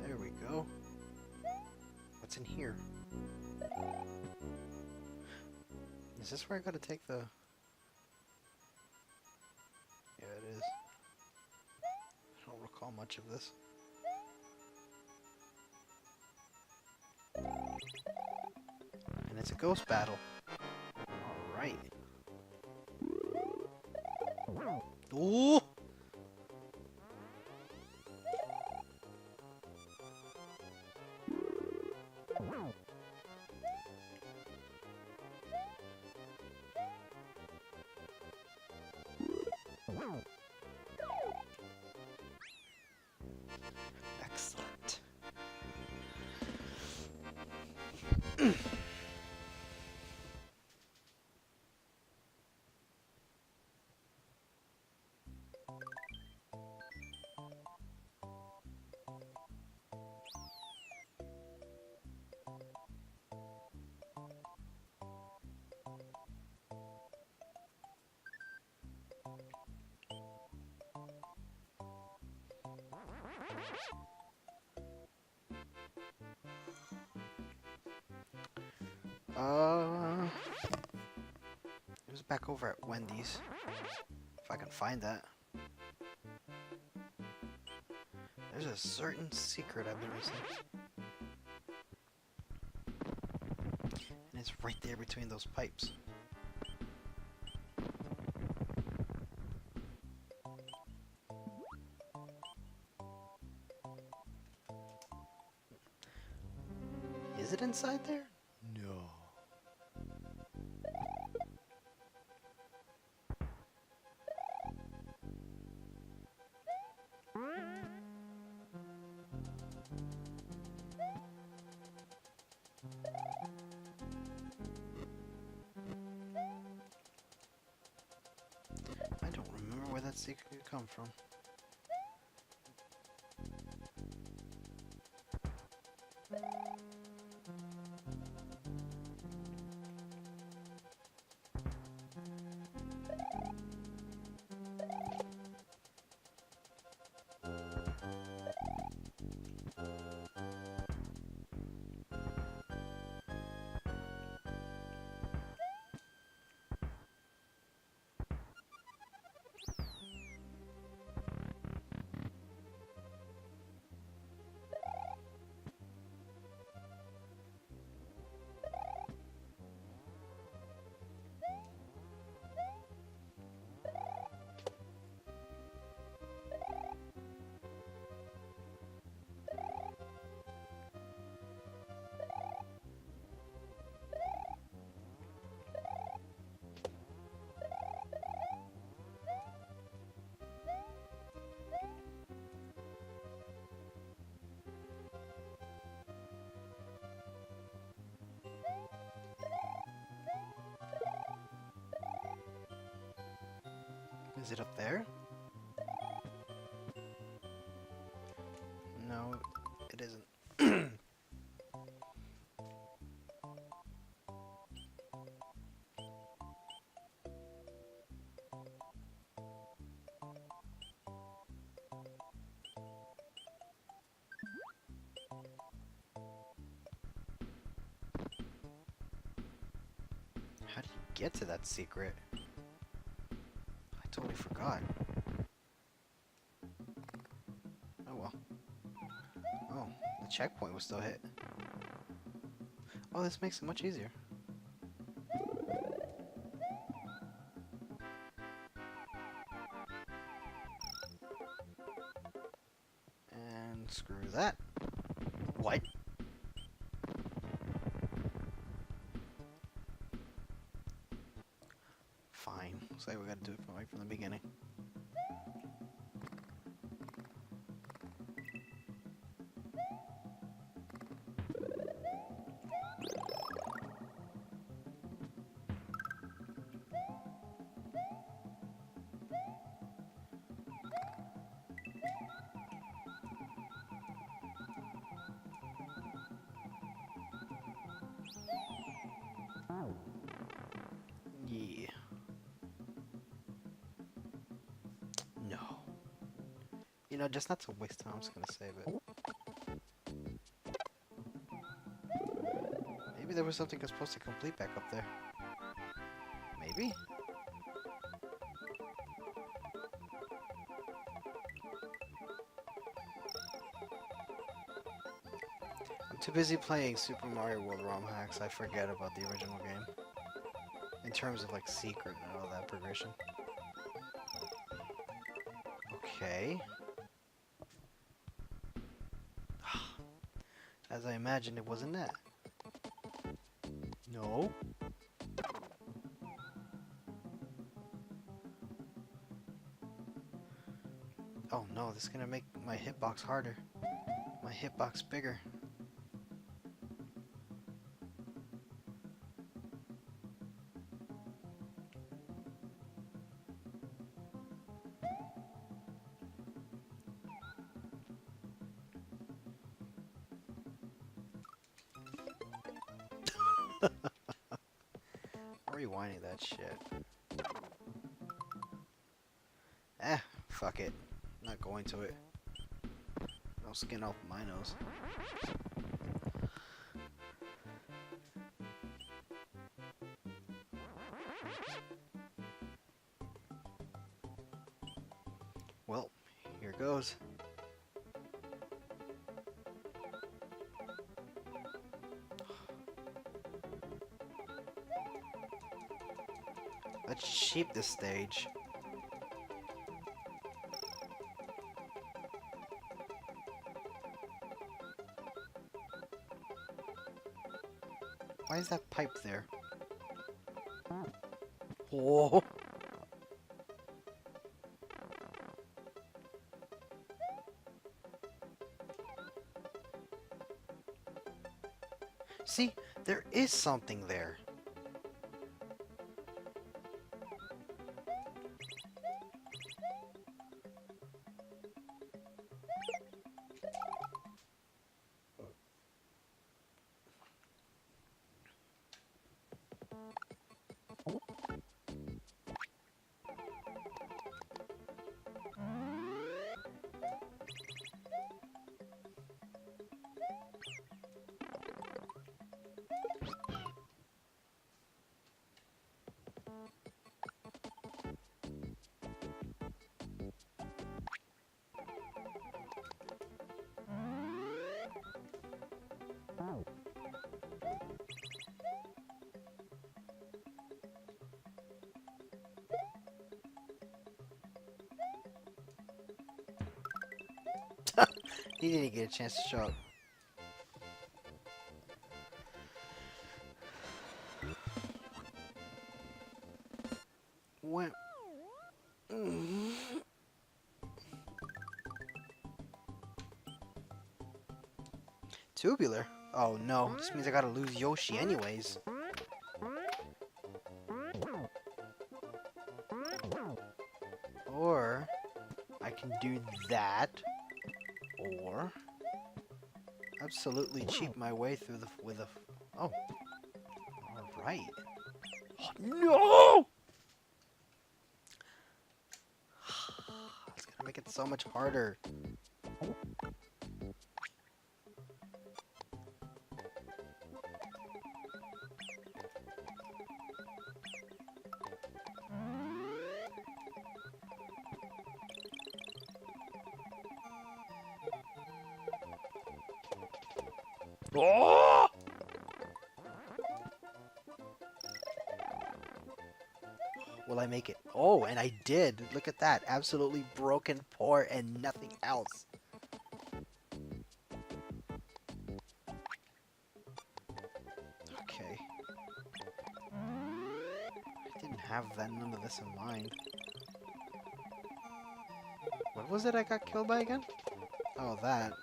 There we go. What's in here? Is this where I gotta take the... Yeah, it is. I don't recall much of this. And it's a ghost battle. Alright. Ooh! Excellent. It was back over at Wendy's. If I can find that. There's a certain secret I've been missing. And it's right there between those pipes. Is it inside there? No. I don't remember where that secret could come from. Is it up there? No, it isn't. How did you get to that secret? I totally forgot. Oh well. Oh, the checkpoint was still hit. Oh, this makes it much easier. And screw that. What? Fine. Looks like we gotta do it right from the beginning. Yeah. No. You know, just not to waste time, I'm just gonna save it. Maybe there was something I was supposed to complete back up there. Maybe? I'm too busy playing Super Mario World ROM hacks, I forget about the original game. In terms of like secret and all that progression. Okay. As I imagined, it wasn't that. No. Oh no, this is gonna make my hitbox harder. My hitbox bigger. Rewinding that shit. Fuck it. Not going to it. No skin off my nose. Well, here goes. Let's sheep this stage. Why is that pipe there? Whoa. See, there is something there. He didn't get a chance to show up. When... Tubular? Oh no, this means I gotta lose Yoshi anyways. can do that, or absolutely cheat my way through the with a. Oh, all right. Oh, no! It's gonna make it so much harder. Oh! Will I make it? Oh, and I did. Look at that. Absolutely broken port and nothing else. Okay. I didn't have that none of this in mind. What was it I got killed by again? Oh, that.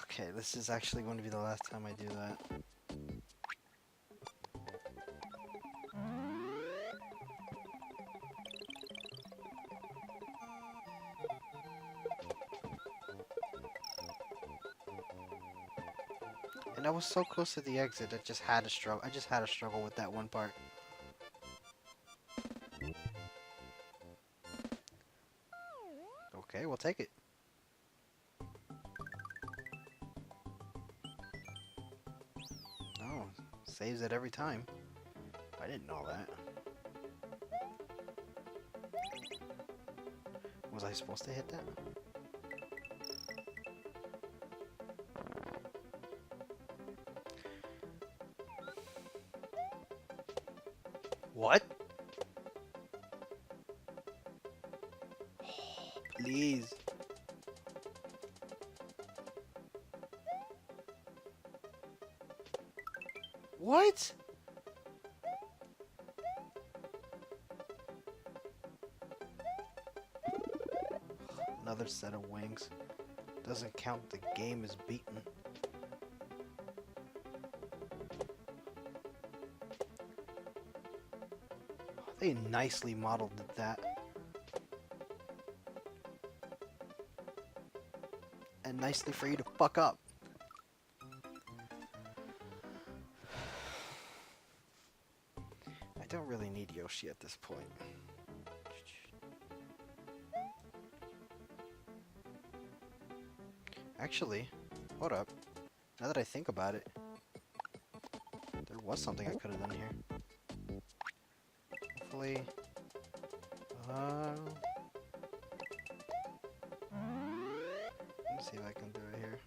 Okay, this is actually going to be the last time I do that. And I was so close to the exit, I just had to struggle. I just had to struggle with that one part. Okay, we'll take it. Oh, saves it every time. I didn't know that. Was I supposed to hit that? What? Oh, please. What? Another set of wings. Doesn't count, the game is beaten. They nicely modeled that. And nicely for you to fuck up. I don't really need Yoshi at this point. Actually, hold up. Now that I think about it, there was something I could have done here. Hopefully, let me see if I can do it here.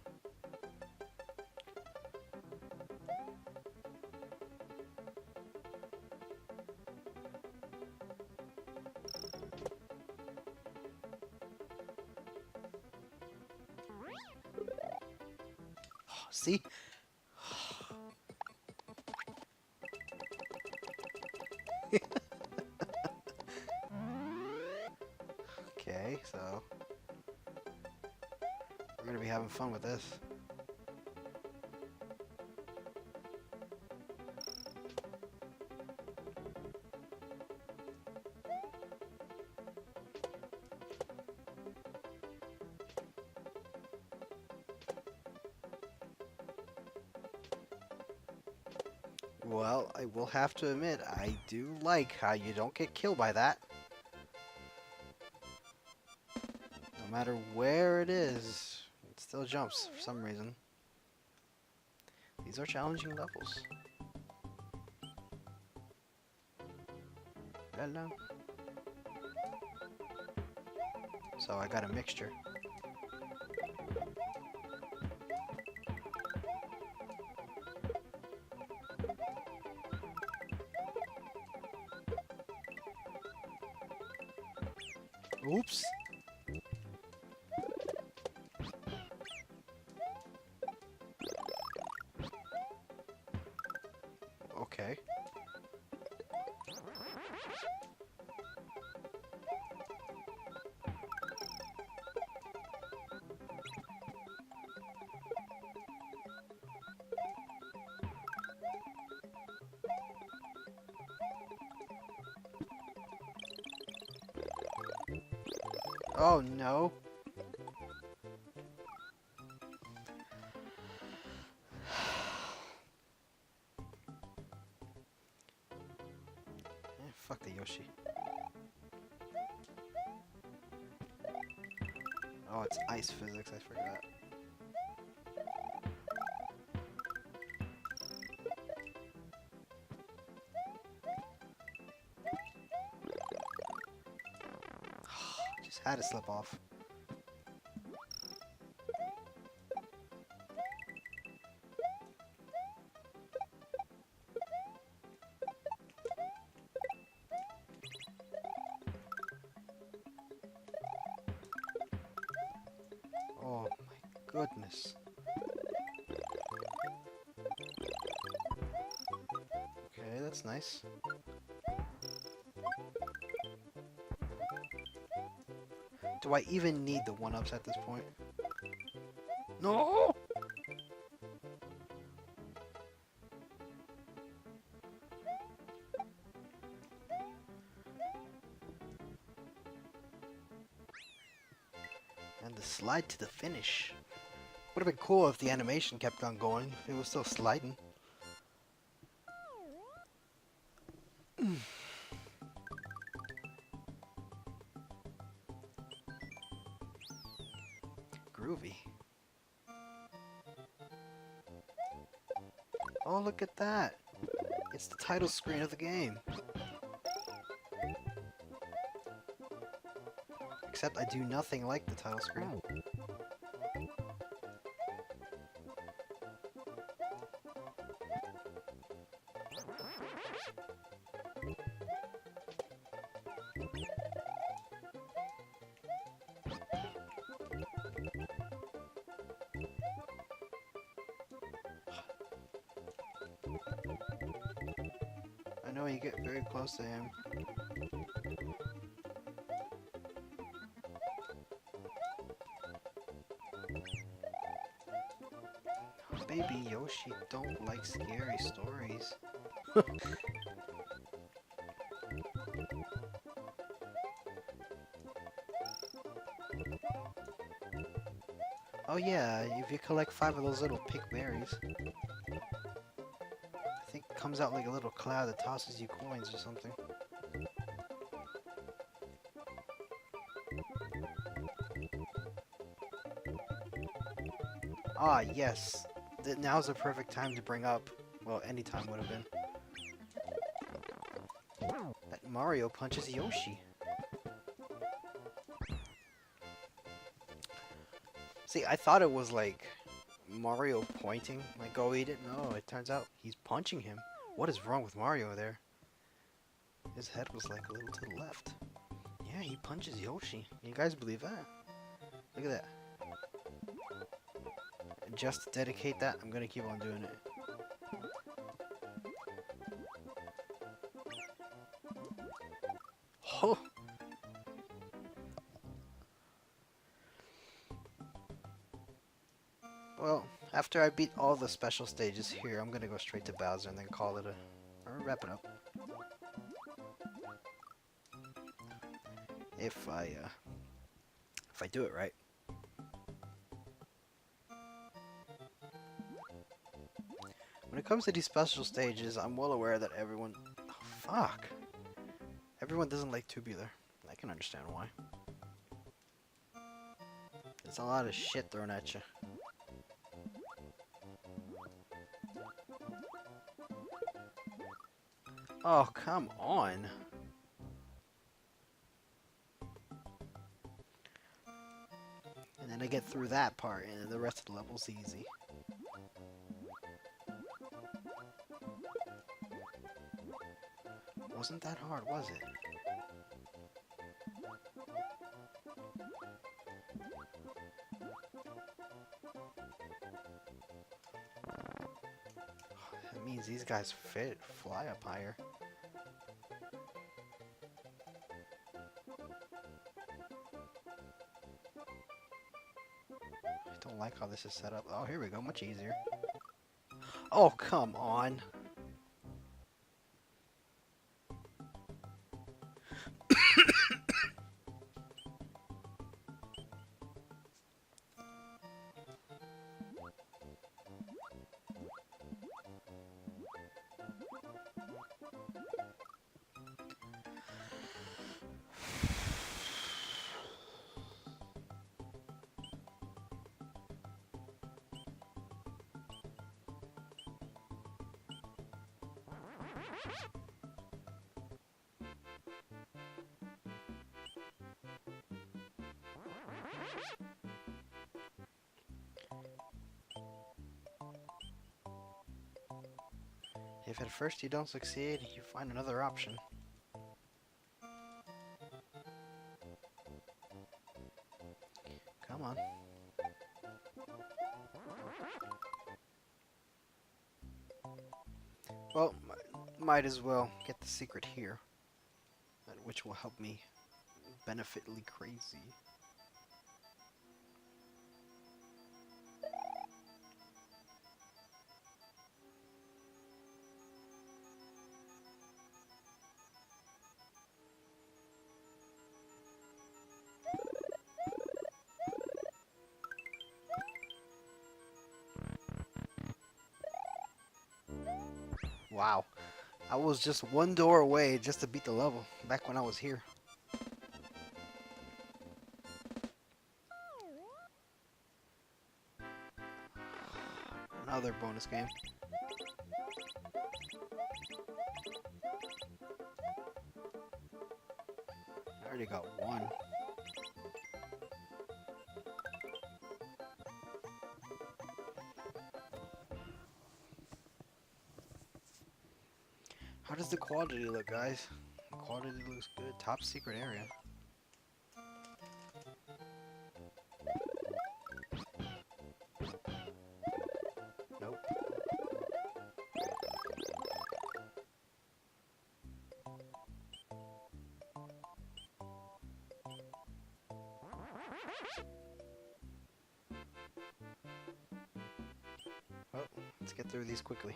See? Okay, so we're gonna be having fun with this. Well, I will have to admit, I do like how you don't get killed by that. No matter where it is, it still jumps for some reason. These are challenging levels. Hello. So I got a mixture. Oops. Oh no. Fuck the Yoshi. Oh, it's ice physics, I forgot. Just had to slip off. Oh my goodness. Okay, that's nice. Do I even need the 1-ups at this point? No! And the slide to the finish. Would have been cool if the animation kept on going, if it was still sliding. Groovy. Oh, look at that! It's the title screen of the game. Except I do nothing like the title screen. I know you get very close to him. Baby Yoshi don't like scary stories. Oh yeah, if you collect 5 of those little pink berries, I think it comes out like a little cloud that tosses you coins or something. Ah, yes. Now's the perfect time to bring up, well, any time would have been, that Mario punches Yoshi. See, I thought it was like Mario pointing, like, go eat it. No, it turns out he's punching him. What is wrong with Mario there? His head was like a little to the left. Yeah, he punches Yoshi. You guys believe that? Look at that. And just to dedicate that, I'm gonna keep on doing it. Oh! Well, after I beat all the special stages here, I'm gonna go straight to Bowser and then call it a... or wrap it up. If I do it right. When it comes to these special stages, I'm well aware that everyone... Oh, fuck! Everyone doesn't like tubular. I can understand why. There's a lot of shit thrown at you. Oh, come on! And then I get through that part, and the rest of the level's easy. Wasn't that hard, was it? That means these guys fly up higher. I don't like how this is set up. Oh, here we go, much easier. Oh, come on. If at first you don't succeed, you find another option. Come on. Well, might as well get the secret here, which will help me benefitly crazy. Wow. I was just one door away just to beat the level back when I was here. Another bonus game. I already got one. How does the quality look, guys? The quality looks good. Top secret area. Nope. Well, let's get through these quickly.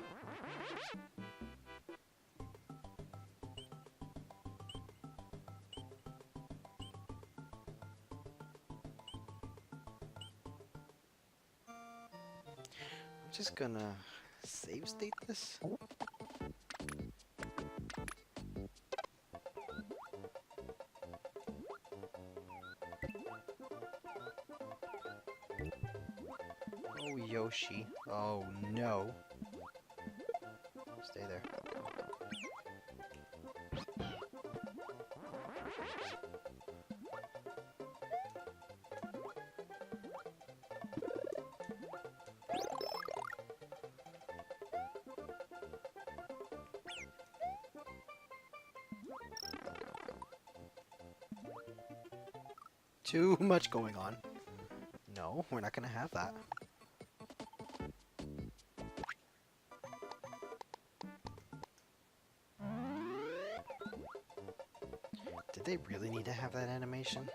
I'm just gonna save state this. Oh, Yoshi. Oh, no. Stay there. Too much going on. No, we're not gonna have that. Did they really need to have that animation?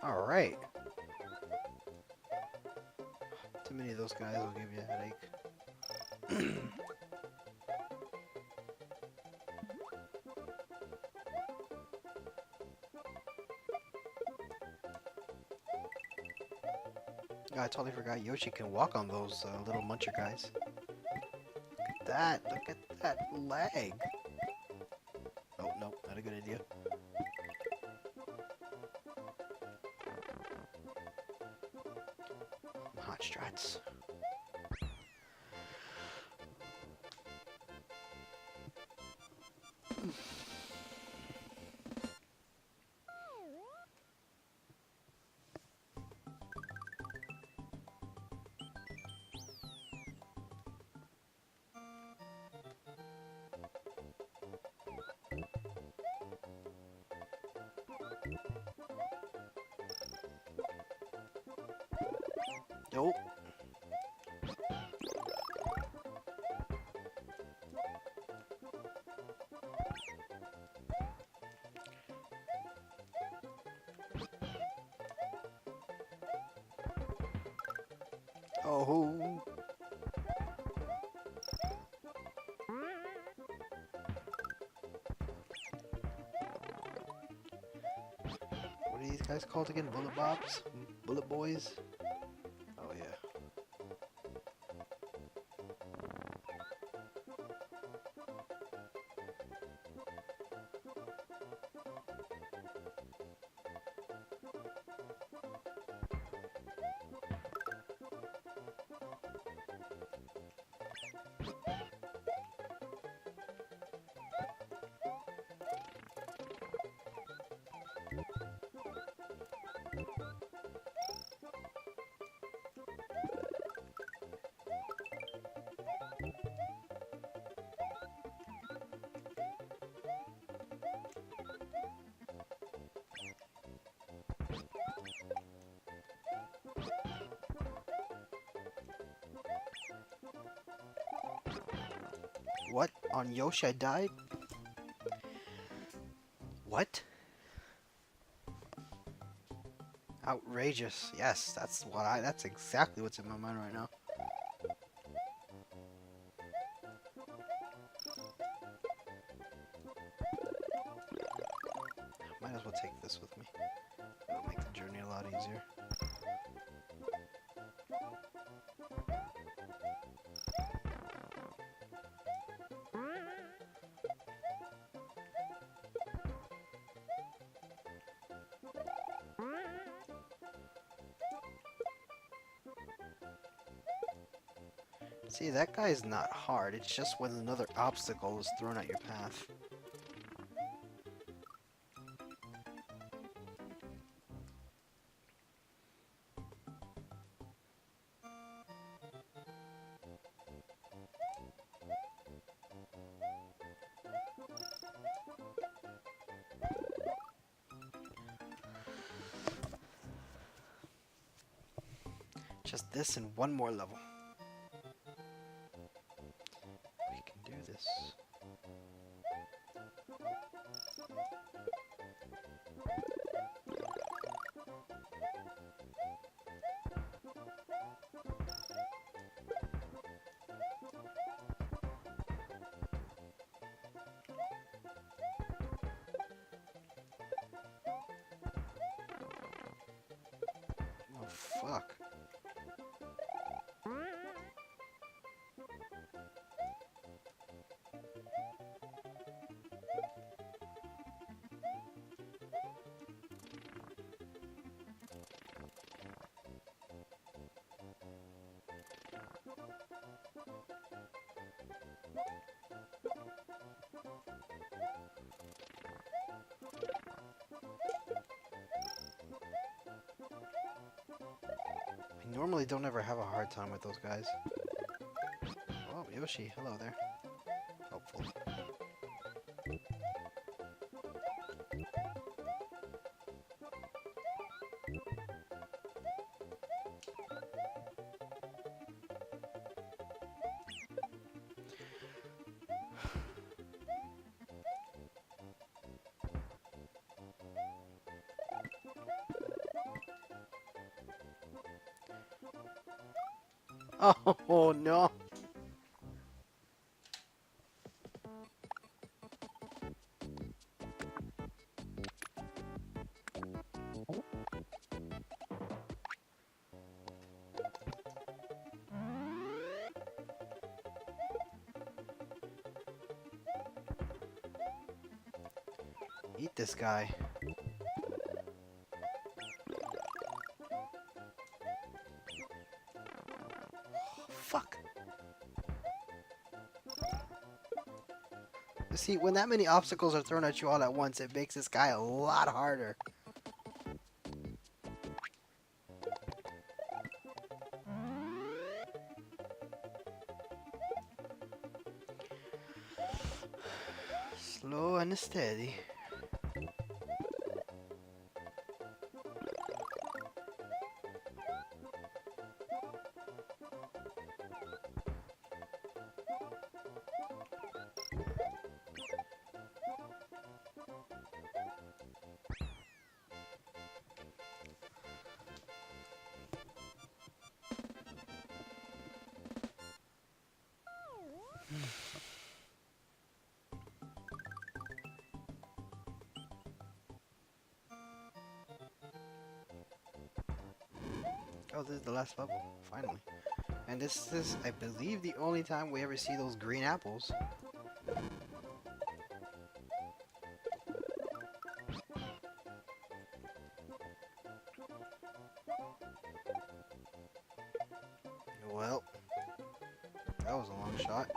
Alright. Too many of those guys will give you a headache. I totally forgot Yoshi can walk on those little muncher guys. Look at that! Look at that leg! Oh, no, not a good idea. Hot strats. Nope. Oh. What are these guys called again? Bullet Bobs? Bullet Boys? Oh yeah. What? On Yoshi I died? What? Outrageous. Yes, that's exactly what's in my mind right now. Might as well take this with me. It'll make the journey a lot easier. See, that guy's not hard. It's just when another obstacle is thrown at your path. Just this and one more level. We can do this. Oh, fuck. I normally don't ever have a hard time with those guys. Oh, Yoshi, hello there. Helpful. Oh no! Eat this guy. Fuck. See, when that many obstacles are thrown at you all at once, it makes this guy a lot harder. Slow and steady. Oh, this is the last level, finally. And this is, I believe, the only time we ever see those green apples. Well, that was a long shot.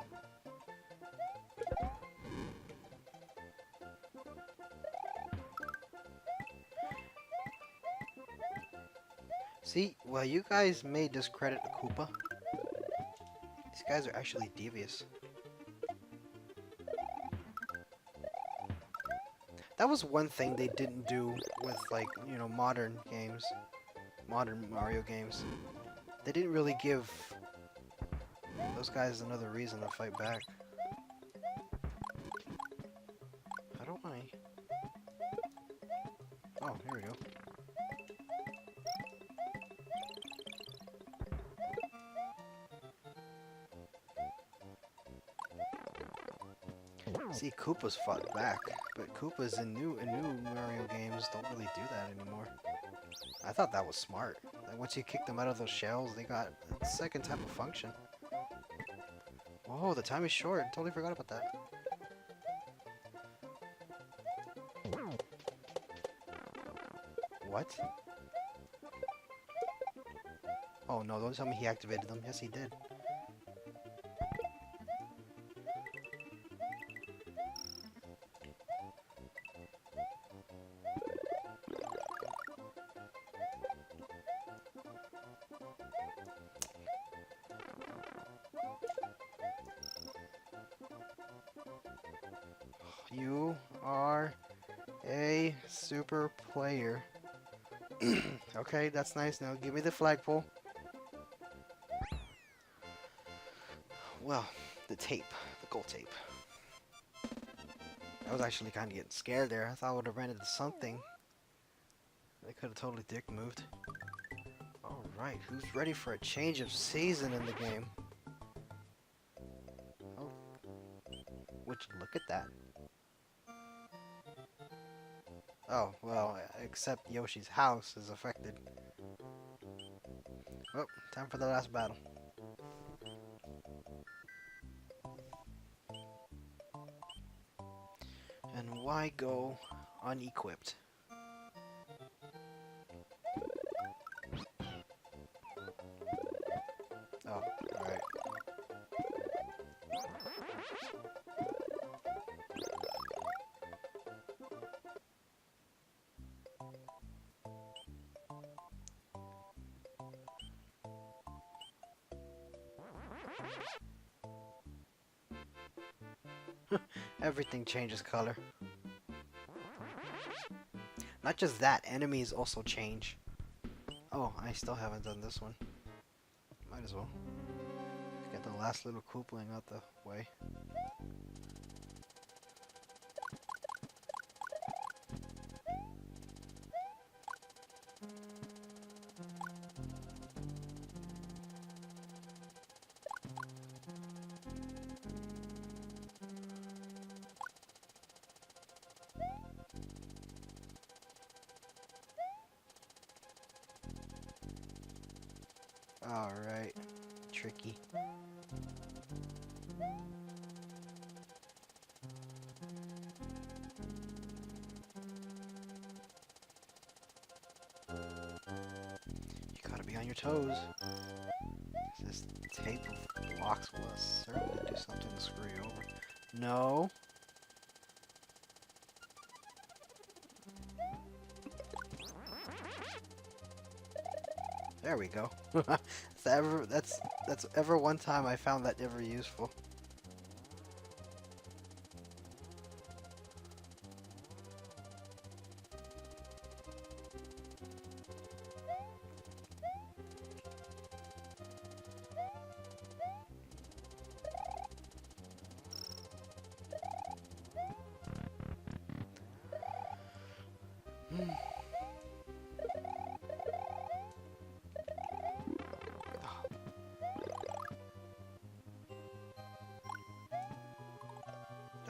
See, well, you guys may discredit the Koopa. These guys are actually devious. That was one thing they didn't do with, like, you know, modern games. Modern Mario games. They didn't really give those guys another reason to fight back. Oh, here we go. See, Koopas fought back, but Koopas in new Mario games don't really do that anymore. I thought that was smart. Like once you kick them out of those shells, they got a second type of function. Whoa, the time is short. Totally forgot about that. What? Oh no, don't tell me he activated them. Yes, he did. You are a super player. Okay, that's nice. Now give me the flagpole. Well, the tape. The gold tape. I was actually kind of getting scared there. I thought I would have ran into something. They could have totally dick moved. Alright, who's ready for a change of season in the game? Oh. Look at that. Oh, well, except Yoshi's house is affected. Oh, time for the last battle. And why go unequipped? Oh, alright. Everything changes color. Not just that, enemies also change. Oh, I still haven't done this one. Might as well. Get the last little Koopling out the way. Alright. Tricky. You gotta be on your toes. This tape of blocks will certainly do something to screw you over. No. There we go. That's ever one time I found that ever useful.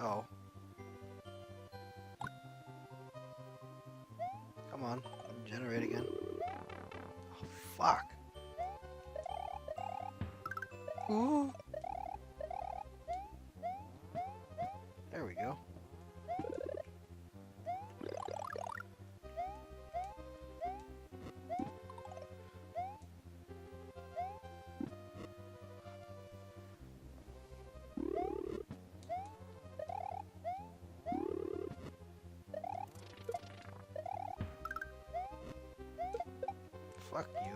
Oh. Come on. Generate again. Oh, fuck. Ooh. There we go. Fuck you.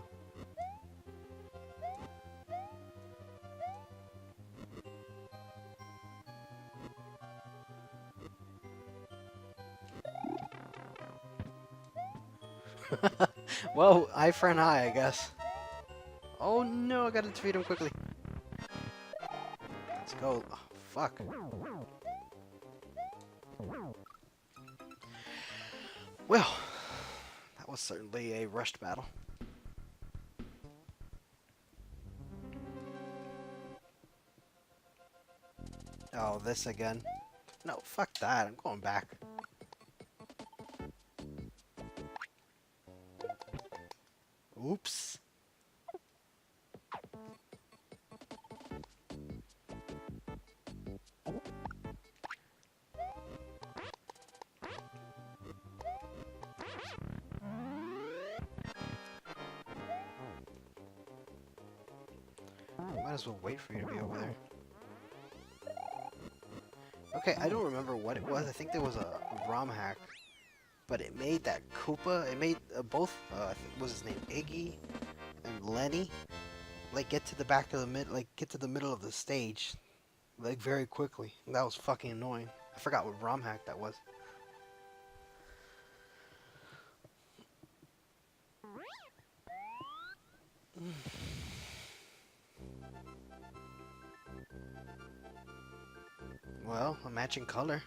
Well, eye for an eye, I guess. Oh no, I gotta defeat him quickly. Let's go. Oh, fuck. Well, was certainly a rushed battle. Oh, this again. No, fuck that. I'm going back. Oops. Might as well wait for you to be over there. Okay, I don't remember what it was. I think there was a ROM hack, but it made that Koopa. It made both. I think was his name Iggy and Lenny. Like get to the back of the get to the middle of the stage, like very quickly. And that was fucking annoying. I forgot what ROM hack that was. Well, a matching color.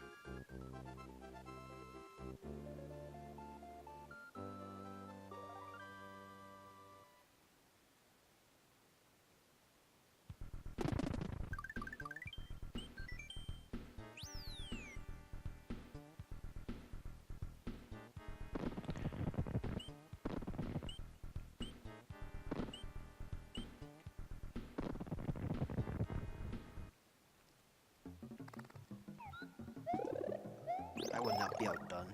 I would not be outdone.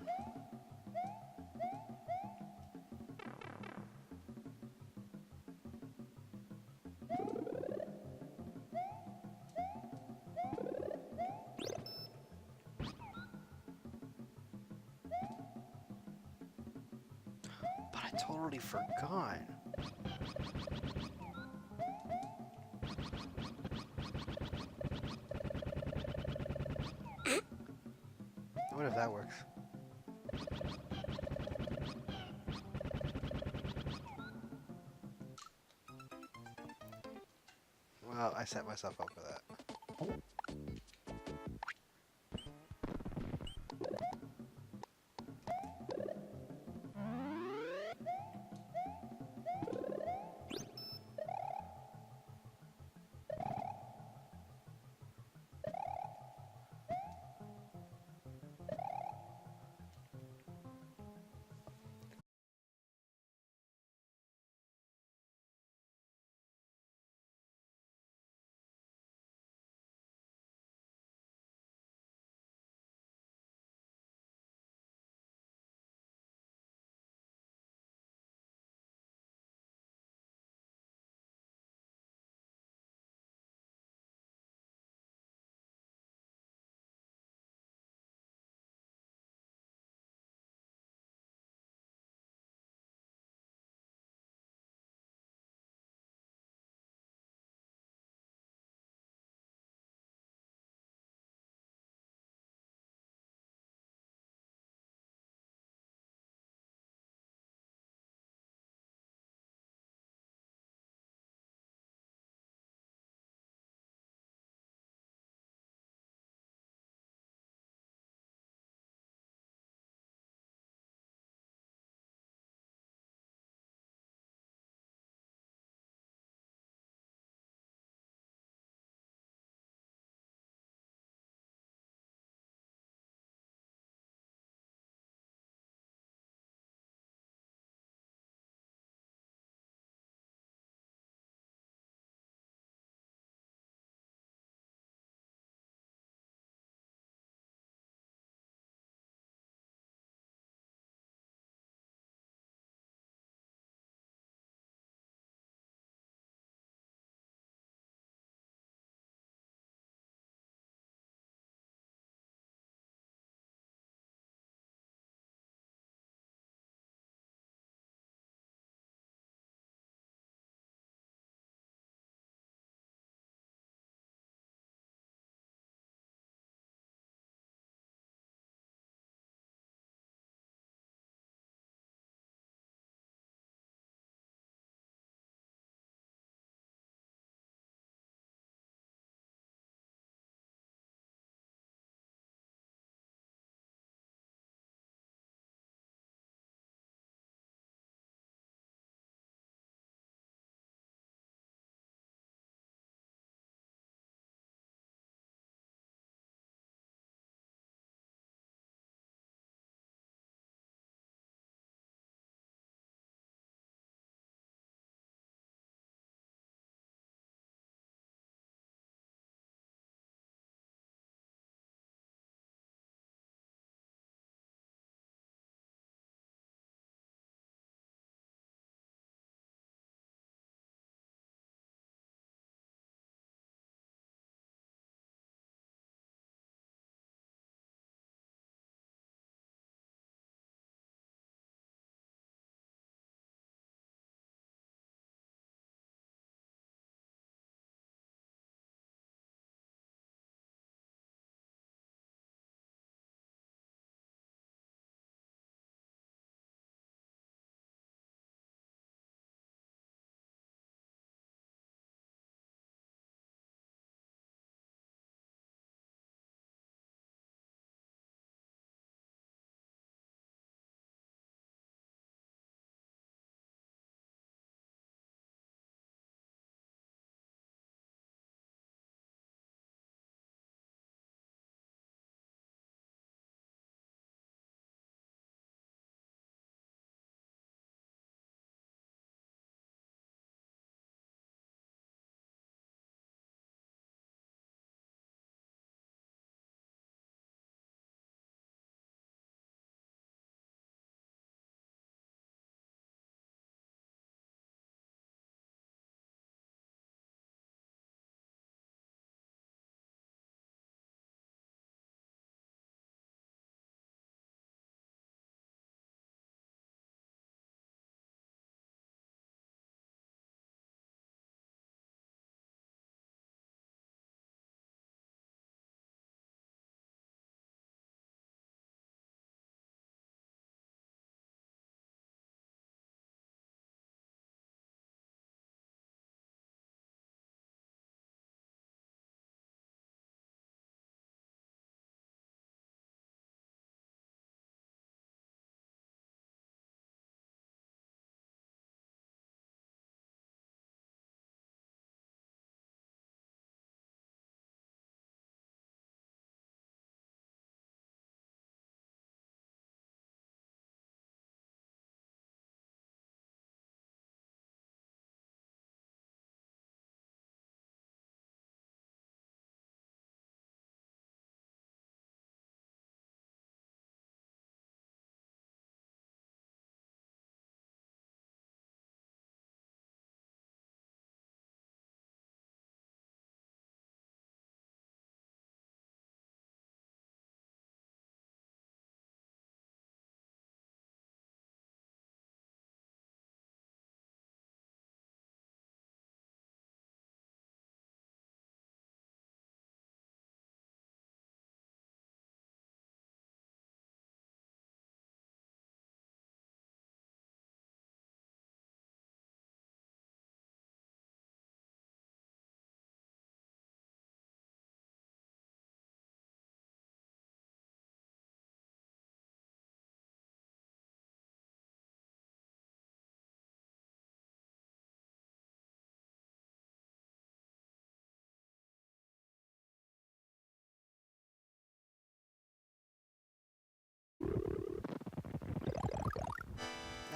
But I totally forgot. I wonder if that works. Well, I set myself up for that.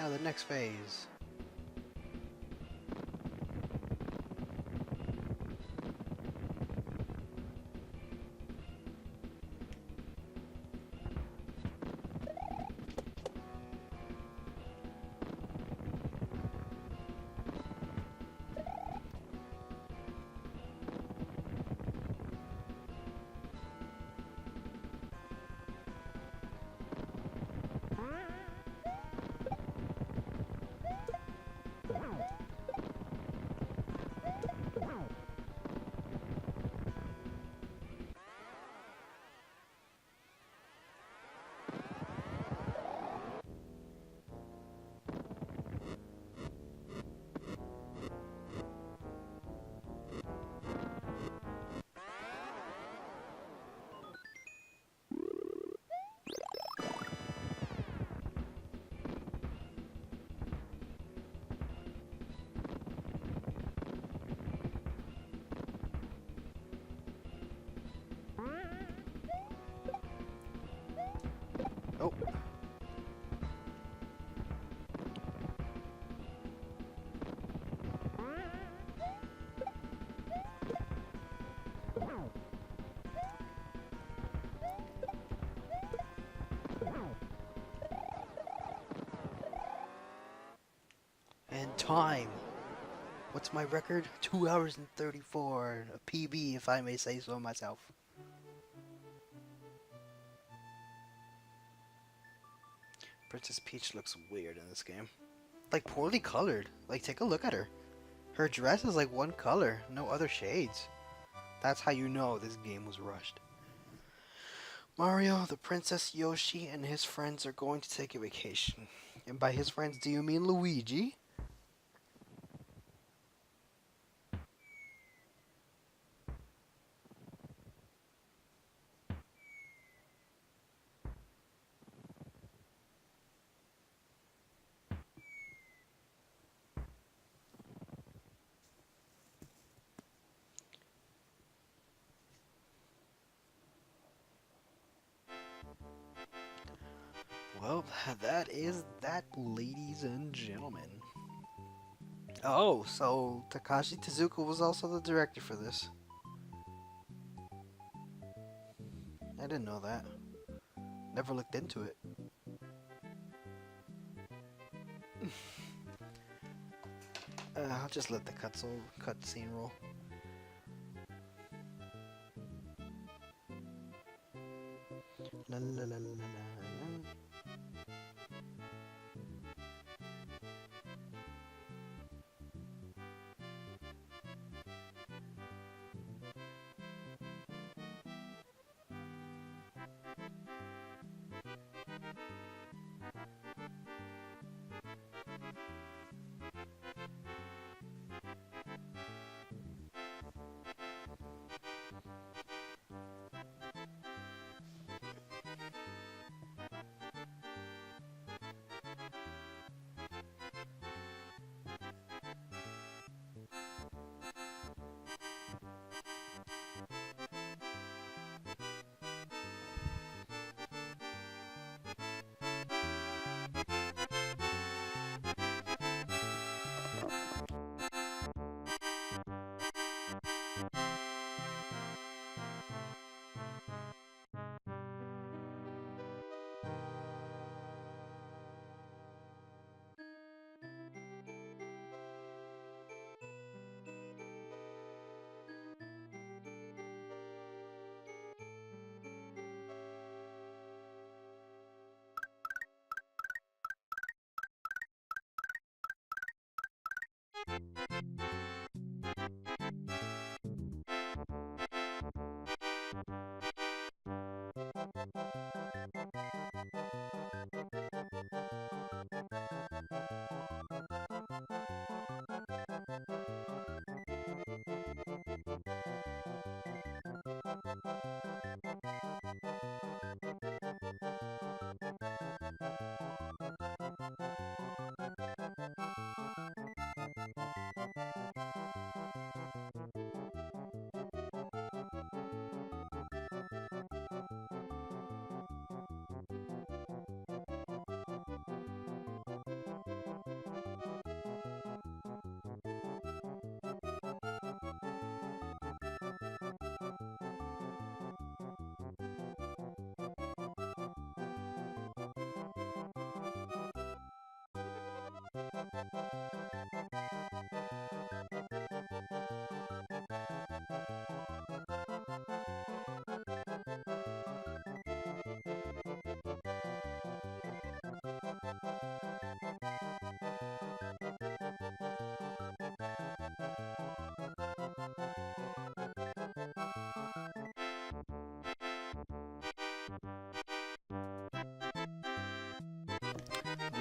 Now the next phase. Oh. And time. What's my record? 2 hours and 34. A PB, if I may say so myself. Princess Peach looks weird in this game. Like, poorly colored. Like, take a look at her. Her dress is like one color, no other shades. That's how you know this game was rushed. Mario, the Princess, Yoshi, and his friends are going to take a vacation. And by his friends, do you mean Luigi? Well, that is that, ladies and gentlemen. Oh, so Takashi Tezuka was also the director for this. I didn't know that. Never looked into it. I'll just let the cutscene roll. La la la la la la.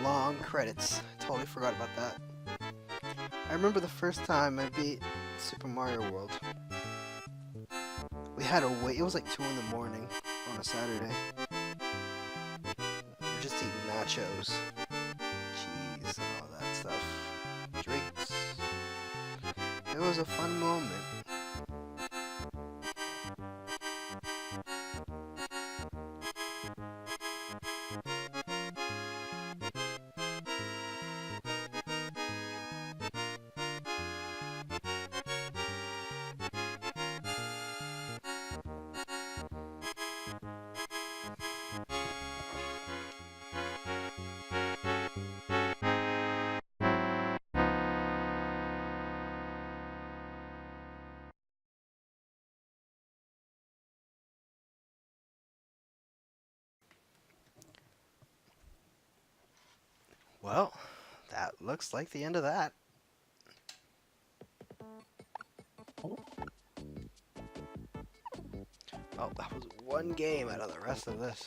Long credits. Totally forgot about that. I remember the first time I beat Super Mario World. We had to wait. It was like 2 in the morning on a Saturday. We were just eating nachos, cheese, and all that stuff. Drinks. It was a fun moment. Well, that looks like the end of that. Oh, that was one game out of the rest of this.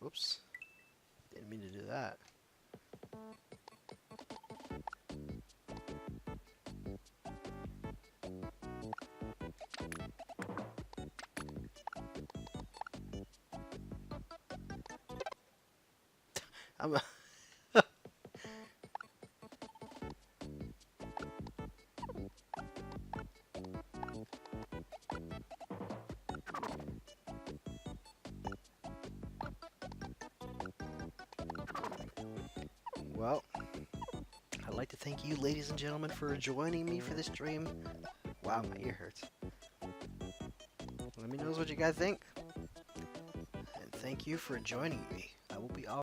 Oops. Didn't mean to do that. I'm a Well, I'd like to thank you, ladies and gentlemen, for joining me for this stream. Wow, my ear hurts. Let me know what you guys think. And thank you for joining me. I will be off.